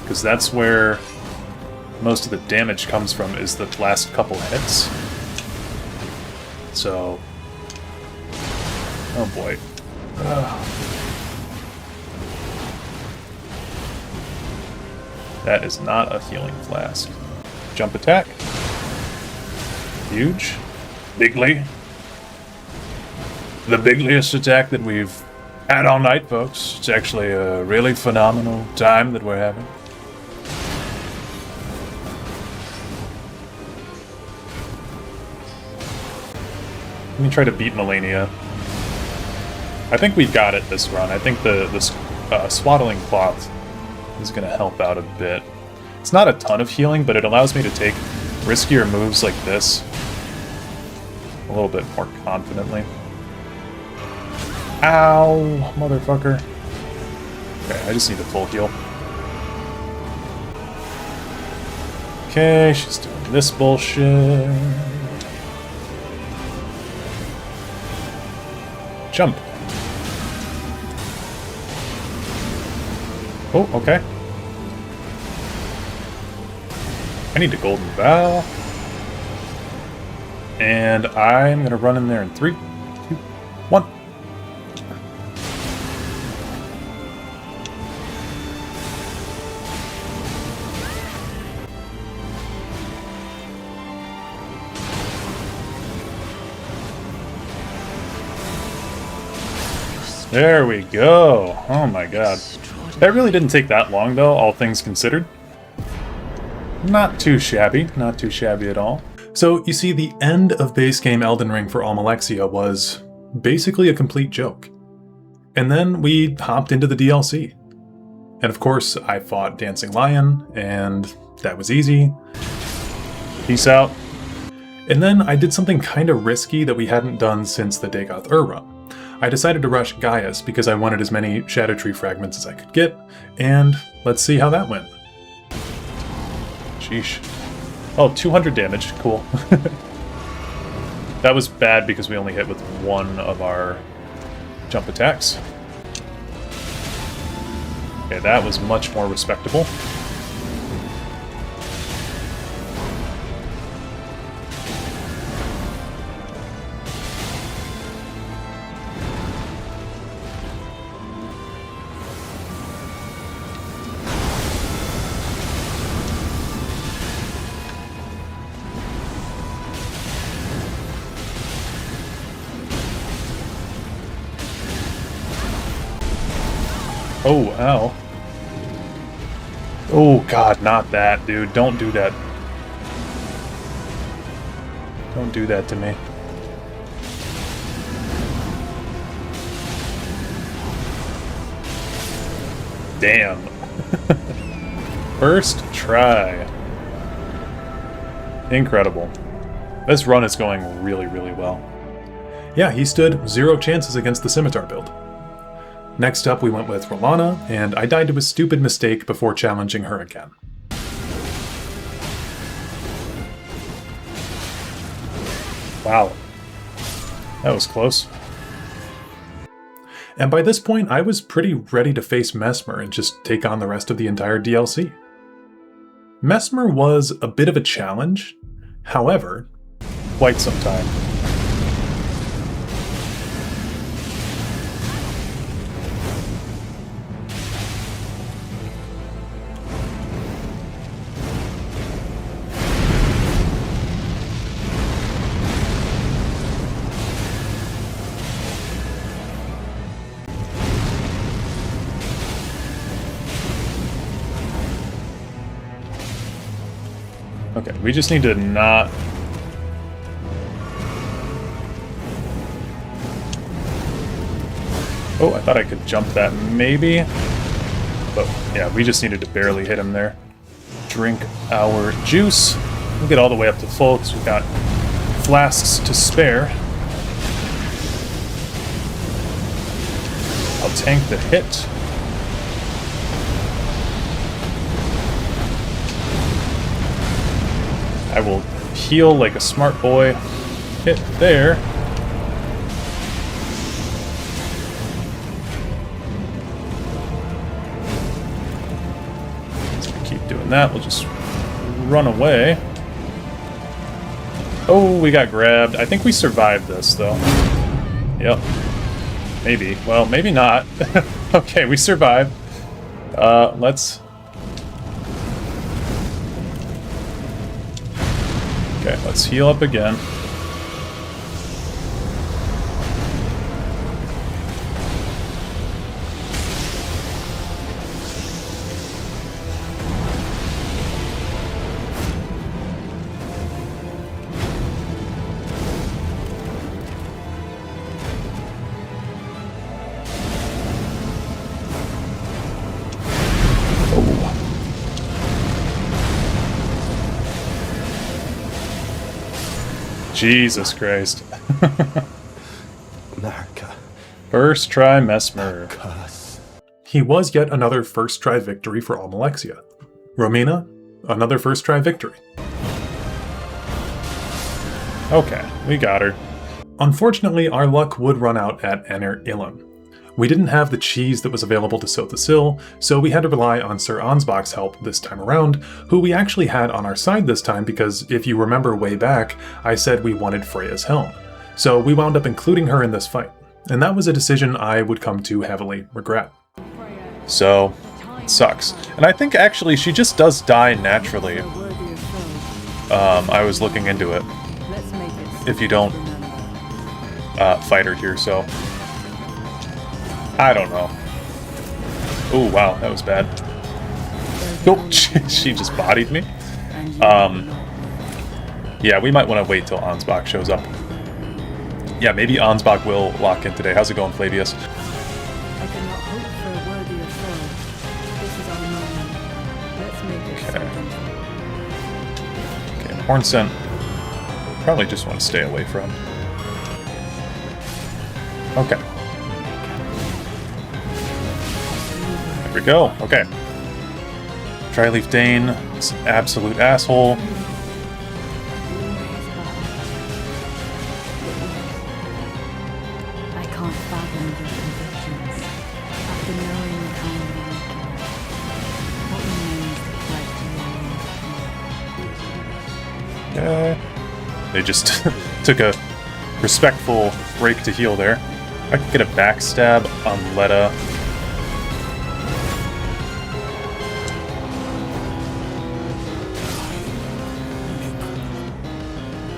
Because that's where most of the damage comes from, is the last couple hits. So... oh boy. That is not a healing flask. Jump attack. Huge. Bigly. The bigliest attack that we've had all night, folks. It's actually a really phenomenal time that we're having. Let me try to beat Malenia. I think we've got it this run. I think the Swaddling Cloth is going to help out a bit. It's not a ton of healing, but it allows me to take riskier moves like this a little bit more confidently. Ow, motherfucker. Okay, I just need a full heal. Okay, she's doing this bullshit. Jump. Oh, okay. I need a golden bow. And I'm gonna run in there in 3, 2, 1. There we go. Oh my god. That really didn't take that long though, all things considered. Not too shabby. Not too shabby at all. So, you see, the end of base game Elden Ring for Almalexia was basically a complete joke. And then we hopped into the DLC. And of course, I fought Dancing Lion, and that was easy. Peace out. And then I did something kind of risky that we hadn't done since the Dagoth Ur Run. I decided to rush Gaius because I wanted as many Shadow Tree fragments as I could get, and let's see how that went. Sheesh. Oh, 200 damage. Cool. That was bad because we only hit with one of our jump attacks. Okay, that was much more respectable. Oh, ow. Oh god, not that, dude. Don't do that. Don't do that to me. Damn. First try. Incredible. This run is going really, really well. Yeah, he stood 0 chances against the Scimitar build. Next up, we went with Rolana, and I died to a stupid mistake before challenging her again. Wow. That was close. And by this point, I was pretty ready to face Mesmer and just take on the rest of the entire DLC. Mesmer was a bit of a challenge, however, Quite some time. Okay, we just need to not... Oh, I thought I could jump that, maybe. But yeah, we just needed to barely hit him there. Drink our juice. We'll get all the way up to full because we've got flasks to spare. I'll tank the hit. I will heal like a smart boy. Hit there. Keep doing that. We'll just run away. Oh, we got grabbed. I think we survived this, though. Yep. Maybe. Well, maybe not. Okay, we survived. Let's... Okay, let's heal up again. Jesus Christ. America. First try Mesmer. Curse. he was yet another first try victory for Almalexia. Romina, another first try victory. Okay, we got her. Unfortunately, our luck would run out at Ener Ilum. We didn't have the cheese that was available to Sotha Sil, so we had to rely on Sir Ansbach's help this time around, who we actually had on our side this time because if you remember way back, I said we wanted Freya's helm. So we wound up including her in this fight, and that was a decision I would come to heavily regret. So, it sucks. And I think actually she just does die naturally. I was looking into it. If you don't fight her here, so... I don't know. Oh, wow, that was bad. Oh, she just bodied me. Yeah, we might want to wait till Ansbach shows up. Yeah, maybe Ansbach will lock in today. How's it going, Flavius? I cannot hope for a worthier foe. This is our moment. Let's make it something. Okay, Horn Scent. Probably just want to stay away from. Okay. There we go. Okay. Dryleaf Dane. It's an absolute asshole. I can't fathom your convictions. After knowing how you what remains the fight to They just took a respectful break to heal there. I could get a backstab on Letta.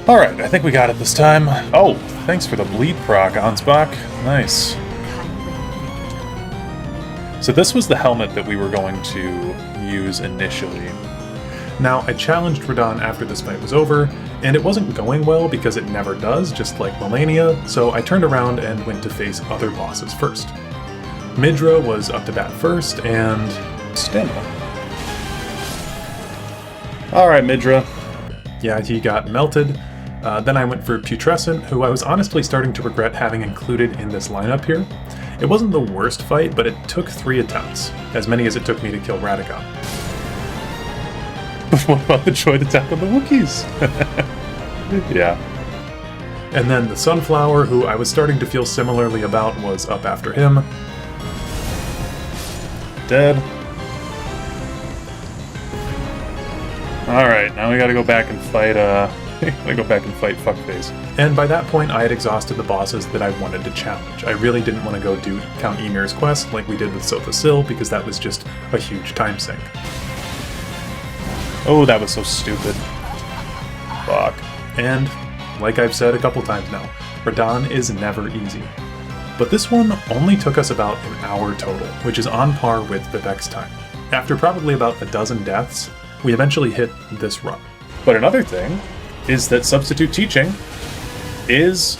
Alright, I think we got it this time. Oh, thanks for the bleed proc, Ansbach. Nice. So this was the helmet that we were going to use initially. Now, I challenged Radahn after this fight was over, and it wasn't going well because it never does, just like Malenia, so I turned around and went to face other bosses first. Midra was up to bat first, and Stamina. Alright, Midra. Yeah, he got melted. Then I went for Putrescent, who I was honestly starting to regret having included in this lineup here. It wasn't the worst fight, but it took 3 attempts, as many as it took me to kill Radagon. What about the droid attack on the Wookiees? Yeah. And then the Sunflower, who I was starting to feel similarly about, was up after him. Dead. Alright, now we gotta go back and fight, Fuckface. And by that point, I had exhausted the bosses that I wanted to challenge. I really didn't want to go do Count Ymir's quest like we did with Sotha Sil, because that was just a huge time sink. Oh, that was so stupid. Fuck. And, like I've said a couple times now, Radahn is never easy. But this one only took us about an hour total, which is on par with Vivec's time. After probably about a dozen deaths, we eventually hit this run. But another thing is that substitute teaching is,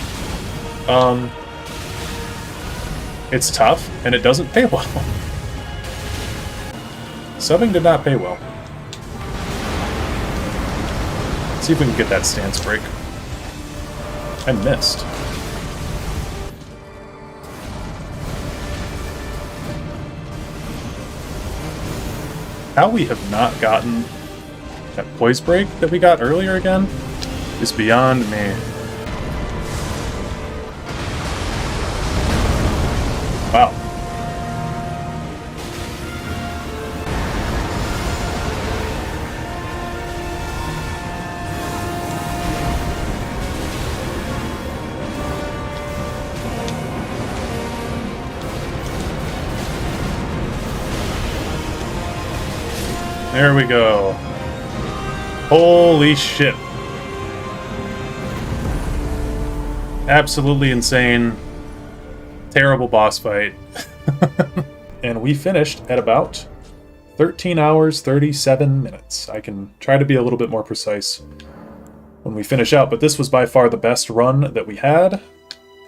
it's tough and it doesn't pay well. Subbing did not pay well. Let's see if we can get that stance break. I missed. How we have not gotten that poise break that we got earlier again is beyond me. Wow. There we go. Holy shit. Absolutely insane. Terrible boss fight. And we finished at about 13 hours, 37 minutes. I can try to be a little bit more precise when we finish out, but this was by far the best run that we had.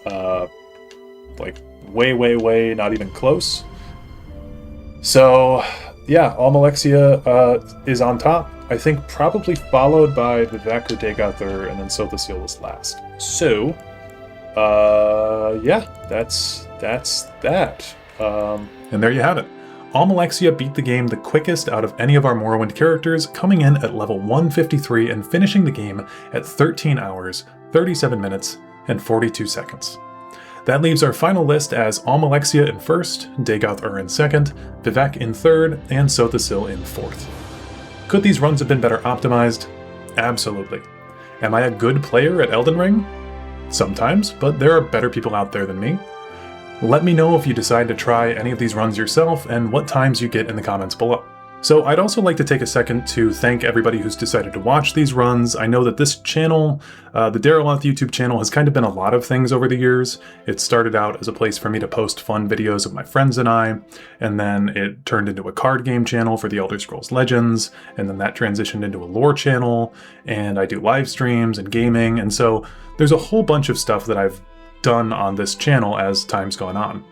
Like, way, not even close. So, yeah, Almalexia is on top. I think probably followed by Vivec or Dagoth Ur, and then Sotha Sil was last. So, yeah, that's that. And there you have it. Almalexia beat the game the quickest out of any of our Morrowind characters, coming in at level 153 and finishing the game at 13 hours, 37 minutes, and 42 seconds. That leaves our final list as Almalexia in first, Dagoth Ur in second, Vivec in third, and Sotha Sil in fourth. Could these runs have been better optimized? Absolutely. Am I a good player at Elden Ring? Sometimes, but there are better people out there than me. Let me know if you decide to try any of these runs yourself and what times you get in the comments below. So I'd also like to take a second to thank everybody who's decided to watch these runs. I know that this channel, the Dagoth YouTube channel, has kind of been a lot of things over the years. It started out as a place for me to post fun videos of my friends and I, and then it turned into a card game channel for the Elder Scrolls Legends, and then that transitioned into a lore channel, and I do live streams and gaming, and so there's a whole bunch of stuff that I've done on this channel as time's gone on.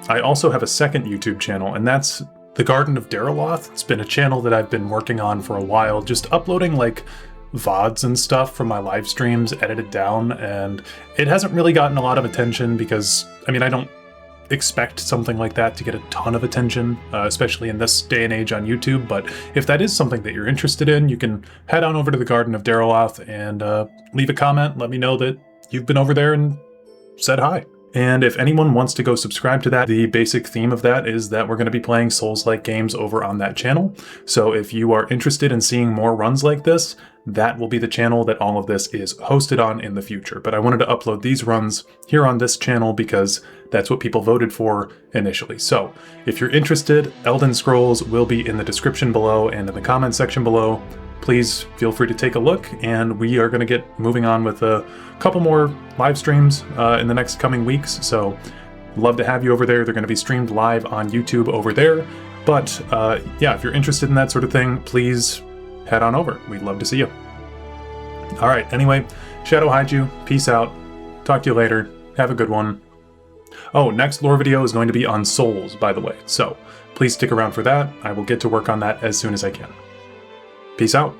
I also have a second YouTube channel, and that's The Garden of Dareloth. It's been a channel that I've been working on for a while, just uploading like VODs and stuff from my live streams edited down, and it hasn't really gotten a lot of attention because, I mean, I don't expect something like that to get a ton of attention, especially in this day and age on YouTube, but if that is something that you're interested in, you can head on over to The Garden of Dareloth and leave a comment, let me know that you've been over there and said hi. And if anyone wants to go subscribe to that, the basic theme of that is that we're going to be playing Souls-like games over on that channel. So if you are interested in seeing more runs like this, that will be the channel that all of this is hosted on in the future. But I wanted to upload these runs here on this channel because that's what people voted for initially. So if you're interested, Elden Scrolls will be in the description below and in the comment section below. Please feel free to take a look, and we are going to get moving on with a couple more live streams in the next coming weeks, so love to have you over there. They're going to be streamed live on YouTube over there, but yeah, if you're interested in that sort of thing, please head on over. We'd love to see you. Alright, anyway, Shadow Haiju, peace out. Talk to you later. Have a good one. Oh, next lore video is going to be on souls, by the way, so please stick around for that. I will get to work on that as soon as I can. Peace out.